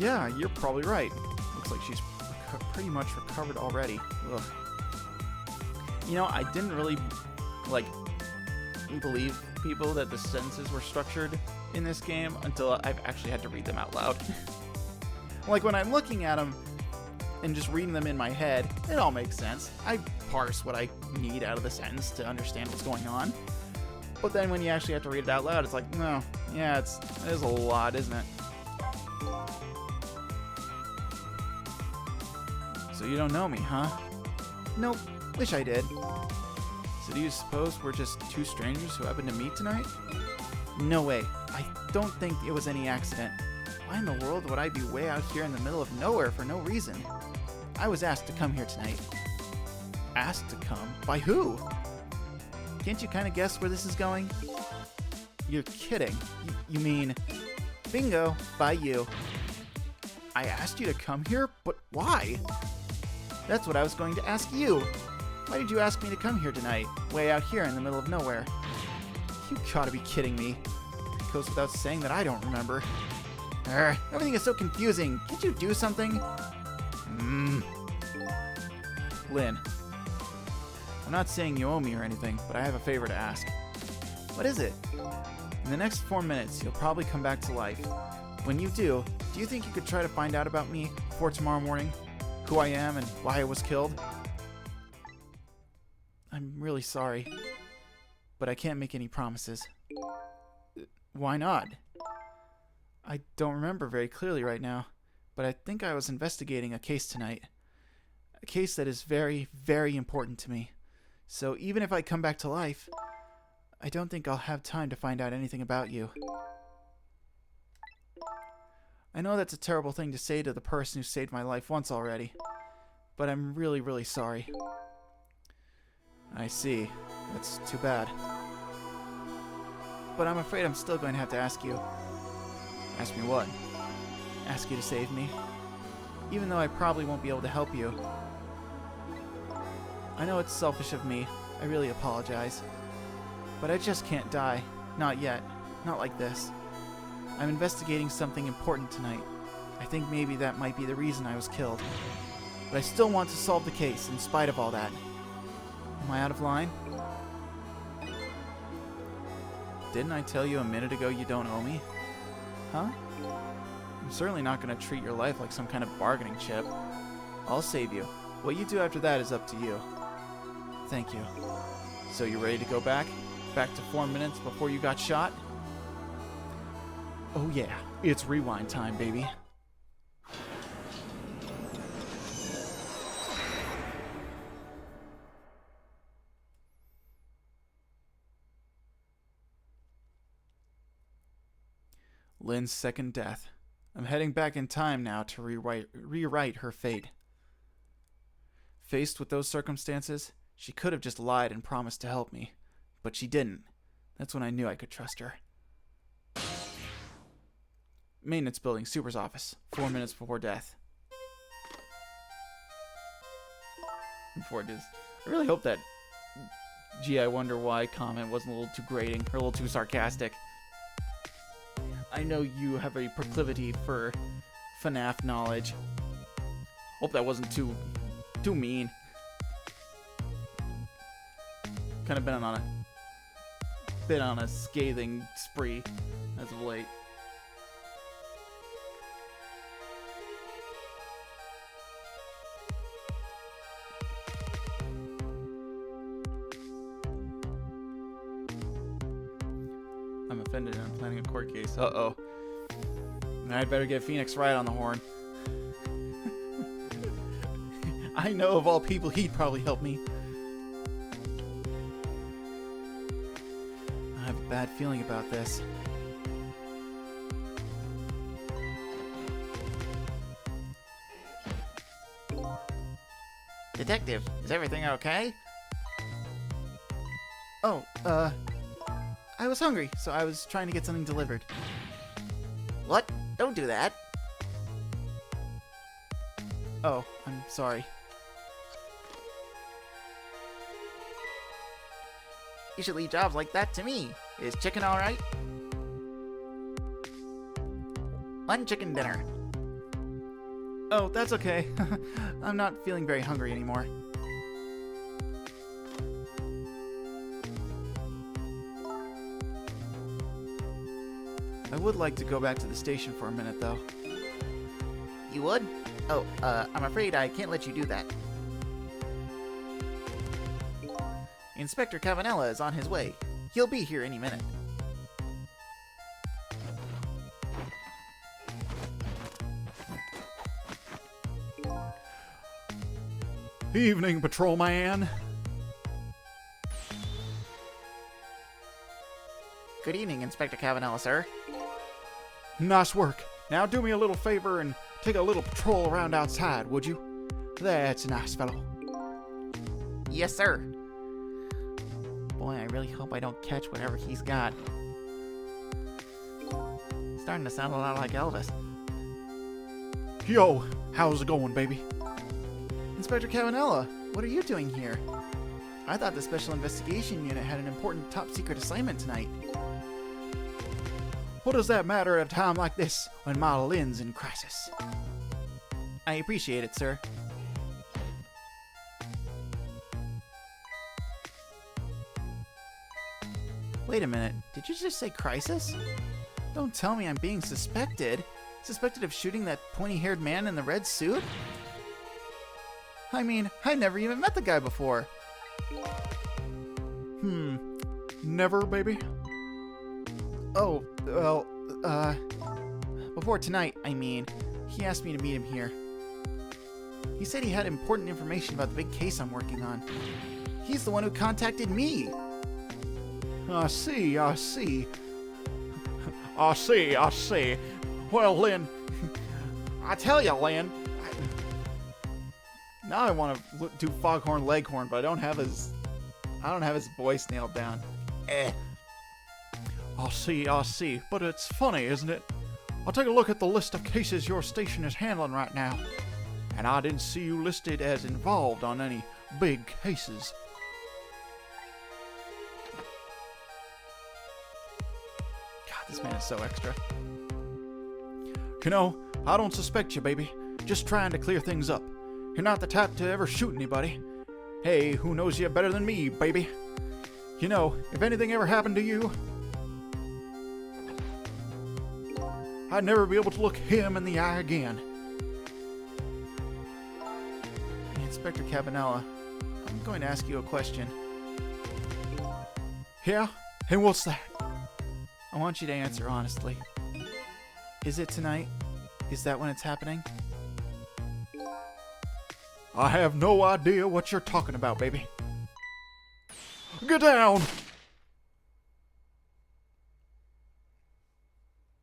yeah, you're probably right. Looks like she's pretty much recovered already. Ugh. You know, I didn't really, believe people that the sentences were structured in this game until I've actually had to read them out loud. Like, when I'm looking at them and just reading them in my head, it all makes sense. I parse what I need out of the sentence to understand what's going on. But then when you actually have to read it out loud, it's like, no, yeah, it is a lot, isn't it? So you don't know me, huh? Nope, wish I did. So do you suppose we're just two strangers who happened to meet tonight? No way. I don't think it was any accident. Why in the world would I be way out here in the middle of nowhere for no reason? I was asked to come here tonight. Asked to come? By who? Can't you kind of guess where this is going? You're kidding. You mean... Bingo, by you. I asked you to come here, but why? That's what I was going to ask you. Why did you ask me to come here tonight, way out here in the middle of nowhere? You gotta be kidding me. It goes without saying that I don't remember. Everything is so confusing. Can't you do something? Lynn. I'm not saying you owe me or anything, but I have a favor to ask. What is it? In the next 4 minutes, you'll probably come back to life. When you do you think you could try to find out about me before tomorrow morning? Who I am and why I was killed? I'm really sorry, but I can't make any promises. Why not? I don't remember very clearly right now, but I think I was investigating a case tonight. A case that is very, very important to me. So even if I come back to life, I don't think I'll have time to find out anything about you. I know that's a terrible thing to say to the person who saved my life once already, but I'm really, really sorry. I see. That's too bad. But I'm afraid I'm still going to have to ask you. Ask me what? Ask you to save me? Even though I probably won't be able to help you. I know it's selfish of me. I really apologize. But I just can't die. Not yet. Not like this. I'm investigating something important tonight. I think maybe that might be the reason I was killed. But I still want to solve the case in spite of all that. Am I out of line? Didn't I tell you a minute ago you don't owe me? Huh? I'm certainly not going to treat your life like some kind of bargaining chip. I'll save you. What you do after that is up to you. Thank you. So you ready to go back? Back to 4 minutes before you got shot? Oh yeah, it's rewind time, baby. Lynn's second death. I'm heading back in time now to rewrite her fate. Faced with those circumstances, she could have just lied and promised to help me, but she didn't. That's when I knew I could trust her. Maintenance building, super's office, 4 minutes before death. Before it is. I really hope that gee, I wonder why comment wasn't a little too grating, or a little too sarcastic. I know you have a proclivity for FNAF knowledge. Hope that wasn't too mean. Kind of been on a scathing spree as of late. offended and I'm planning a court case. Uh-oh. I'd better get Phoenix right on the horn. I know of all people, he'd probably help me. I have a bad feeling about this. Detective, is everything okay? Oh, I was hungry, so I was trying to get something delivered. What? Don't do that. Oh, I'm sorry. You should leave jobs like that to me. Is chicken alright? One chicken dinner. Oh, that's okay. I'm not feeling very hungry anymore. I would like to go back to the station for a minute, though. You would? Oh, I'm afraid I can't let you do that. Inspector Cavanella is on his way. He'll be here any minute. Evening, patrolman. Good evening, Inspector Cavanella, sir. Nice work. Now do me a little favor and take a little patrol around outside, would you? That's a nice fellow. Yes, sir. Boy, I really hope I don't catch whatever he's got. Starting to sound a lot like Elvis. Yo, how's it going, baby? Inspector Cavanella, what are you doing here? I thought the Special Investigation Unit had an important top-secret assignment tonight. What does that matter at a time like this when my Lynn's in crisis? I appreciate it, sir. Wait a minute, did you just say crisis? Don't tell me I'm being suspected. Suspected of shooting that pointy-haired man in the red suit? I mean, I never even met the guy before. Never, baby? Oh, well, before tonight, I mean. He asked me to meet him here. He said he had important information about the big case I'm working on. He's the one who contacted me. I see. I see. Well, Lynn, I tell you, Lynn. Now I want to do Foghorn Leghorn, but I don't have his voice nailed down. I see. But it's funny, isn't it? I'll take a look at the list of cases your station is handling right now. And I didn't see you listed as involved on any big cases. God, this man is so extra. You know, I don't suspect you, baby. Just trying to clear things up. You're not the type to ever shoot anybody. Hey, who knows you better than me, baby? You know, if anything ever happened to you, I'd never be able to look him in the eye again. Inspector Cavanella, I'm going to ask you a question. Yeah? And what's that? I want you to answer honestly. Is it tonight? Is that when it's happening? I have no idea what you're talking about, baby. Get down!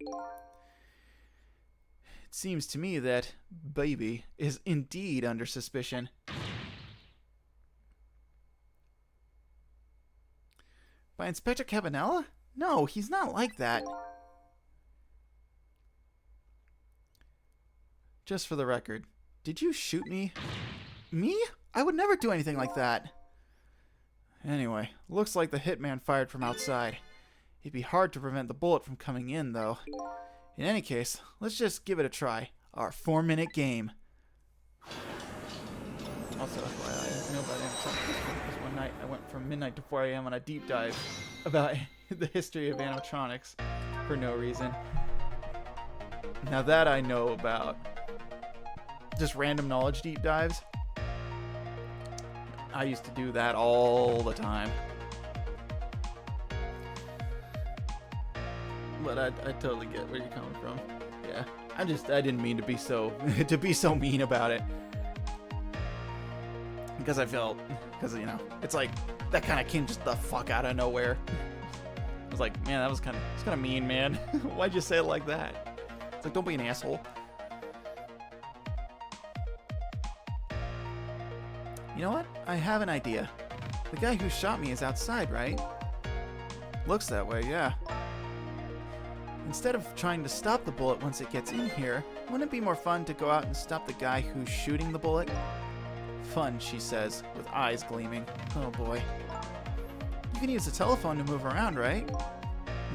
It seems to me that Baby is indeed under suspicion. By Inspector Cavanella? No, he's not like that. Just for the record, did you shoot me? Me? I would never do anything like that. Anyway, looks like the hitman fired from outside. It'd be hard to prevent the bullet from coming in, though. In any case, let's just give it a try. Our 4-minute game. Also, FYI, I know about animatronics because one night I went from midnight to 4 a.m. on a deep dive about the history of animatronics for no reason. Now that I know about. Just random knowledge deep dives. I used to do that all the time. but I totally get where you're coming from. Yeah, I didn't mean to be so to be so mean about it, because you know, it's like that kind of came just the fuck out of nowhere. I was like, man, it's kind of mean, man. Why'd you say it like that? It's like, don't be an asshole. You know what? I have an idea. The guy who shot me is outside, right? Looks that way, yeah. Instead of trying to stop the bullet once it gets in here, wouldn't it be more fun to go out and stop the guy who's shooting the bullet? Fun, she says, with eyes gleaming. Oh boy. You can use the telephone to move around, right?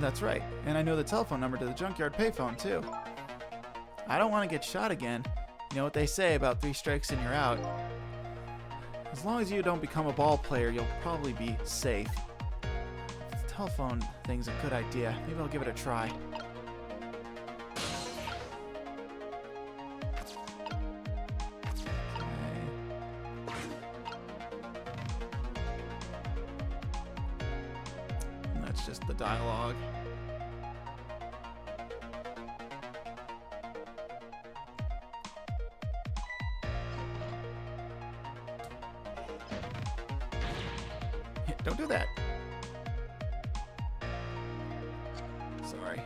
That's right, and I know the telephone number to the junkyard payphone, too. I don't want to get shot again. You know what they say about 3 strikes and you're out. As long as you don't become a ball player, you'll probably be safe. The telephone thing's a good idea. Maybe I'll give it a try. Just the dialogue. Don't do that. Sorry.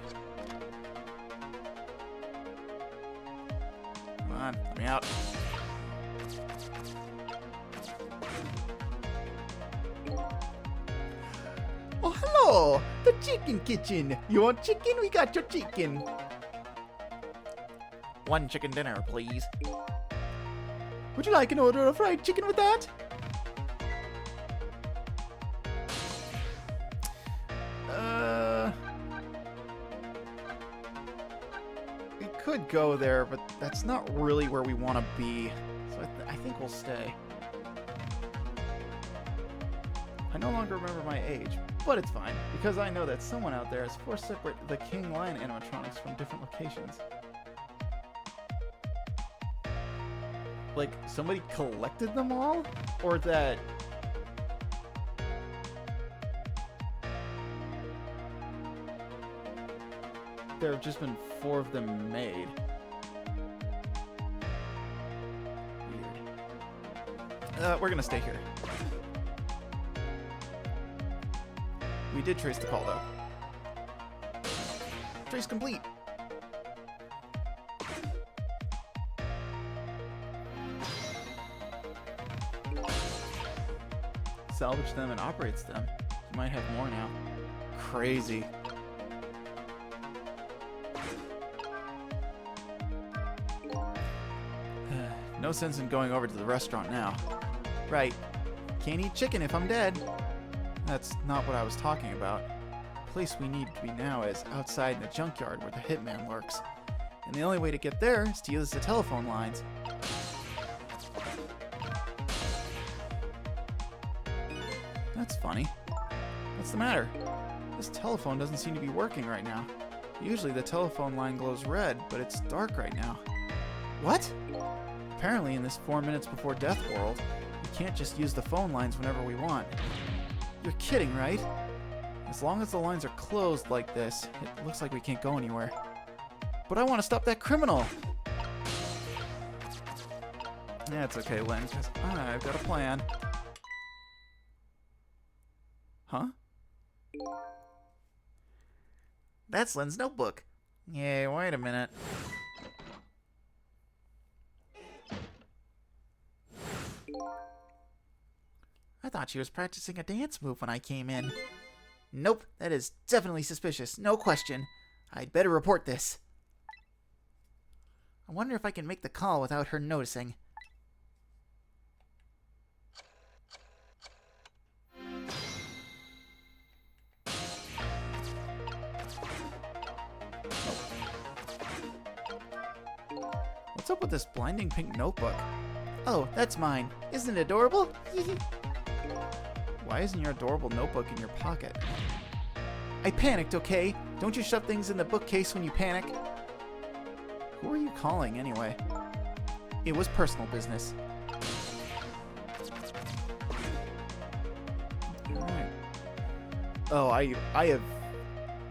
Come on, let me out. Oh, hello! The chicken kitchen! You want chicken? We got your chicken! 1 chicken dinner, please. Would you like an order of fried chicken with that? We could go there, but that's not really where we want to be. So I think we'll stay. I no longer remember my age, but it's fine, because I know that someone out there has 4 separate The King Lion animatronics from different locations. Like, somebody collected them all? Or that... there have just been 4 of them made. Weird. We're gonna stay here. We did trace the call, though. Trace complete. Salvage them and operates them. You might have more now. Crazy. No sense in going over to the restaurant now. Right. Can't eat chicken if I'm dead. That's not what I was talking about. The place we need to be now is outside in the junkyard where the hitman lurks. And the only way to get there is to use the telephone lines. That's funny. What's the matter? This telephone doesn't seem to be working right now. Usually the telephone line glows red, but it's dark right now. What? Apparently in this 4 minutes before death world, we can't just use the phone lines whenever we want. You're kidding, right? As long as the lines are closed like this, it looks like we can't go anywhere. But I want to stop that criminal! That's okay, Lynn. I've got a plan. Huh? That's Lynn's notebook. Yay, wait a minute. I thought she was practicing a dance move when I came in. Nope, that is definitely suspicious, no question. I'd better report this. I wonder if I can make the call without her noticing. What's up with this blinding pink notebook? Oh, that's mine. Isn't it adorable? Why isn't your adorable notebook in your pocket? I panicked, okay? Don't you shove things in the bookcase when you panic? Who are you calling, anyway? It was personal business. Alright. Oh, I have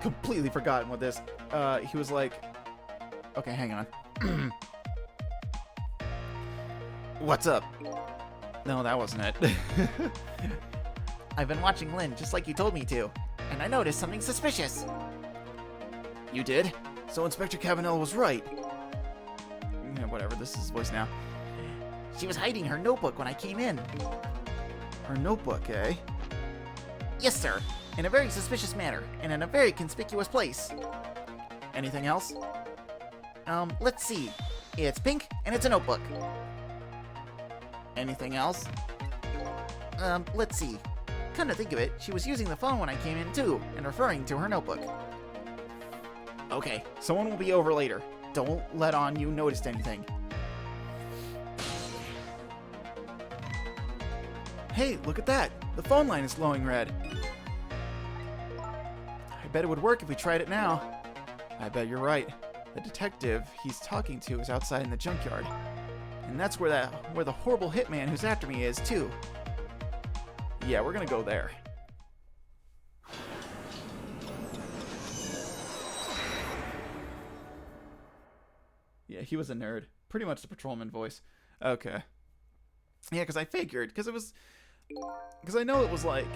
completely forgotten what this. He was like, okay, hang on. What's up? No, that wasn't it. I've been watching Lynn just like you told me to, and I noticed something suspicious. You did? So Inspector Cabanel was right. Yeah, whatever, this is his voice now. She was hiding her notebook when I came in. Her notebook, eh? Yes, sir. In a very suspicious manner, and in a very conspicuous place. Anything else? Let's see. It's pink, and it's a notebook. Anything else? Let's see. Come to think of it, she was using the phone when I came in too, and referring to her notebook. Okay, someone will be over later. Don't let on you noticed anything. Hey, look at that! The phone line is glowing red. I bet it would work if we tried it now. I bet you're right. The detective he's talking to is outside in the junkyard. And that's where the horrible hitman who's after me is, too. Yeah, we're gonna go there. Yeah, he was a nerd. Pretty much the patrolman voice. Okay. Yeah, because I figured, because I know it was like,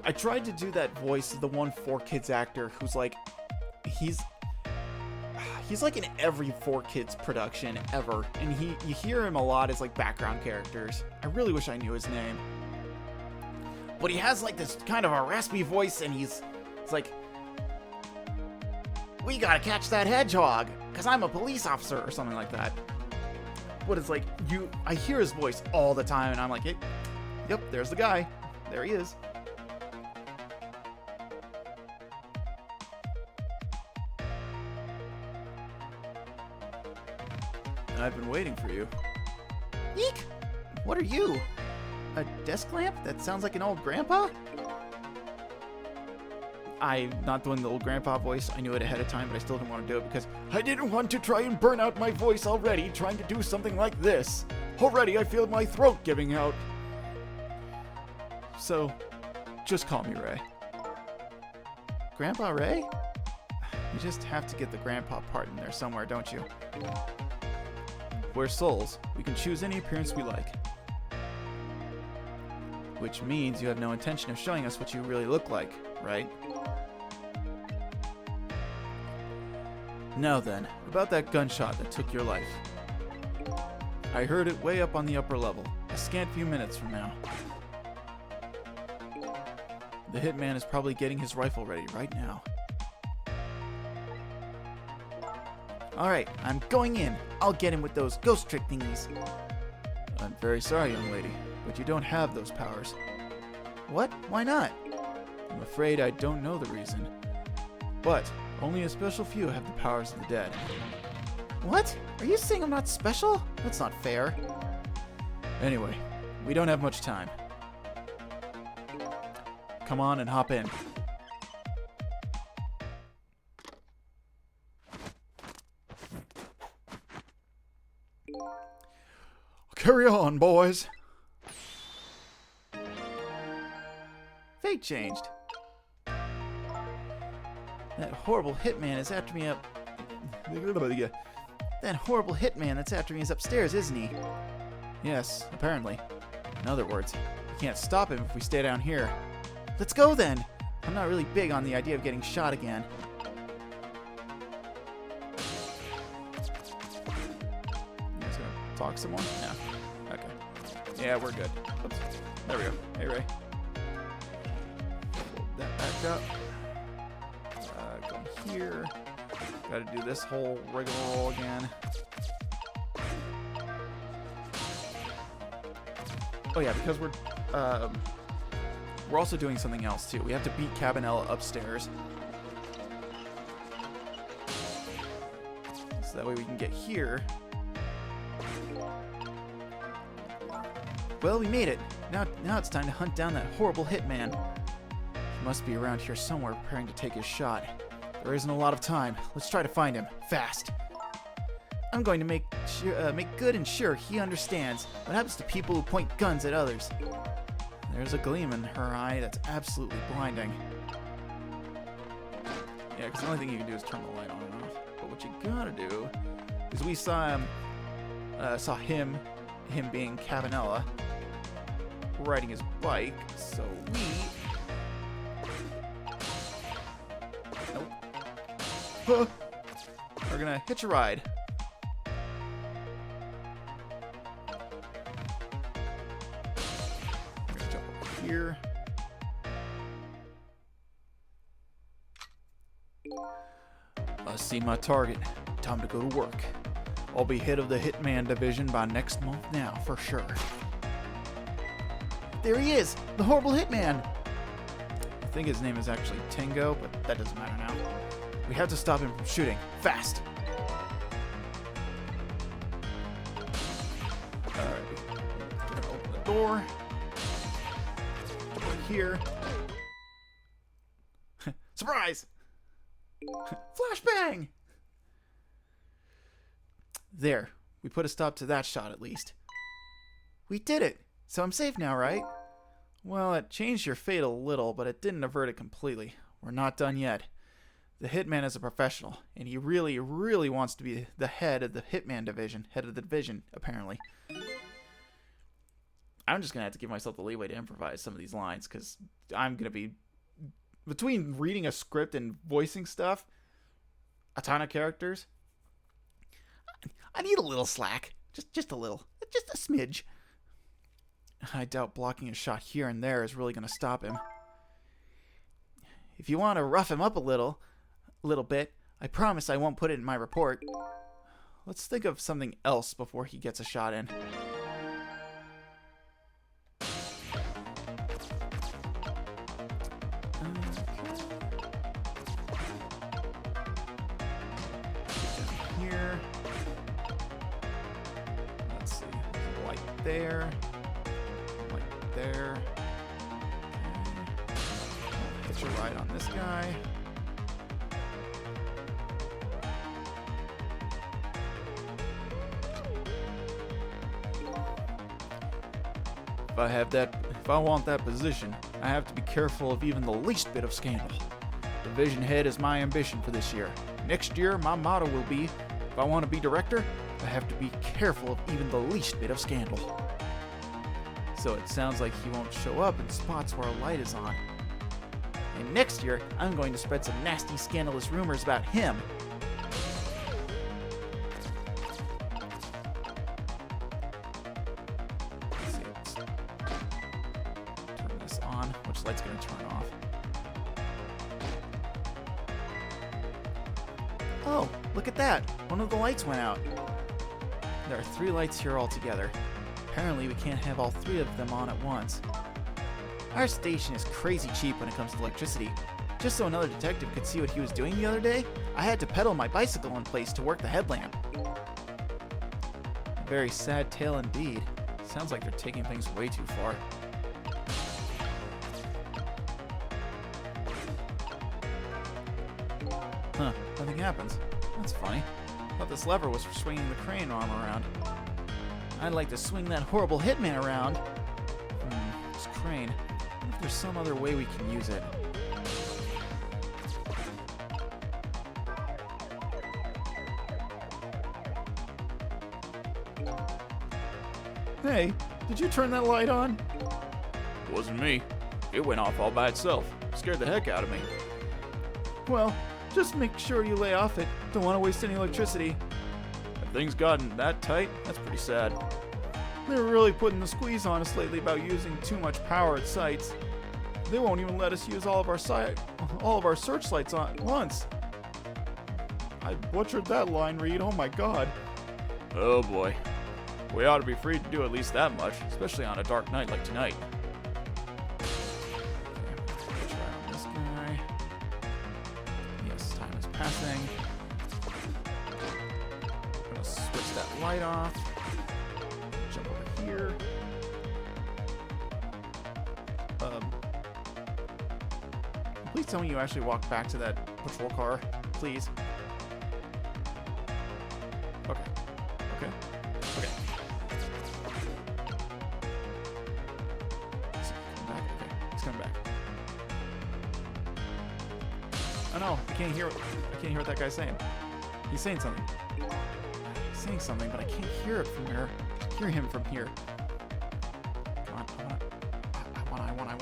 I tried to do that voice of the one 4Kids actor who's like, he's like in every 4Kids production ever, and you hear him a lot as like background characters. I really wish I knew his name. But he has like this kind of a raspy voice, and it's like, we gotta catch that hedgehog, cause I'm a police officer, or something like that. But it's like, I hear his voice all the time, and I'm like, hey, yep, there's the guy. There he is. I've been waiting for you. Eek! What are you? A desk lamp that sounds like an old grandpa? I'm not doing the old grandpa voice. I knew it ahead of time, but I still didn't want to do it because I didn't want to try and burn out my voice already trying to do something like this. Already I feel my throat giving out. So, just call me Ray. Grandpa Ray? You just have to get the grandpa part in there somewhere, don't you? We're souls. We can choose any appearance we like. Which means you have no intention of showing us what you really look like, right? Now then, about that gunshot that took your life. I heard it way up on the upper level, a scant few minutes from now. The hitman is probably getting his rifle ready right now. Alright, I'm going in. I'll get him with those ghost trick thingies. I'm very sorry, young lady, but you don't have those powers. What? Why not? I'm afraid I don't know the reason. But only a special few have the powers of the dead. What? Are you saying I'm not special? That's not fair. Anyway, we don't have much time. Come on and hop in. Carry on, boys. Fate changed. That horrible hitman is after me up. That horrible hitman that's after me is upstairs, isn't he? Yes, apparently. In other words, we can't stop him if we stay down here. Let's go then. I'm not really big on the idea of getting shot again. You guys gonna talk some more? No. Okay. Yeah, we're good. Oops. There we go. Hey, Ray. Fold that back up. Go here. Gotta do this whole rigmarole again. Oh yeah, because we're also doing something else too. We have to beat Cabanella upstairs. So that way we can get here. Well, we made it. Now it's time to hunt down that horrible hitman. He must be around here somewhere preparing to take his shot. There isn't a lot of time. Let's try to find him. Fast. I'm going to make good and sure he understands what happens to people who point guns at others. There's a gleam in her eye that's absolutely blinding. Yeah, because the only thing you can do is turn the light on and off. But what you gotta do is we saw him being Cabanella, riding his bike. So we are gonna hitch a ride. We're gonna jump over here. I see my target. Time to go to work. I'll be head of the Hitman division by next month now, for sure. There he is, the horrible hitman. I think his name is actually Tango, but that doesn't matter now. We have to stop him from shooting. Fast! Alright. We're gonna open the door. Over here. Surprise! Flashbang! There. We put a stop to that shot at least. We did it! So I'm safe now, right? Well, it changed your fate a little, but it didn't avert it completely. We're not done yet. The Hitman is a professional, and he really, really wants to be the head of the Hitman division. Head of the division, apparently. I'm just going to have to give myself the leeway to improvise some of these lines, because I'm going to be... Between reading a script and voicing stuff, a ton of characters, I need a little slack. Just a little. Just a smidge. I doubt blocking a shot here and there is really going to stop him. If you want to rough him up a little bit, I promise I won't put it in my report. Let's think of something else before he gets a shot in. Here. Let's see. Light there. Light there. Okay. Hit your right on this guy. If I want that position, I have to be careful of even the least bit of scandal. Division head is my ambition for this year. Next year, my motto will be, if I want to be director, I have to be careful of even the least bit of scandal. So it sounds like he won't show up in spots where a light is on. And next year, I'm going to spread some nasty, scandalous rumors about him. Let's turn this on. Which light's going to turn off? Oh, look at that! One of the lights went out. There are 3 lights here altogether. Apparently we can't have all 3 of them on at once. Our station is crazy cheap when it comes to electricity. Just so another detective could see what he was doing the other day, I had to pedal my bicycle in place to work the headlamp. A very sad tale indeed. Sounds like they're taking things way too far. Huh, nothing happens. That's funny. Thought this lever was for swinging the crane arm around. I'd like to swing that horrible hitman around. This crane. I wonder if there's some other way we can use it. Hey, did you turn that light on? It wasn't me. It went off all by itself. Scared the heck out of me. Well, just make sure you lay off it. Don't want to waste any electricity. Have things gotten that tight? That's pretty sad. They're really putting the squeeze on us lately about using too much power at sites. They won't even let us use all of our searchlights on at once. I butchered that line read. Oh my god. Oh boy. We ought to be free to do at least that much, especially on a dark night like tonight. Okay, try on this guy. Yes, time is passing. I'm gonna switch that light off. Jump over here. Please tell me you actually walk back to that patrol car, please. Okay. Okay. Okay. Is he coming back? Okay, he's coming back. Oh no, I can't hear what that guy's saying. He's saying something. He's saying something, but I can't hear it from here. Hear him from here. Come on, I want. Come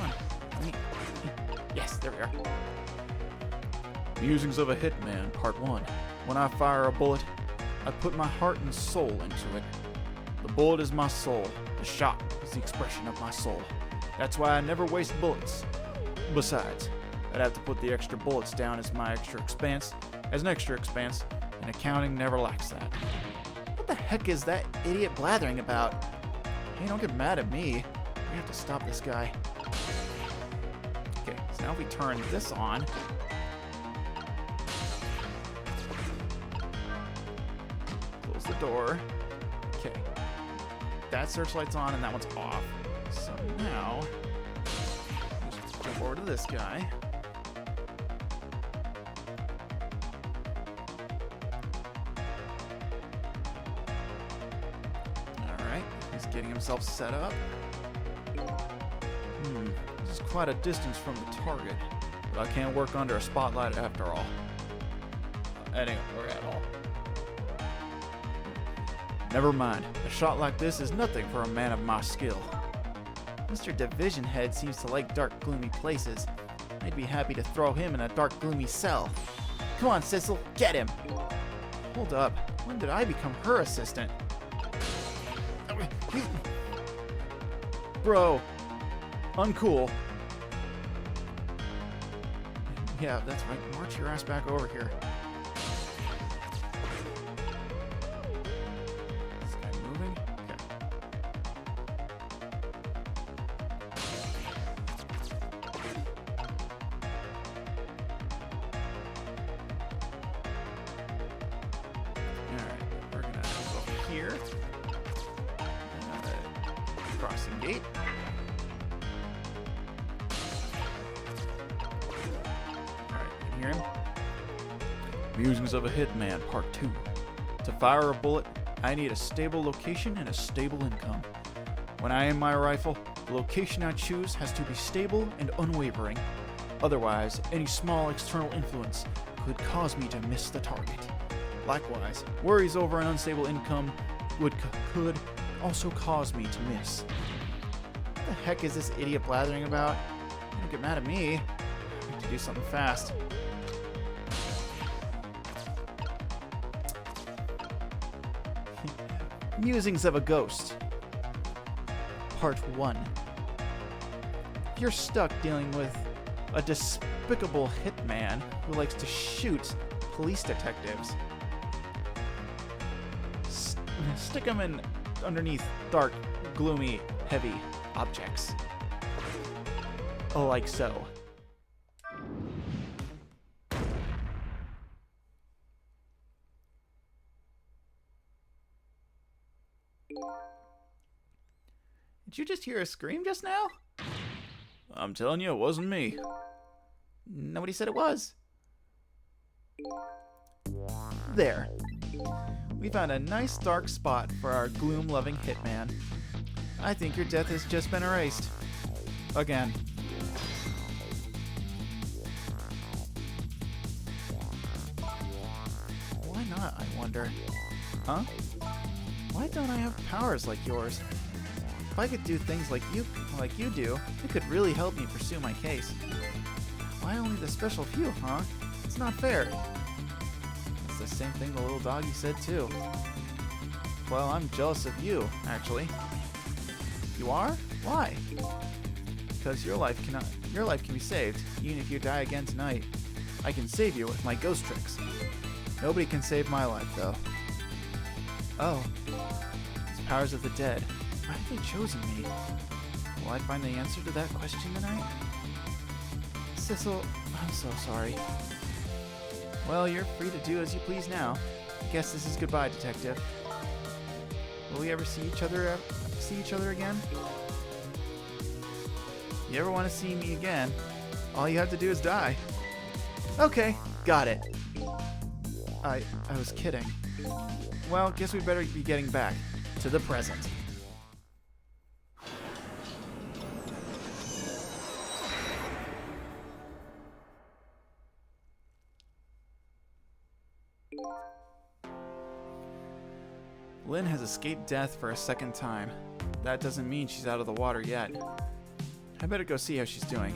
on. Yes, there we are. Musings of a Hitman, Part 1. When I fire a bullet, I put my heart and soul into it. The bullet is my soul. The shot is the expression of my soul. That's why I never waste bullets. Besides, I'd have to put the extra bullets down as an extra expense, and accounting never lacks that. What the heck is that idiot blathering about? Hey, don't get mad at me. We have to stop this guy. Okay, so now if we turn this on. Close the door. Okay. That searchlight's on and that one's off. So now, just jump over to this guy. Alright, he's getting himself set up. This is quite a distance from the target, but I can't work under a spotlight after all. Or at all. Never mind. A shot like this is nothing for a man of my skill. Mr. Division Head seems to like dark, gloomy places. I'd be happy to throw him in a dark, gloomy cell. Come on, Sissel, get him! Hold up. When did I become her assistant? Bro. Uncool. Yeah, that's right. March your ass back over here. Is this guy moving? Okay. Alright, we're gonna go over here. Crossing gate. Hear him? Musings of a Hitman, Part 2. To fire a bullet, I need a stable location and a stable income. When I aim my rifle, the location I choose has to be stable and unwavering. Otherwise, any small external influence could cause me to miss the target. Likewise, worries over an unstable income could also cause me to miss. What the heck is this idiot blathering about? Don't get mad at me. I have to do something fast. Musings of a Ghost. Part 1. If you're stuck dealing with a despicable hitman who likes to shoot police detectives, stick them in underneath dark, gloomy, heavy objects. Like so. Did you just hear a scream just now? I'm telling you, it wasn't me. Nobody said it was. There. We found a nice dark spot for our gloom-loving hitman. I think your death has just been erased. Again. Why not, I wonder? Huh? Why don't I have powers like yours? If I could do things like you do, it could really help me pursue my case. Why only the special few, huh? It's not fair. It's the same thing the little doggy said too. Well, I'm jealous of you, actually. You are? Why? Because your life can be saved, even if you die again tonight. I can save you with my ghost tricks. Nobody can save my life, though. Oh. It's powers of the dead. Why have they chosen me? Will I find the answer to that question tonight? Sissel, I'm so sorry. Well, you're free to do as you please now. I guess this is goodbye, Detective. Will we ever see each other again? You ever want to see me again, all you have to do is die. Okay, got it. I was kidding. Well, guess we better be getting back to the present. Lynn has escaped death for a second time. That doesn't mean she's out of the water yet. I better go see how she's doing.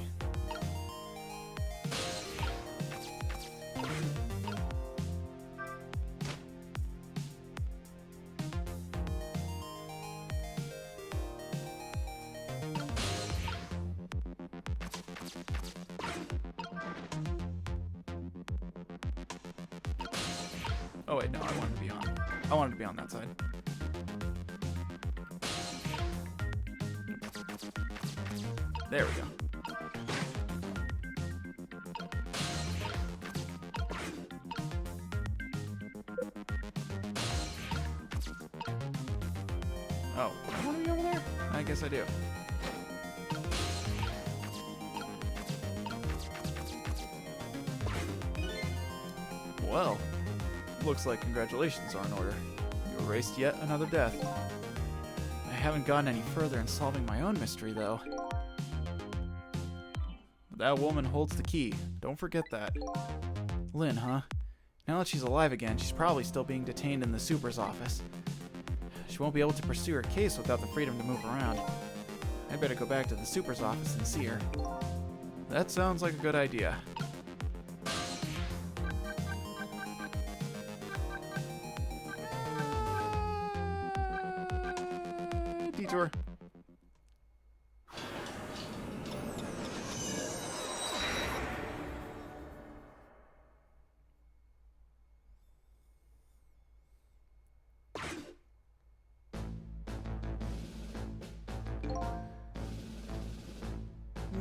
Oh wait, no, I wanted to be on that side. There we go. Oh, I want to be over there? I guess I do. Well, looks like congratulations are in order. You erased yet another death. I haven't gotten any further in solving my own mystery, though. That woman holds the key. Don't forget that. Lynn, huh? Now that she's alive again, she's probably still being detained in the super's office. She won't be able to pursue her case without the freedom to move around. I'd better go back to the super's office and see her. That sounds like a good idea. Detour.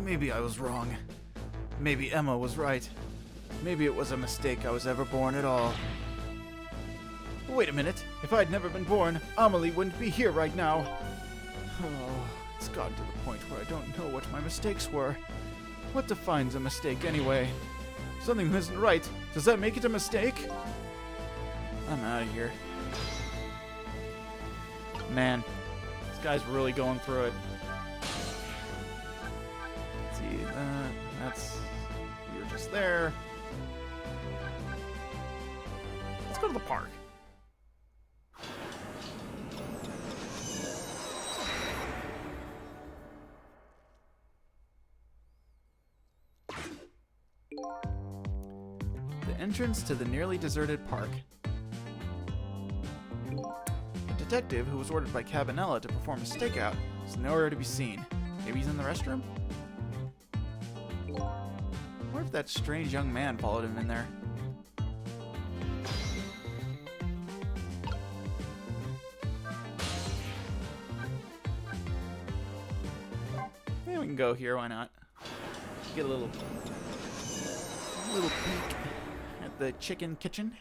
Maybe I was wrong. Maybe Emma was right. Maybe it was a mistake I was ever born at all. Wait a minute. If I'd never been born, Amelie wouldn't be here right now. Oh, it's gotten to the point where I don't know what my mistakes were. What defines a mistake anyway? If something isn't right, does that make it a mistake? I'm out of here. Man, this guy's really going through it. Let's see, we were just there. Let's go to the park. The entrance to the nearly deserted park. A detective who was ordered by Cabanella to perform a stakeout is nowhere to be seen. Maybe he's in the restroom? What if that strange young man followed him in there? Yeah, we can go here, why not? Get a little peek at the chicken kitchen.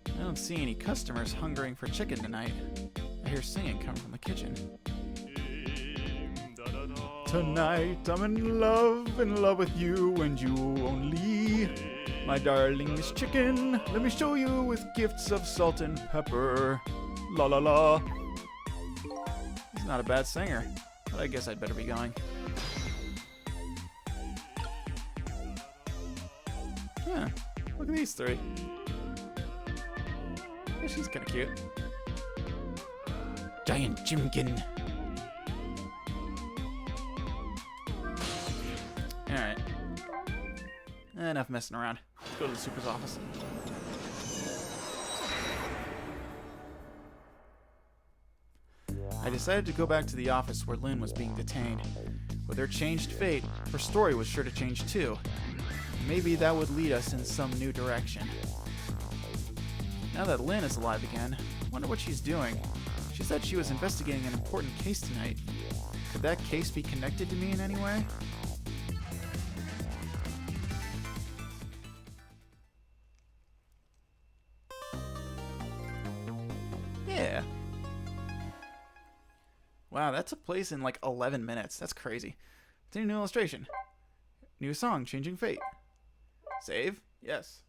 I don't see any customers hungering for chicken tonight. I hear singing come from the kitchen. Tonight I'm in love with you and you only. My darling Miss Chicken, let me show you with gifts of salt and pepper. La la la. He's not a bad singer, but I guess I'd better be going. Yeah, look at these three. Yeah, she's kinda cute. Giant Jimkin. Alright. Enough messing around. Let's go to the super's office. I decided to go back to the office where Lynn was being detained. With her changed fate, her story was sure to change too. Maybe that would lead us in some new direction. Now that Lynn is alive again, I wonder what she's doing. She said she was investigating an important case tonight. Could that case be connected to me in any way? Yeah. Wow, that took place in like 11 minutes. That's crazy. Continue new illustration. New song, Changing Fate. Save? Yes.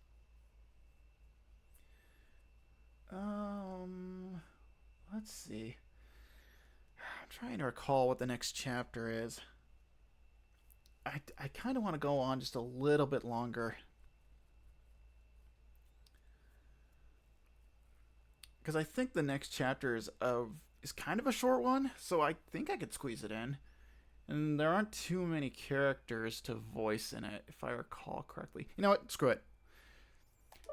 Let's see. I'm trying to recall what the next chapter is. I kind of want to go on just a little bit longer. Because I think the next chapter is kind of a short one, so I think I could squeeze it in. And there aren't too many characters to voice in it, if I recall correctly. You know what? Screw it.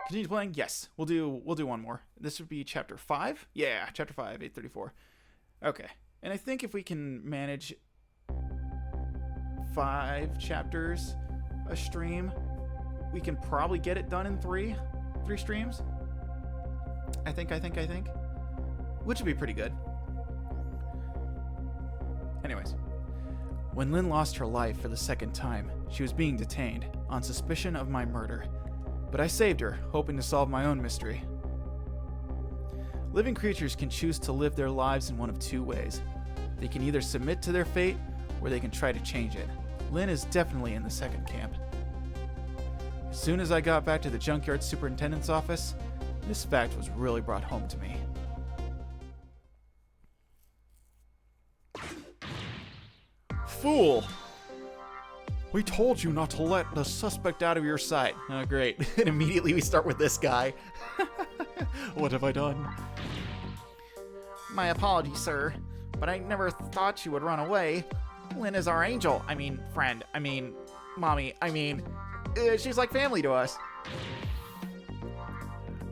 Continue playing? Yes. We'll do one more. This would be chapter 5? Yeah, chapter 5, 834. Okay. And I think if we can manage 5 chapters a stream, we can probably get it done in 3 streams. I think. Which would be pretty good. Anyways. When Lynn lost her life for the second time, she was being detained on suspicion of my murder. But I saved her, hoping to solve my own mystery. Living creatures can choose to live their lives in one of 2 ways. They can either submit to their fate, or they can try to change it. Lynn is definitely in the second camp. As soon as I got back to the junkyard superintendent's office, this fact was really brought home to me. Fool! We told you not to let the suspect out of your sight. Oh, great. And immediately we start with this guy. What have I done? My apologies, sir, but I never thought you would run away. Lynn is our angel. I mean, friend. I mean, mommy. I mean, she's like family to us.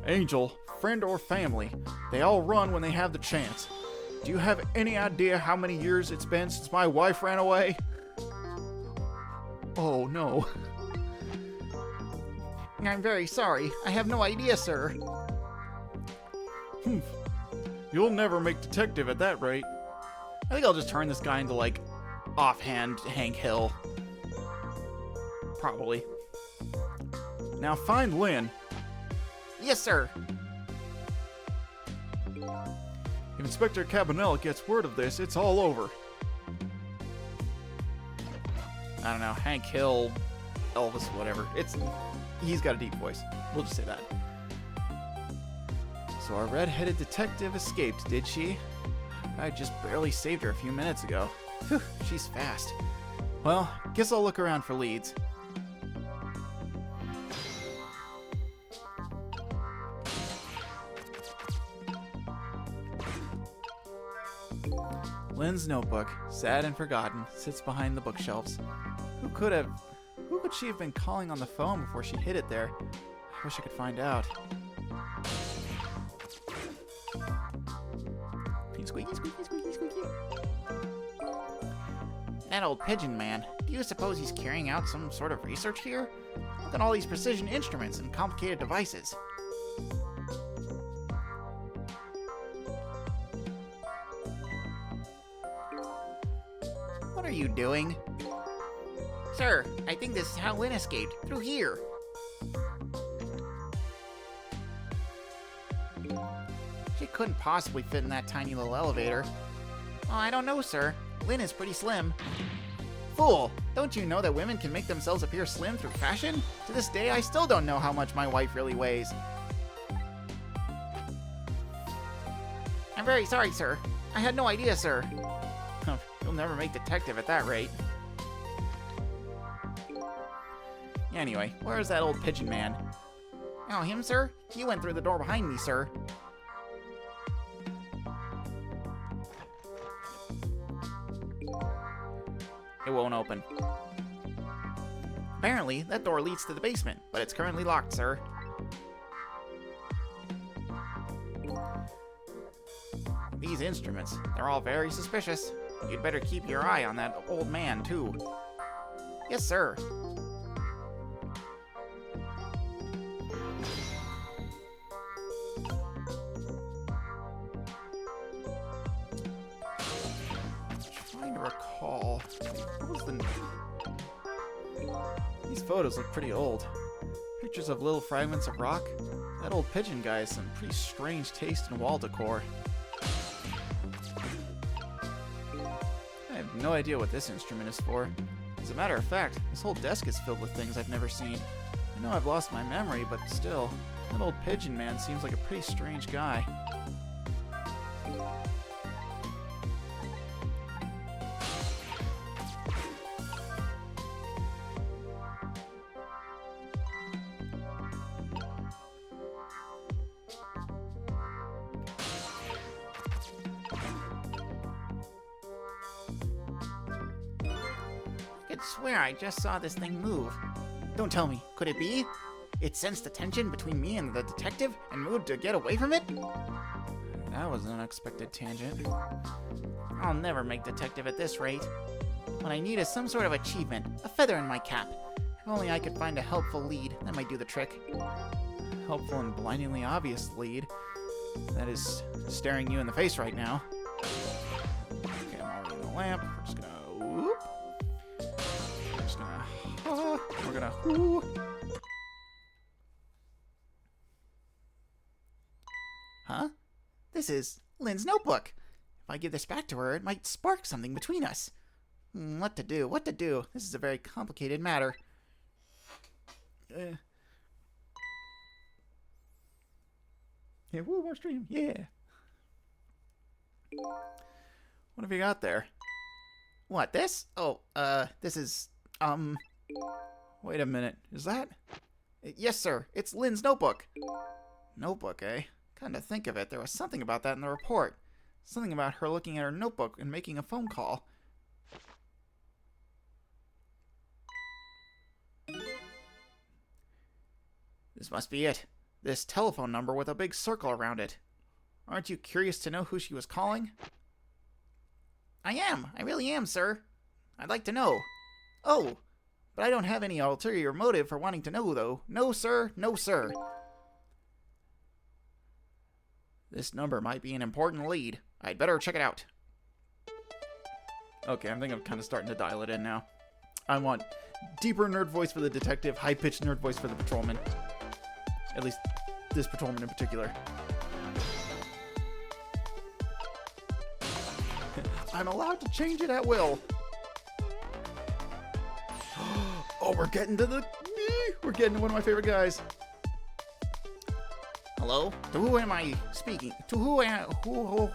Angel, friend or family, they all run when they have the chance. Do you have any idea how many years it's been since my wife ran away? Oh, no. I'm very sorry. I have no idea, sir. You'll never make detective at that rate. I think I'll just turn this guy into, like, offhand Hank Hill. Probably. Now find Lynn. Yes, sir. If Inspector Cabanel gets word of this, it's all over. I don't know, Hank Hill, Elvis, whatever. He's got a deep voice. We'll just say that. So our red-headed detective escaped, did she? I just barely saved her a few minutes ago. Whew, she's fast. Well, guess I'll look around for leads. Lynn's notebook, sad and forgotten, sits behind the bookshelves. Who could she have been calling on the phone before she hid it there? I wish I could find out. Squeaky, squeaky, squeaky, squeaky. That old pigeon man. Do you suppose he's carrying out some sort of research here? Look at all these precision instruments and complicated devices. What are you doing? Sir, I think this is how Lynn escaped. Through here. She couldn't possibly fit in that tiny little elevator. Oh, I don't know, sir. Lynn is pretty slim. Fool! Don't you know that women can make themselves appear slim through fashion? To this day, I still don't know how much my wife really weighs. I'm very sorry, sir. I had no idea, sir. You'll never make detective at that rate. Anyway, where is that old pigeon man? Oh, him, sir? He went through the door behind me, sir. It won't open. Apparently, that door leads to the basement, but it's currently locked, sir. These instruments, they're all very suspicious. You'd better keep your eye on that old man, too. Yes, sir. Trying to recall. What was the... These photos look pretty old. Pictures of little fragments of rock. That old pigeon guy has some pretty strange taste in wall decor. I have no idea what this instrument is for. As a matter of fact, this whole desk is filled with things I've never seen. I know I've lost my memory, but still, that old pigeon man seems like a pretty strange guy. could swear I just saw this thing move. Don't tell me. Could it be? It sensed the tension between me and the detective and moved to get away from it? That was an unexpected tangent. I'll never make detective at this rate. What I need is some sort of achievement, a feather in my cap. If only I could find a helpful lead, that might do the trick. Helpful and blindingly obvious lead that is staring you in the face right now. Okay, I'm already in the lamp. We're just gonna whoop. We're just gonna we're gonna whoo. Huh? This is Lynn's notebook. If I give this back to her, it might spark something between us. What to do? What to do? This is a very complicated matter. Yeah, woo, more stream. Yeah. What have you got there? What, this? Oh, this is, Wait a minute. Is that? Yes, sir. It's Lynn's notebook. Notebook, eh? Come to think of it, there was something about that in the report. Something about her looking at her notebook and making a phone call. This must be it. This telephone number with a big circle around it. Aren't you curious to know who she was calling? I am. I really am, sir. I'd like to know. Oh, but I don't have any ulterior motive for wanting to know, though. No, sir. No, sir. This number might be an important lead. I'd better check it out. Okay, I think I'm kind of starting to dial it in now. I want deeper nerd voice for the detective, high-pitched nerd voice for the patrolman. At least this patrolman in particular. I'm allowed to change it at will. Oh, we're getting to one of my favorite guys. Hello? To who am I speaking? To who am... Who?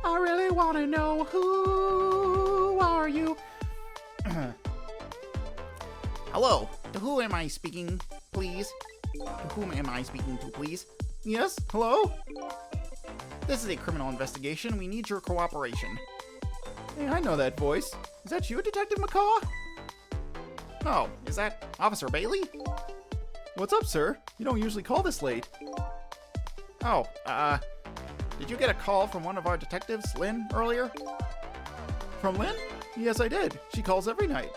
I really want to know who are you? Hello? To who am I speaking, please? To whom am I speaking to, please? Yes? Hello? This is a criminal investigation. We need your cooperation. Hey, I know that voice. Is that you, Detective McCaw? Oh, is that Officer Bailey? What's up, sir? You don't usually call this late. Oh, did you get a call from one of our detectives, Lynn, earlier? From Lynn? Yes, I did. She calls every night.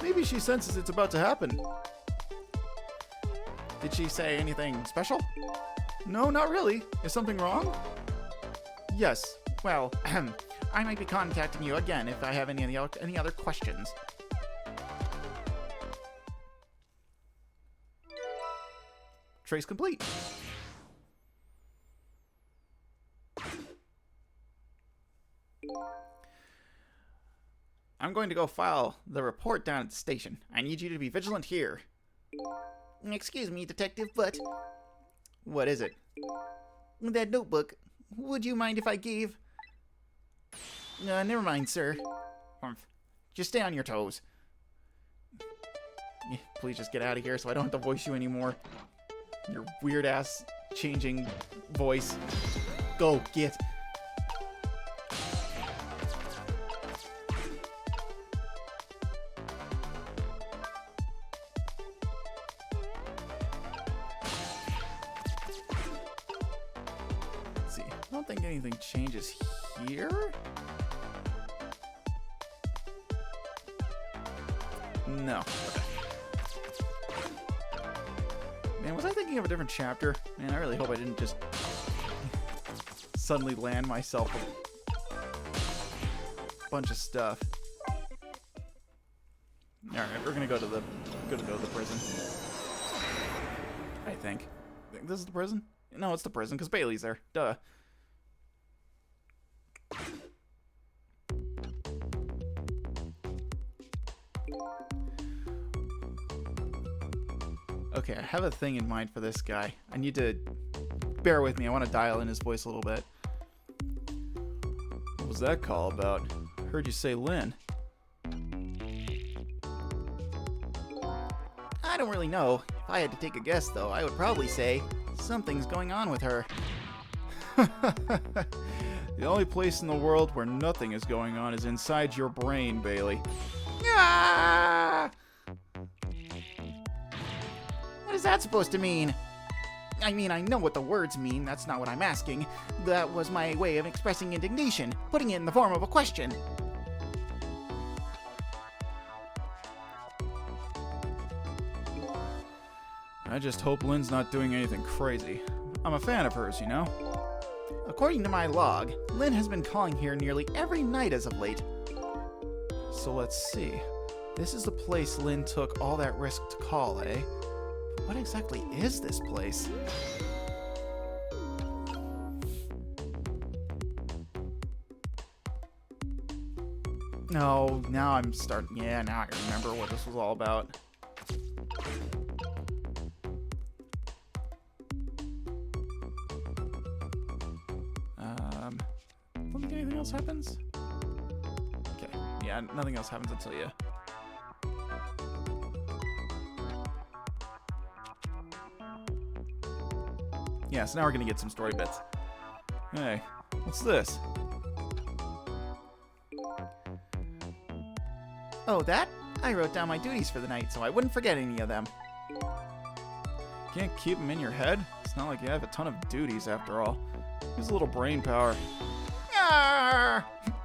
Maybe she senses it's about to happen. Did she say anything special? No, not really. Is something wrong? Yes. Well, I might be contacting you again if I have any other questions. Trace complete. I'm going to go file the report down at the station. I need you to be vigilant here. Excuse me, Detective, but... What is it? That notebook. Would you mind if I gave... Never mind, sir. Just stay on your toes. Yeah, please just get out of here so I don't have to voice you anymore. Your weird-ass changing voice. Go, get. Let's see. I don't think anything changes here. No. Okay. Man, was I thinking of a different chapter? Man, I really hope I didn't just suddenly land myself a bunch of stuff. Alright, we're gonna go to the prison. I think. This is the prison? No, it's the prison, because Bailey's there. Duh. Okay, I have a thing in mind for this guy. I need to... Bear with me, I want to dial in his voice a little bit. What was that call about? Heard you say Lynn. I don't really know. If I had to take a guess, though, I would probably say something's going on with her. The only place in the world where nothing is going on is inside your brain, Bailey. Ah! What is that supposed to mean? I mean, I know what the words mean. That's not what I'm asking. That was my way of expressing indignation, putting it in the form of a question. I just hope Lynn's not doing anything crazy. I'm a fan of hers, you know? According to my log, Lynn has been calling here nearly every night as of late. So let's see. This is the place Lynn took all that risk to call, eh? But what exactly is this place? No, now I'm starting. Yeah, now I remember what this was all about. Don't think anything else happens. Okay, yeah, nothing else happens until you. Yeah, so now we're gonna get some story bits. Hey, what's this? Oh, that? I wrote down my duties for the night so I wouldn't forget any of them. Can't keep them in your head? It's not like you have a ton of duties after all. Use a little brain power. Yarr!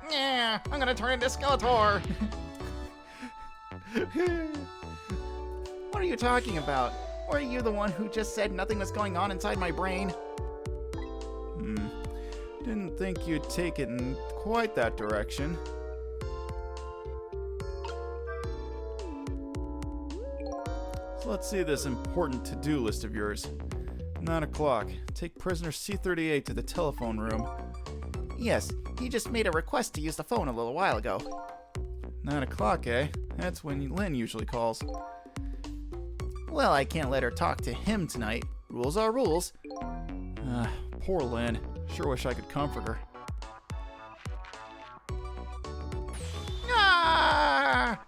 Yeah, I'm gonna turn into Skeletor! What are you talking about? Were you the one who just said nothing was going on inside my brain? Didn't think you'd take it in quite that direction. So let's see this important to-do list of yours. 9 o'clock. Take prisoner C-38 to the telephone room. Yes, he just made a request to use the phone a little while ago. 9 o'clock, eh? That's when Lynn usually calls. Well, I can't let her talk to him tonight. Rules are rules. Poor Lynn. Sure wish I could comfort her. Ah!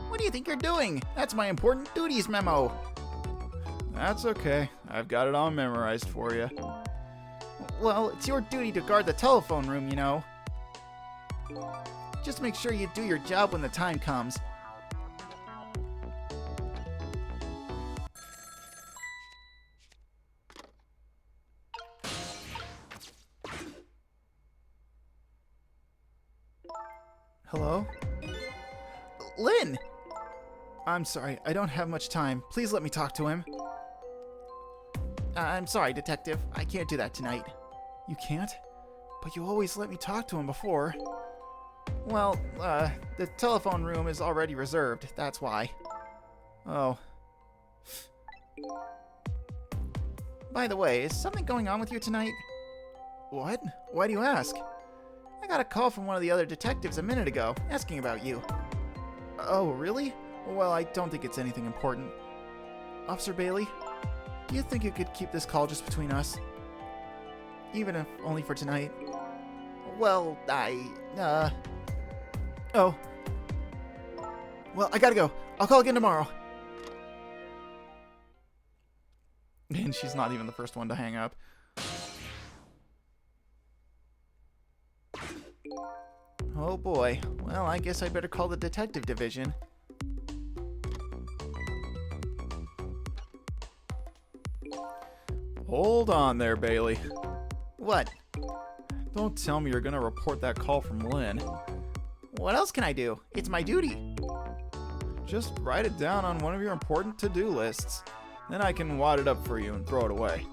What do you think you're doing? That's my important duties memo. That's okay. I've got it all memorized for you. Well, it's your duty to guard the telephone room, you know. Just make sure you do your job when the time comes. Hello? Lynn! I'm sorry, I don't have much time. Please let me talk to him. I'm sorry, Detective. I can't do that tonight. You can't? But you always let me talk to him before. Well, the telephone room is already reserved. That's why. Oh. By the way, is something going on with you tonight? What? Why do you ask? I got a call from one of the other detectives a minute ago, asking about you. Oh, really? Well, I don't think it's anything important. Officer Bailey, do you think you could keep this call just between us? Even if only for tonight? Well, Oh. Well, I gotta go. I'll call again tomorrow. And she's not even the first one to hang up. Oh boy. Well, I guess I better call the detective division. Hold on there, Bailey. What? Don't tell me you're gonna report that call from Lynn. What else can I do? It's my duty. Just write it down on one of your important to-do lists. Then I can wad it up for you and throw it away.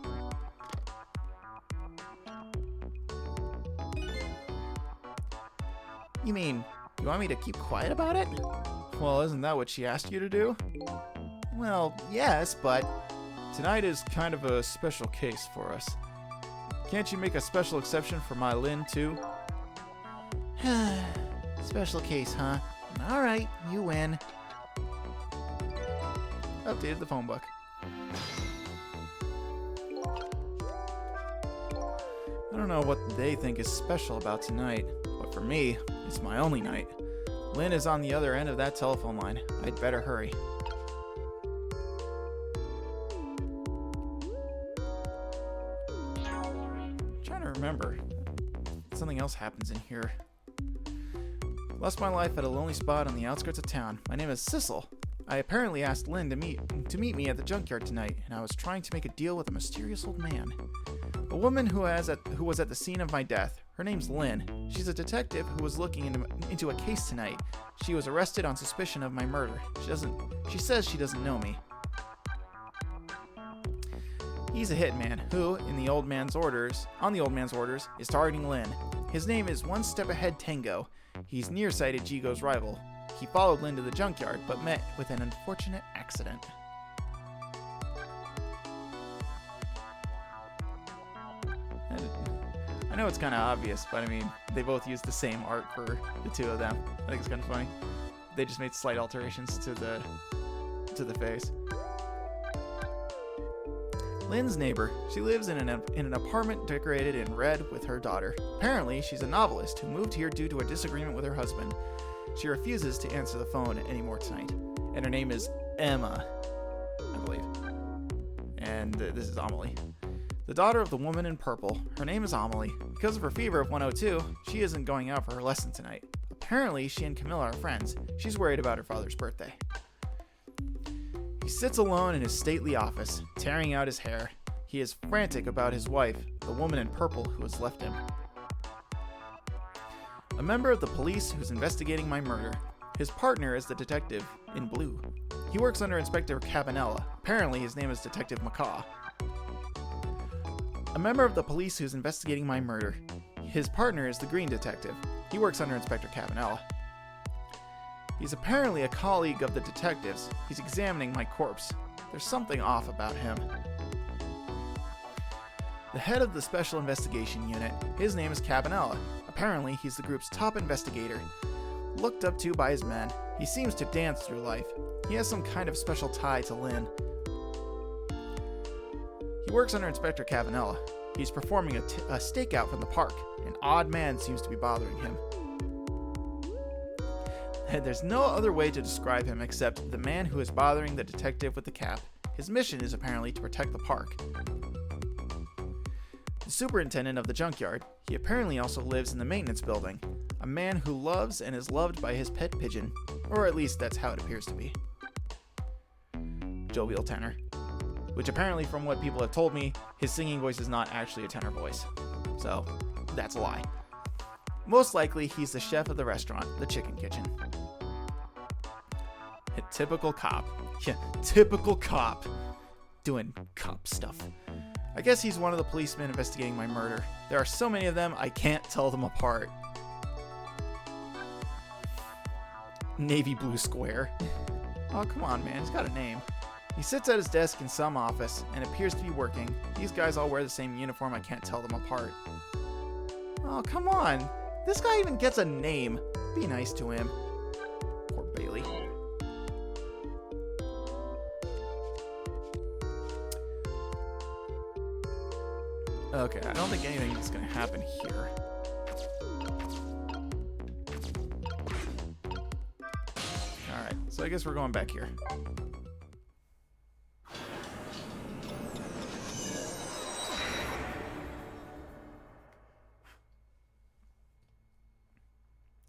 You mean, you want me to keep quiet about it? Well, isn't that what she asked you to do? Well, yes, but... Tonight is kind of a special case for us. Can't you make a special exception for my Lynn, too? Special case, huh? Alright, you win. Updated the phone book. I don't know what they think is special about tonight, but for me, it's my only night. Lynn is on the other end of that telephone line. I'd better hurry. remember. Something else happens in here. Lost my life at a lonely spot on the outskirts of town. My name is Sissel. I apparently asked Lynn to meet me at the junkyard tonight, and I was trying to make a deal with a mysterious old man. A woman who was at the scene of my death. Her name's Lynn. She's a detective who was looking into a case tonight. She was arrested on suspicion of my murder. She says she doesn't know me. He's a hitman who, on the old man's orders, is targeting Lynn. His name is One Step Ahead Tango. He's nearsighted Jigo's rival. He followed Lynn to the junkyard, but met with an unfortunate accident. I know it's kind of obvious, but I mean, they both used the same art for the two of them. I think it's kind of funny. They just made slight alterations to the face. Lynn's neighbor. She lives in an apartment decorated in red with her daughter. Apparently, she's a novelist who moved here due to a disagreement with her husband. She refuses to answer the phone anymore tonight. And her name is Emma, I believe. And this is Amelie. The daughter of the woman in purple. Her name is Amelie. Because of her fever of 102, she isn't going out for her lesson tonight. Apparently, she and Camilla are friends. She's worried about her father's birthday. He sits alone in his stately office, tearing out his hair. He is frantic about his wife, the woman in purple who has left him. A member of the police who's investigating my murder. His partner is the detective in blue. He works under Inspector Cabanella. Apparently, his name is Detective Macaw. A member of the police who's investigating my murder. His partner is the green detective. He works under Inspector Cabanella. He's apparently a colleague of the detectives. He's examining my corpse. There's something off about him. The head of the Special Investigation Unit. His name is Cabanella. Apparently, he's the group's top investigator. Looked up to by his men. He seems to dance through life. He has some kind of special tie to Lynn. He works under Inspector Cabanella. He's performing a stakeout from the park. An odd man seems to be bothering him. There's no other way to describe him except the man who is bothering the detective with the cap. His mission is apparently to protect the park. The superintendent of the junkyard. He apparently also lives in the maintenance building. A man who loves and is loved by his pet pigeon. Or at least that's how it appears to be. Jovial tenor. Which apparently, from what people have told me, his singing voice is not actually a tenor voice. So, that's a lie. Most likely, he's the chef of the restaurant, the Chicken Kitchen. A typical cop. Yeah, typical cop. Doing cop stuff. I guess he's one of the policemen investigating my murder. There are so many of them, I can't tell them apart. Navy blue square. Oh, come on, man. He's got a name. He sits at his desk in some office and appears to be working. These guys all wear the same uniform. I can't tell them apart. Oh, come on. This guy even gets a name. Be nice to him. Poor Bailey. Okay, I don't think anything is going to happen here. Alright, so I guess we're going back here.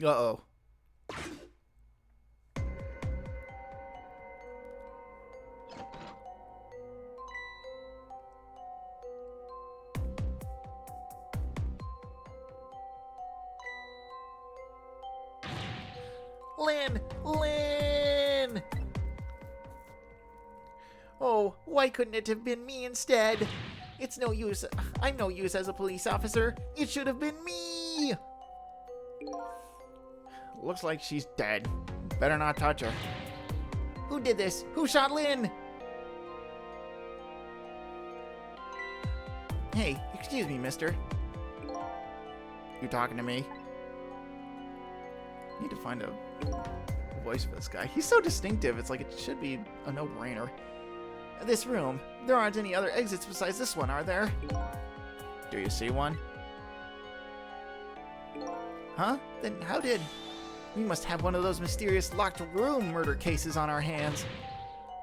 Uh-oh. Lynn! Oh, why couldn't it have been me instead? It's no use. I'm no use as a police officer. It should have been me! Looks like she's dead. Better not touch her. Who did this? Who shot Lynn? Hey, excuse me, mister. You talking to me? Need to find a voice for this guy. He's so distinctive, it's like it should be a no-brainer. This room. There aren't any other exits besides this one, are there? Do you see one? Huh? Then how did... We must have one of those mysterious locked room murder cases on our hands.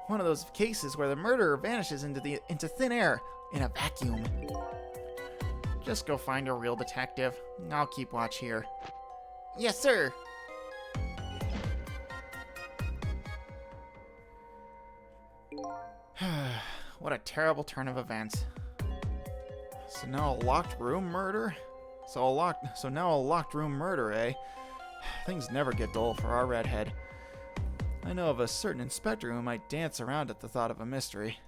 One of those cases where the murderer vanishes into thin air in a vacuum. Just go find a real detective. I'll keep watch here. Yes, sir. What a terrible turn of events. So now a locked room murder? So now a locked room murder, eh? Things never get dull for our redhead. I know of a certain inspector who might dance around at the thought of a mystery.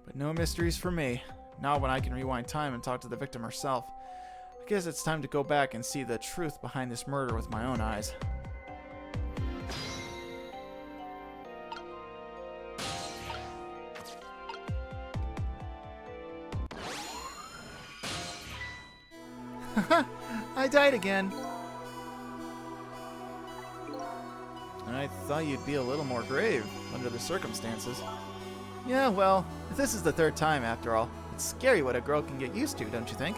But no mysteries for me. Not when I can rewind time and talk to the victim herself. I guess it's time to go back and see the truth behind this murder with my own eyes. I died again. I thought you'd be a little more grave under the circumstances. Yeah, well, if this is the third time after all, it's scary what a girl can get used to, don't you think?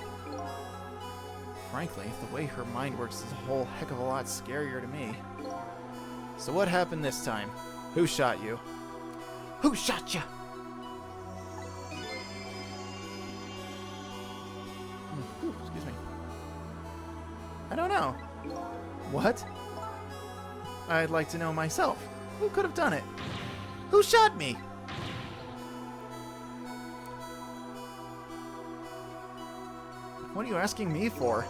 Frankly, the way her mind works is a whole heck of a lot scarier to me. So what happened this time? Who shot you? Who shot you? Excuse me. I don't know. What? I'd like to know myself. Who could have done it? Who shot me? What are you asking me for?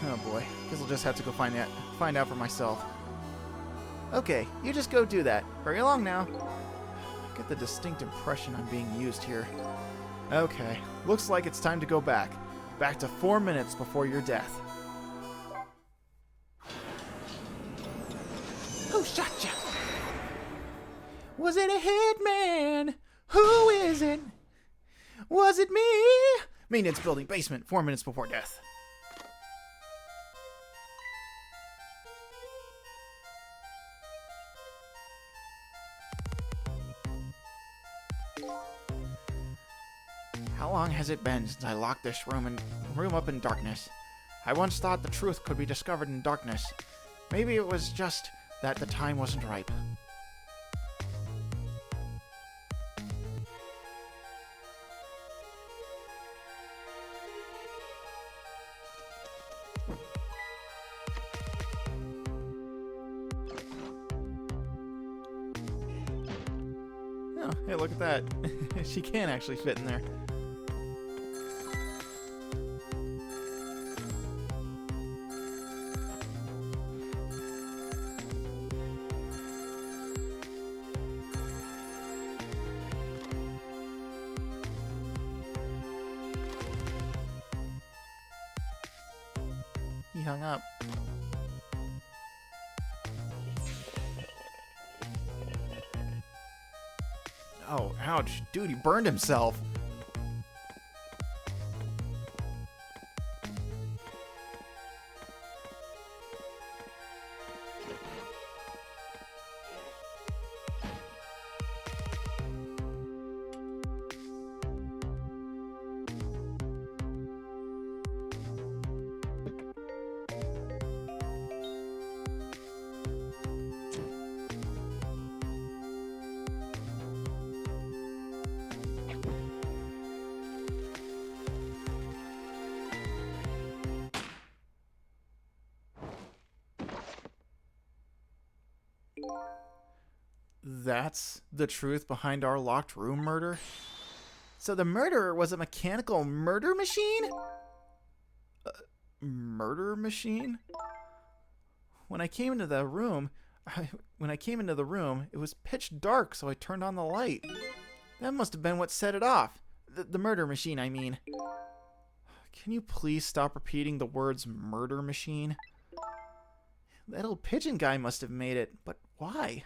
Oh boy, guess I'll just have to go find out for myself. Okay, you just go do that. Hurry along now. I get the distinct impression I'm being used here. Okay, looks like it's time to go back. Back to 4 minutes before your death. Who shot you? Was it a hitman? Who is it? Was it me? Maintenance building, basement, 4 minutes before death. How long has it been since I locked this room up in darkness? I once thought the truth could be discovered in darkness. Maybe it was just that the time wasn't ripe. Oh, hey, look at that. She can actually fit in there. He hung up. Oh, ouch. Dude, he burned himself. That's the truth behind our locked room murder? So the murderer was a mechanical murder machine? Murder machine? When I came into the room, it was pitch dark, so I turned on the light. That must have been what set it off. The murder machine, I mean. Can you please stop repeating the words murder machine? That old pigeon guy must have made it, but why?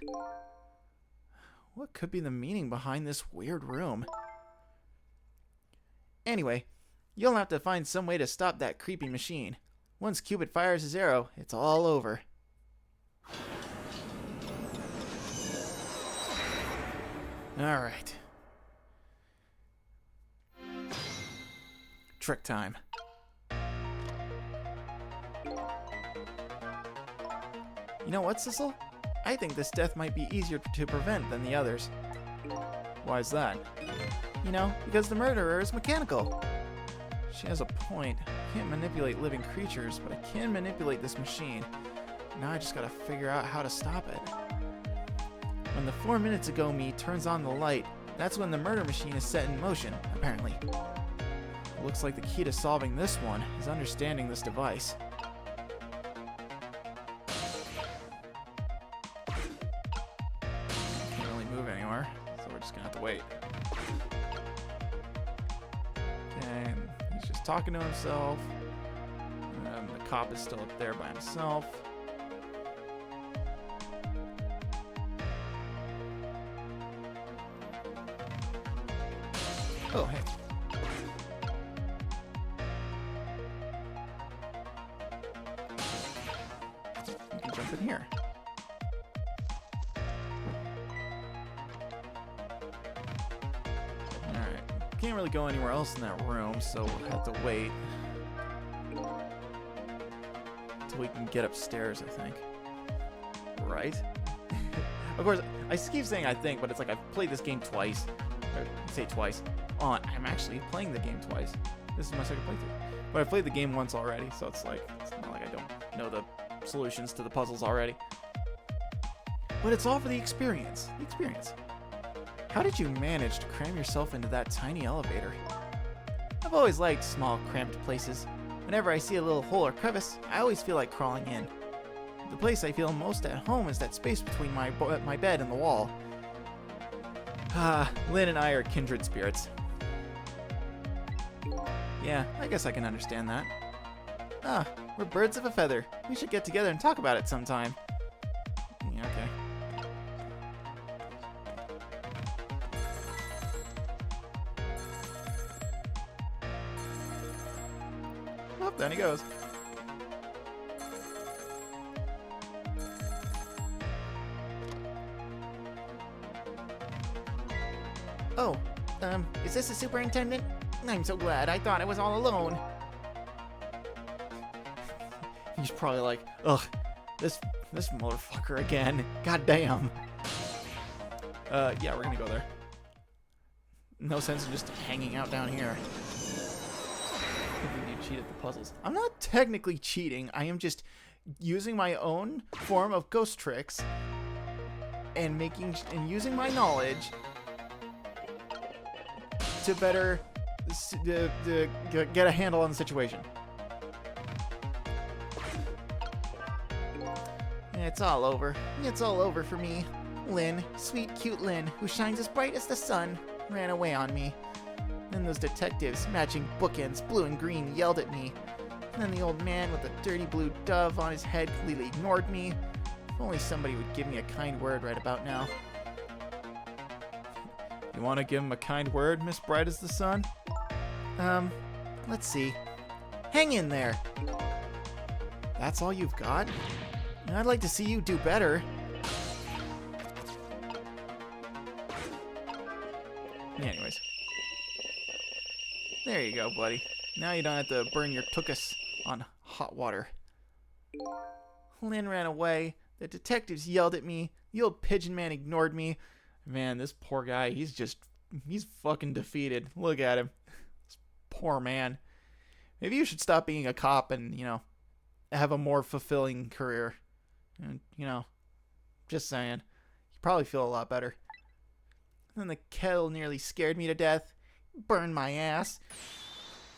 What could be the meaning behind this weird room? Anyway, you'll have to find some way to stop that creepy machine. Once Cupid fires his arrow, it's all over. Alright. Trick time. You know what, Sissel? I think this death might be easier to prevent than the others. Why is that? You know, because the murderer is mechanical. She has a point. I can't manipulate living creatures, but I can manipulate this machine. Now I just gotta figure out how to stop it. When the 4 minutes ago me turns on the light, that's when the murder machine is set in motion, apparently. Looks like the key to solving this one is understanding this device. Can't really move anywhere, so we're just gonna have to wait. Okay, he's just talking to himself. The cop is still up there by himself. Oh, hey. You can jump in here. Alright. Can't really go anywhere else in that room, so we'll have to wait until we can get upstairs, I think. Right? Of course, I keep saying I think, but it's like I've played this game twice. Or, say twice. I'm actually playing the game twice. This is my second playthrough. But I played the game once already, so it's not like I don't know the solutions to the puzzles already. But it's all for the experience. The experience. How did you manage to cram yourself into that tiny elevator? I've always liked small, cramped places. Whenever I see a little hole or crevice, I always feel like crawling in. The place I feel most at home is that space between my bed and the wall. Lynn and I are kindred spirits. Yeah, I guess I can understand that. We're birds of a feather. We should get together and talk about it sometime. Yeah, okay. Oh, down he goes. Oh, is this the superintendent? I'm so glad. I thought I was all alone. He's probably like, ugh, this motherfucker again. God damn. Yeah, we're gonna go there. No sense in just hanging out down here. You cheat at the puzzles. I'm not technically cheating. I am just using my own form of ghost tricks and using my knowledge to better get a handle on the situation. It's all over. It's all over for me. Lynn, sweet, cute Lynn, who shines as bright as the sun, ran away on me. Then those detectives, matching bookends, blue and green, yelled at me. And then the old man with the dirty blue dove on his head completely ignored me. If only somebody would give me a kind word right about now. You want to give him a kind word, Miss Bright as the Sun? Let's see. Hang in there. That's all you've got? I'd like to see you do better. Anyways. There you go, buddy. Now you don't have to burn your tuchus on hot water. Lynn ran away. The detectives yelled at me. The old pigeon man ignored me. Man, this poor guy, he's fucking defeated. Look at him. This poor man. Maybe you should stop being a cop and, have a more fulfilling career. And, just saying. You probably feel a lot better. And then the kettle nearly scared me to death. Burned my ass.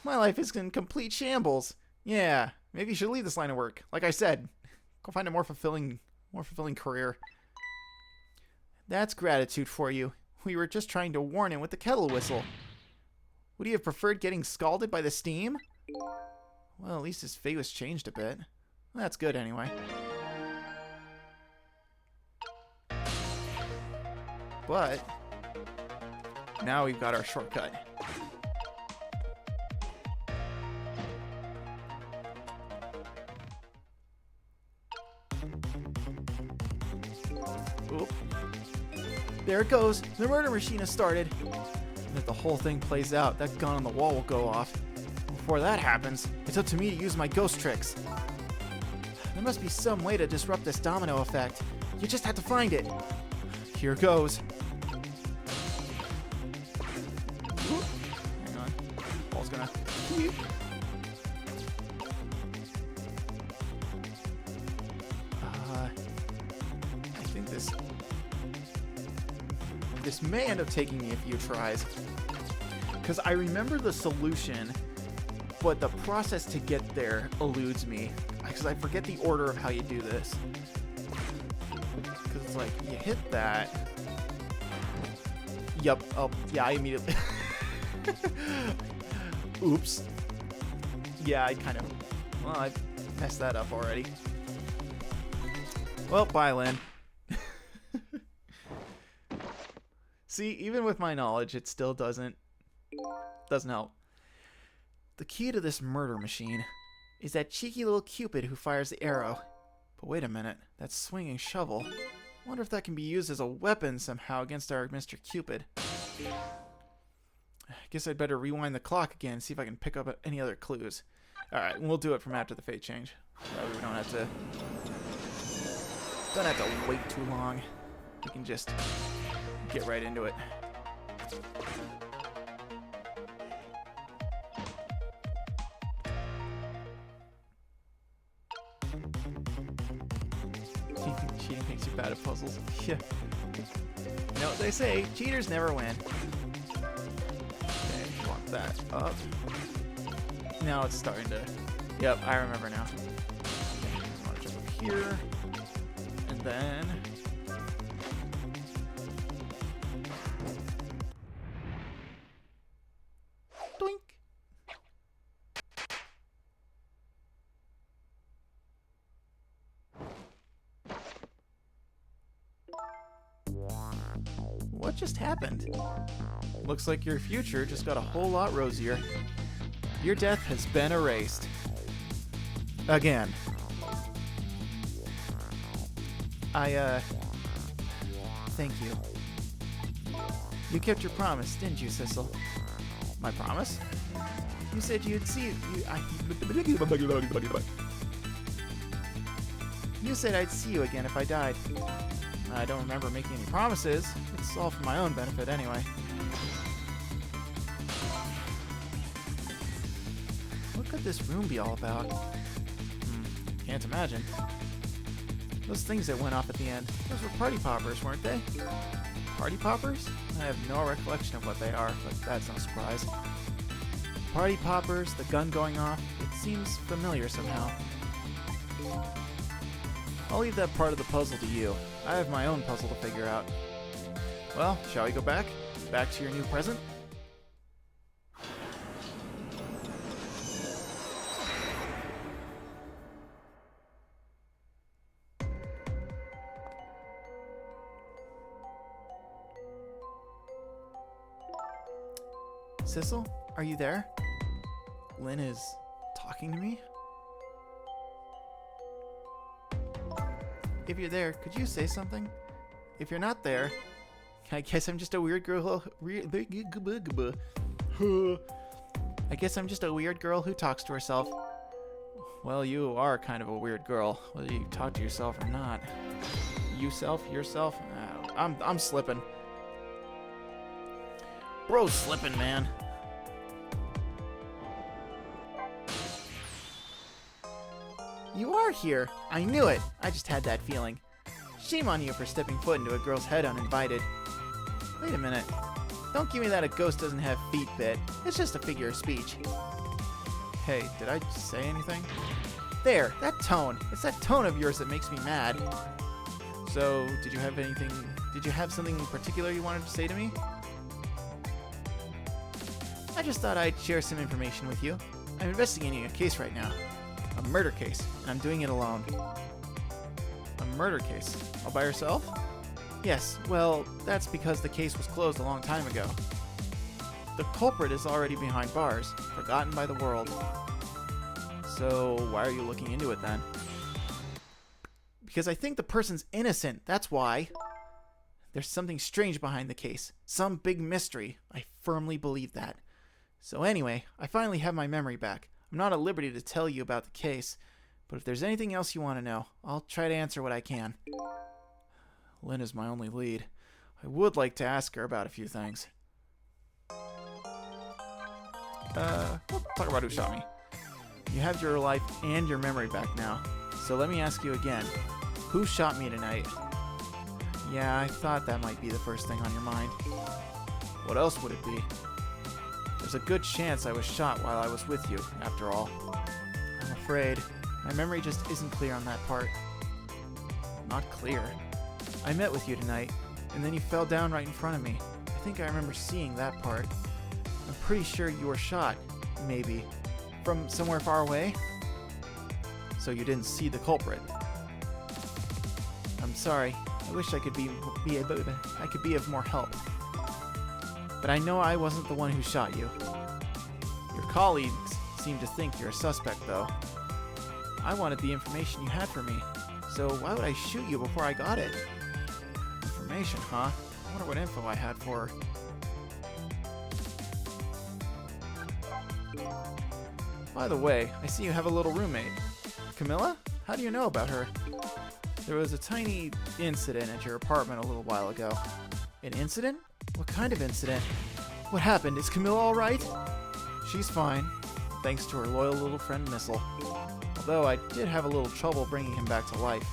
My life is in complete shambles. Yeah, maybe you should leave this line of work. Like I said, go find a more fulfilling career. That's gratitude for you. We were just trying to warn him with the kettle whistle. Would he have preferred getting scalded by the steam? Well, at least his fate was changed a bit. That's good anyway. But now we've got our shortcut. Oop. There it goes. The murder machine has started. And if the whole thing plays out, that gun on the wall will go off. Before that happens, it's up to me to use my ghost tricks. There must be some way to disrupt this domino effect. You just have to find it. Here goes. Hang on. Ball's gonna... This may end up taking me a few tries. Because I remember the solution, but the process to get there eludes me. Because I forget the order of how you do this. Because it's like, you hit that. Yup. Oh, yeah, I immediately... Oops. Yeah, I kind of... Well, I messed that up already. Well, bye, Lynn. See, even with my knowledge, it still doesn't help. The key to this murder machine is that cheeky little Cupid who fires the arrow. But wait a minute, that swinging shovel. I wonder if that can be used as a weapon somehow against our Mr. Cupid. I guess I'd better rewind the clock again and see if I can pick up any other clues. Alright, we'll do it from after the fate change. That way we don't have to wait too long. We can just get right into it. Cheating makes you bad at puzzles. Yeah. You know what they say, cheaters never win. Okay, walk that up. Now it's starting to... Yep, I remember now. Just want to jump up here. And then... Doink! What just happened? Looks like your future just got a whole lot rosier. Your death has been erased. Again. Thank you. You kept your promise, didn't you, Sissel? My promise? You said you'd see you. You said I'd see you again if I died. I don't remember making any promises. It's all for my own benefit anyway. What could this room be all about? Can't imagine. Those things that went off at the end, those were party poppers, weren't they? Party poppers? I have no recollection of what they are, but that's no surprise. Party poppers, the gun going off, it seems familiar somehow. I'll leave that part of the puzzle to you. I have my own puzzle to figure out. Well, shall we go back? Back to your new present? Sissel, are you there? Lynn is talking to me? If you're there, could you say something? If you're not there, I guess I'm just a weird girl. I guess I'm just a weird girl who talks to herself. Well, you are kind of a weird girl, whether you talk to yourself or not. Yourself? I'm slipping. Bro's slipping, man. You are here. I knew it. I just had that feeling. Shame on you for stepping foot into a girl's head uninvited. Wait a minute. Don't give me that a ghost doesn't have feet bit. It's just a figure of speech. Hey, did I say anything? There, that tone. It's that tone of yours that makes me mad. So, did you have something in particular you wanted to say to me? I just thought I'd share some information with you. I'm investigating a case right now. A murder case, and I'm doing it alone. A murder case? All by yourself? Yes, well, that's because the case was closed a long time ago. The culprit is already behind bars, forgotten by the world. So, why are you looking into it then? Because I think the person's innocent, that's why. There's something strange behind the case. Some big mystery. I firmly believe that. So anyway, I finally have my memory back. I'm not at liberty to tell you about the case, but if there's anything else you want to know, I'll try to answer what I can. Lynn is my only lead. I would like to ask her about a few things. We'll talk about who shot me. You have your life and your memory back now, so let me ask you again. Who shot me tonight? Yeah, I thought that might be the first thing on your mind. What else would it be? There's a good chance I was shot while I was with you, after all. I'm afraid my memory just isn't clear on that part. Not clear. I met with you tonight, and then you fell down right in front of me. I think I remember seeing that part. I'm pretty sure you were shot, maybe, from somewhere far away. So you didn't see the culprit. I'm sorry. I wish I could be of more help. But I know I wasn't the one who shot you. Your colleagues seem to think you're a suspect, though. I wanted the information you had for me, so why would I shoot you before I got it? Information, huh? I wonder what info I had for her. By the way, I see you have a little roommate. Camilla? How do you know about her? There was a tiny incident at your apartment a little while ago. An incident? What kind of incident? What happened? Is Camilla all right? She's fine, thanks to her loyal little friend Missile. Although I did have a little trouble bringing him back to life.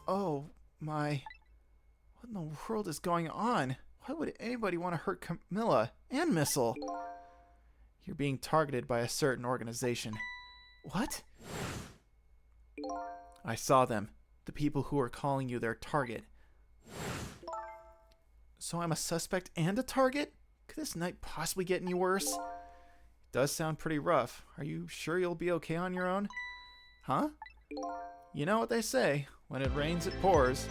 Oh, my... What in the world is going on? Why would anybody want to hurt Camilla and Missile? You're being targeted by a certain organization. What? I saw them. The people who are calling you their target. So I'm a suspect and a target? Could this night possibly get any worse? It does sound pretty rough. Are you sure you'll be okay on your own? Huh? You know what they say. When it rains, it pours.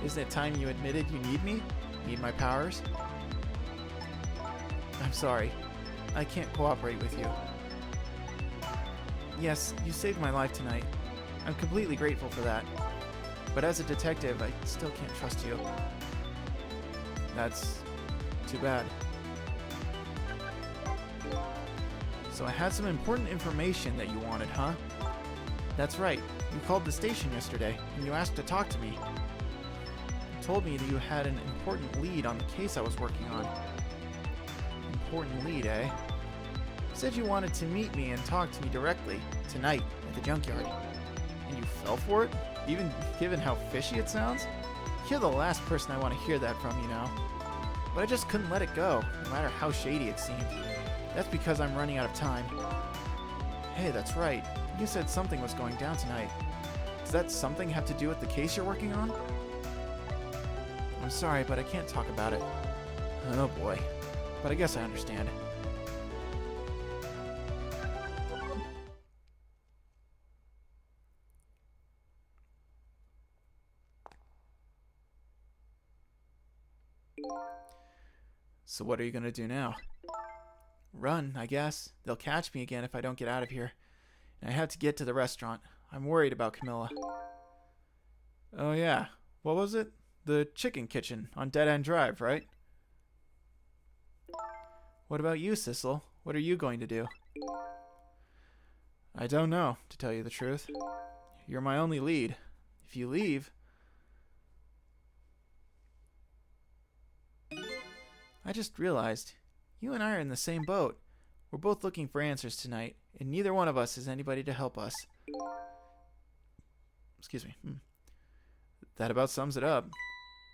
Isn't it time you admitted you need me? Need my powers? I'm sorry. I can't cooperate with you. Yes, you saved my life tonight. I'm completely grateful for that. But as a detective, I still can't trust you. That's too bad. So I had some important information that you wanted, huh? That's right. You called the station yesterday, and you asked to talk to me. You told me that you had an important lead on the case I was working on. Important lead, eh? You said you wanted to meet me and talk to me directly, tonight, at the junkyard. And you fell for it? Even given how fishy it sounds? You're the last person I want to hear that from, you know. But I just couldn't let it go, no matter how shady it seemed. That's because I'm running out of time. Hey, that's right. You said something was going down tonight. Does that something have to do with the case you're working on? I'm sorry, but I can't talk about it. Oh boy. But I guess I understand. So what are you gonna do now? Run, I guess. They'll catch me again if I don't get out of here. And I have to get to the restaurant. I'm worried about Camilla. Oh yeah. What was it? The chicken kitchen on Dead End Drive, right? What about you, Sissel? What are you going to do? I don't know, to tell you the truth. You're my only lead. If you leave... I just realized, you and I are in the same boat. We're both looking for answers tonight, and neither one of us has anybody to help us. Excuse me. That about sums it up.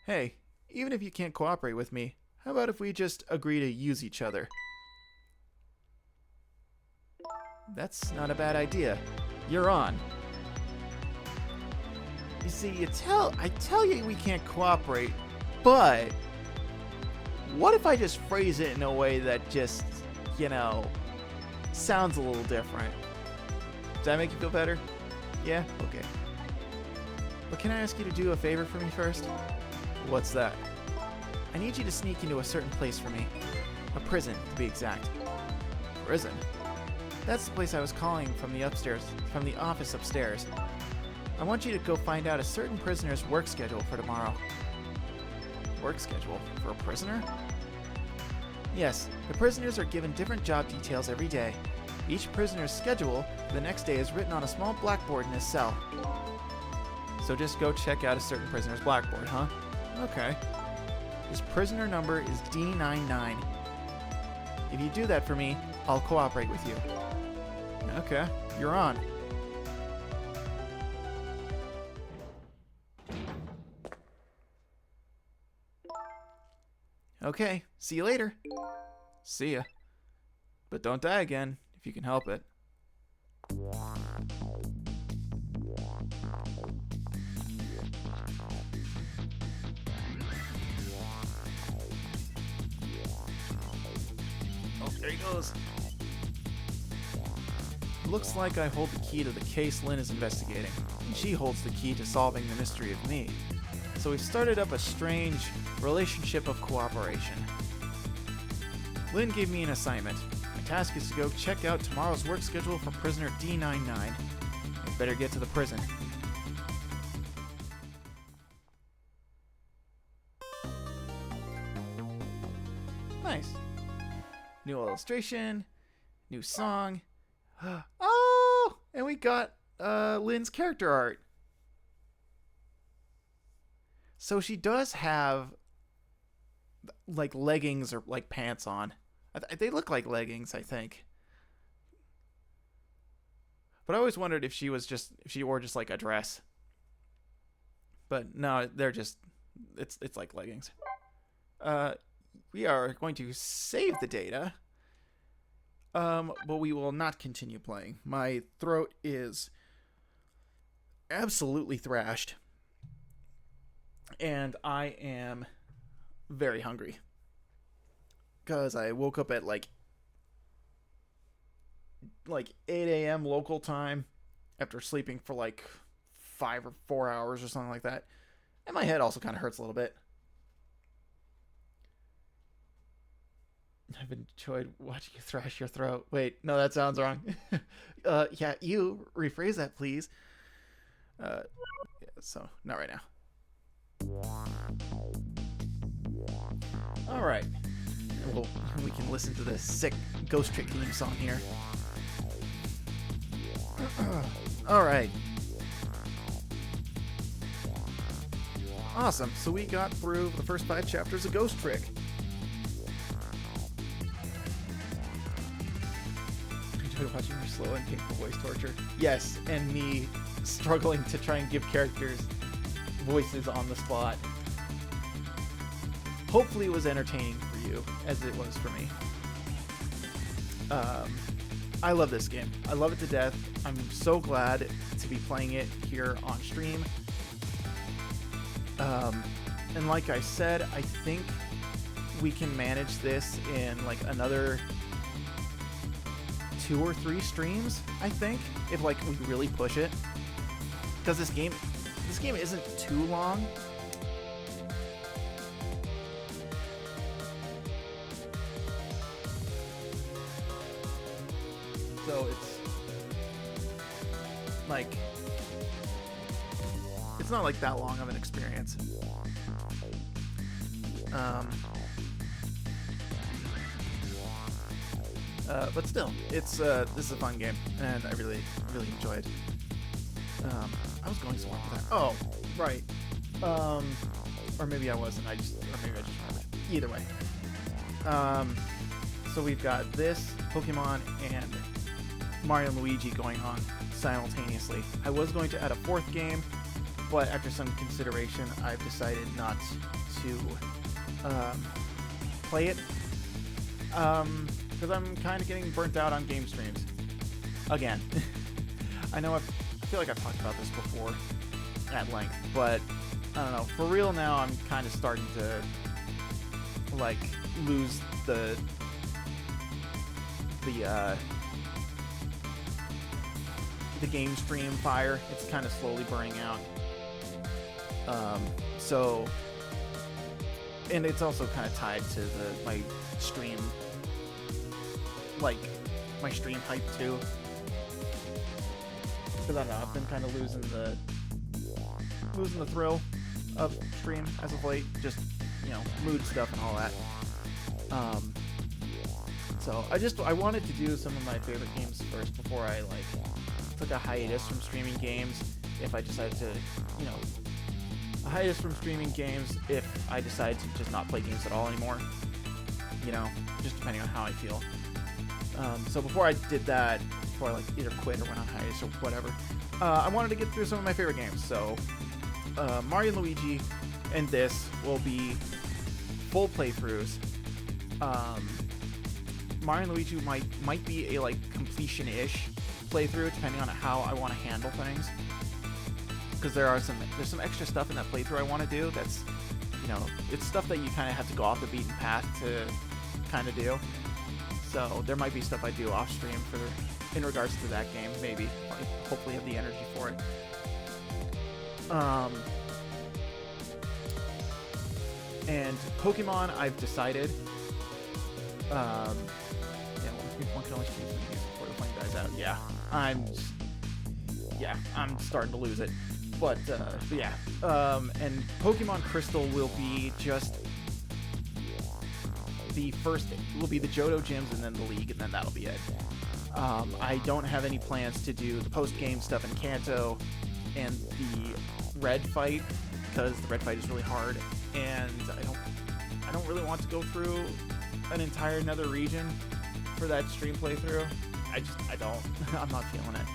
Hey, even if you can't cooperate with me, how about if we just agree to use each other? That's not a bad idea. You're on. You see, I tell you we can't cooperate, but what if I just phrase it in a way that just, you know, sounds a little different? Does that make you feel better? Yeah? Okay. But can I ask you to do a favor for me first? What's that? I need you to sneak into a certain place for me. A prison, to be exact. Prison? That's the place I was calling from the office upstairs. I want you to go find out a certain prisoner's work schedule for tomorrow. Work schedule? For a prisoner? Yes, the prisoners are given different job details every day. Each prisoner's schedule for the next day is written on a small blackboard in his cell. So just go check out a certain prisoner's blackboard, huh? Okay. His prisoner number is D99. If you do that for me, I'll cooperate with you. Okay, you're on. Okay, see you later. See ya. But don't die again, if you can help it. Oh, there he goes. Looks like I hold the key to the case Lynn is investigating, and she holds the key to solving the mystery of me. So we've started up a strange relationship of cooperation. Lynn gave me an assignment. My task is to go check out tomorrow's work schedule for prisoner D99. I better get to the prison. Nice. New illustration, new song. Oh, and we got Lynn's character art. So she does have like leggings or like pants on. They look like leggings, I think. But I always wondered if she wore just like a dress. But no, they're just it's like leggings. We are going to save the data. But we will not continue playing. My throat is absolutely thrashed. And I am very hungry. Because I woke up at like 8 a.m. local time after sleeping for like 5 or 4 hours or something like that. And my head also kind of hurts a little bit. I've enjoyed watching you thrash your throat. Wait, no, that sounds wrong. Yeah, you rephrase that, please. Yeah, so not right now. All right. Well, we can listen to the sick Ghost Trick theme song here. All right. Awesome. So we got through the first 5 chapters of Ghost Trick. Watching your slow and painful voice torture. Yes, and me struggling to try and give characters voices on the spot. Hopefully it was entertaining for you, as it was for me. I love this game. I love it to death. I'm so glad to be playing it here on stream. And like I said, I think we can manage this in like another 2 or 3 streams, I think, if like we really push it. Because this game isn't too long. So it's not like that long of an experience. But still, this is a fun game, and I really enjoyed. I was going somewhere with that. Oh, right. Or maybe I wasn't. Or maybe I just remembered. Either way. So we've got this Pokemon and Mario and Luigi going on simultaneously. I was going to add a 4th game, but after some consideration, I've decided not to play it. Because I'm kind of getting burnt out on game streams. Again. I know I feel like I've talked about this before at length, but I don't know. For real now, I'm kind of starting to like lose the game stream fire. It's kind of slowly burning out. So, and it's also kind of tied to my stream, like my stream hype too. Because I don't know, I've been kind of losing the thrill of stream as of late. Just, mood stuff and all that. So I wanted to do some of my favorite games first before I took a hiatus from streaming games. If I decided to, a hiatus from streaming games if I decide to just not play games at all anymore. Just depending on how I feel. So before I did that, before I either quit or went on hiatus or whatever, I wanted to get through some of my favorite games. So Mario and Luigi and this will be full playthroughs, Mario and Luigi might be a like completion-ish playthrough, depending on how I want to handle things. Because there's some extra stuff in that playthrough I want to do. That's, it's stuff that you kind of have to go off the beaten path to kind of do. So there might be stuff I do off stream in regards to that game. Maybe, hopefully, have the energy for it. And Pokemon, I've decided. One can only choose before the flame dies out. Yeah, I'm starting to lose it. But yeah, and Pokemon Crystal will be just the first. Will be the Johto gyms and then the League, and then that'll be it. I don't have any plans to do the post-game stuff in Kanto and the Red fight, because the Red fight is really hard, and I don't really want to go through an entire nether region for that stream playthrough. I don't. I'm not feeling it.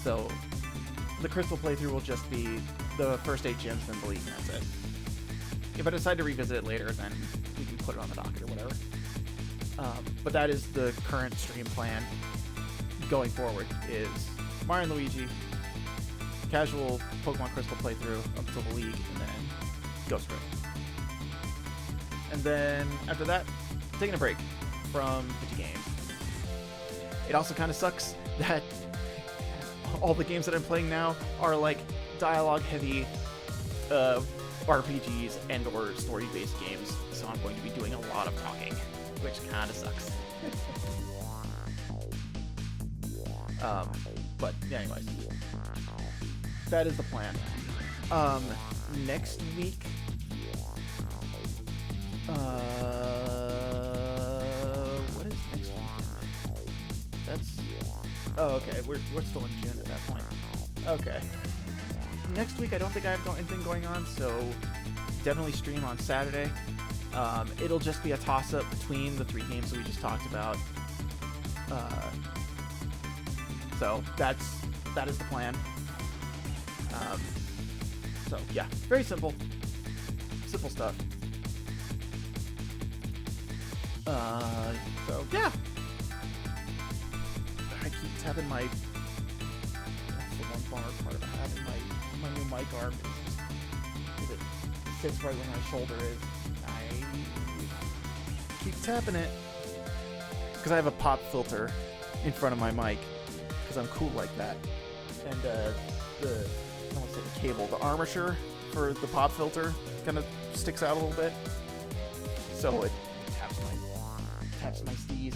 So the Crystal playthrough will just be the first 8 gyms, then the League, and that's it. If I decide to revisit it later, then we can put it on the docket or whatever. But that is the current stream plan going forward, is Mario and Luigi, casual Pokemon Crystal playthrough up until the League, and then Ghost Trick. And then after that, taking a break from video games. It also kind of sucks that all the games that I'm playing now are like dialogue-heavy RPGs and or story-based games, so I'm going to be doing a lot of talking, which kind of sucks. But anyways, that is the plan. Next week, what is next weekend? That's, oh, okay, we're still in June at that point. Okay. Next week, I don't think I have anything going on, so definitely stream on Saturday. It'll just be a toss-up between the 3 games that we just talked about. So that is the plan. So yeah, very simple stuff. So yeah, I keep tapping my. That's the one bummer part about having my new mic arm is it sits right where my shoulder is. I keep tapping it because I have a pop filter in front of my mic because I'm cool like that, and I don't want to say the cable, the armature for the pop filter kind of sticks out a little bit, so it taps my steez.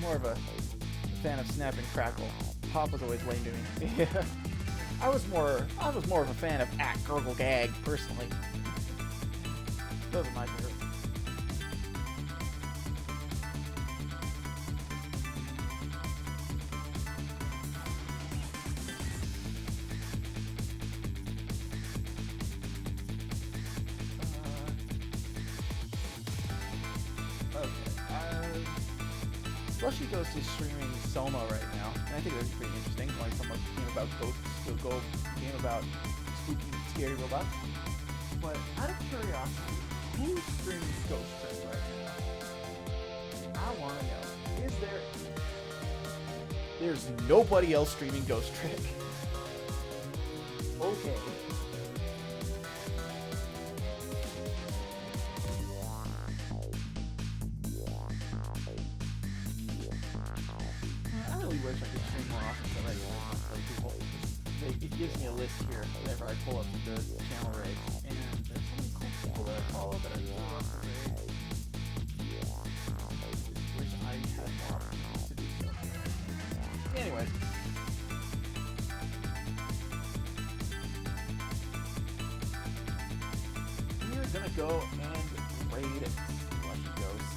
More of a fan of Snap and Crackle. Pop was always lame to me. Yeah. I was more of a fan of Act, Gurgle, Gag, personally. Those are my favorites. Slushy Ghost is streaming Soma right now, and I think that's pretty interesting, going from a game about ghosts to a game about spooky, scary robots. But out of curiosity, who's streaming Ghost Trick right now? I want to know. Is there... There's nobody else streaming Ghost Trick. Okay. Wish I could stream more often so I can play people. It gives me a list here whenever I pull up the channel rates, and there's so many cool people that I follow that are really up for rates. Wish I had more opportunities to do so. Anyways. We're gonna go and raid Slushy Ghost.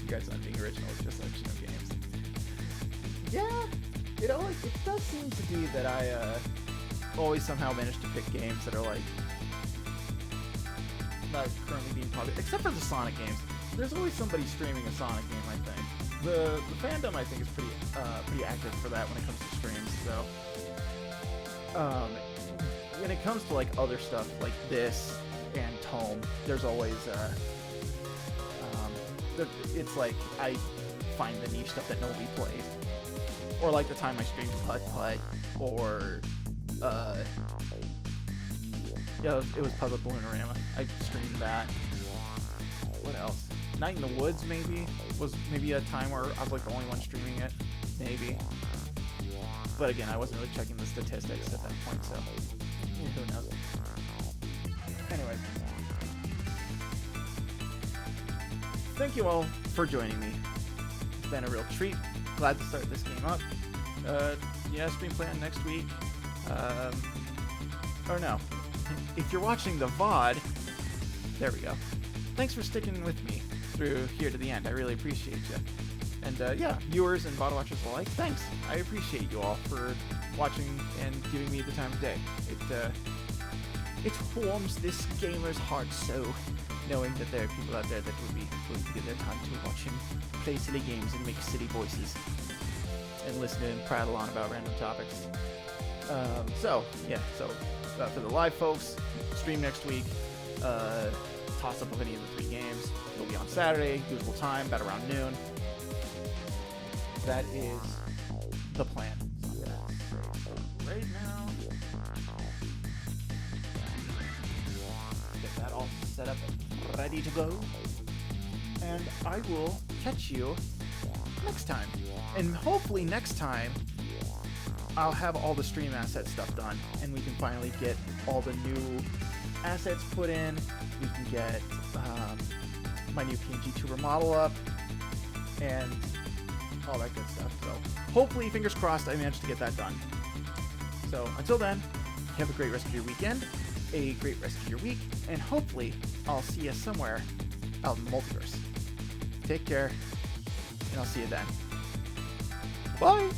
Guys on being original, it's just like games. Yeah, it does seem to be that I always somehow manage to pick games that are like not currently being popular, except for the Sonic games. There's always somebody streaming a Sonic game, I think. The fandom, I think, is pretty active for that when it comes to streams. So, when it comes to like other stuff like this and Tome, there's always it's like I find the niche stuff that nobody plays, or like the time I streamed Putt Putt, or it was Puzzle Balloonarama. I streamed that. What else? Night in the Woods was maybe a time where I was like the only one streaming it, maybe. But again, I wasn't really checking the statistics at that point, so who knows. Anyways, thank you all for joining me. It's been a real treat. Glad to start this game up. Stream plan next week. Or no. If you're watching the VOD, there we go. Thanks for sticking with me through here to the end. I really appreciate you. And viewers and VOD watchers alike, thanks. I appreciate you all for watching and giving me the time of day. It warms this gamer's heart so, knowing that there are people out there that would be willing to give their time to watch him play silly games and make silly voices and listen to him prattle on about random topics. So for the live folks, stream next week. Toss-up of any of the 3 games. It'll be on Saturday, usual time, about around noon. That is the plan. So right now, get that all set up and ready to go. And I will catch you next time. And hopefully next time, I'll have all the stream asset stuff done, and we can finally get all the new assets put in. We can get my new PNG tuber model up, and all that good stuff. So hopefully, fingers crossed, I managed to get that done. So until then, have a great rest of your weekend, a great rest of your week, and hopefully I'll see you somewhere out in the multiverse. Take care, and I'll see you then. Bye!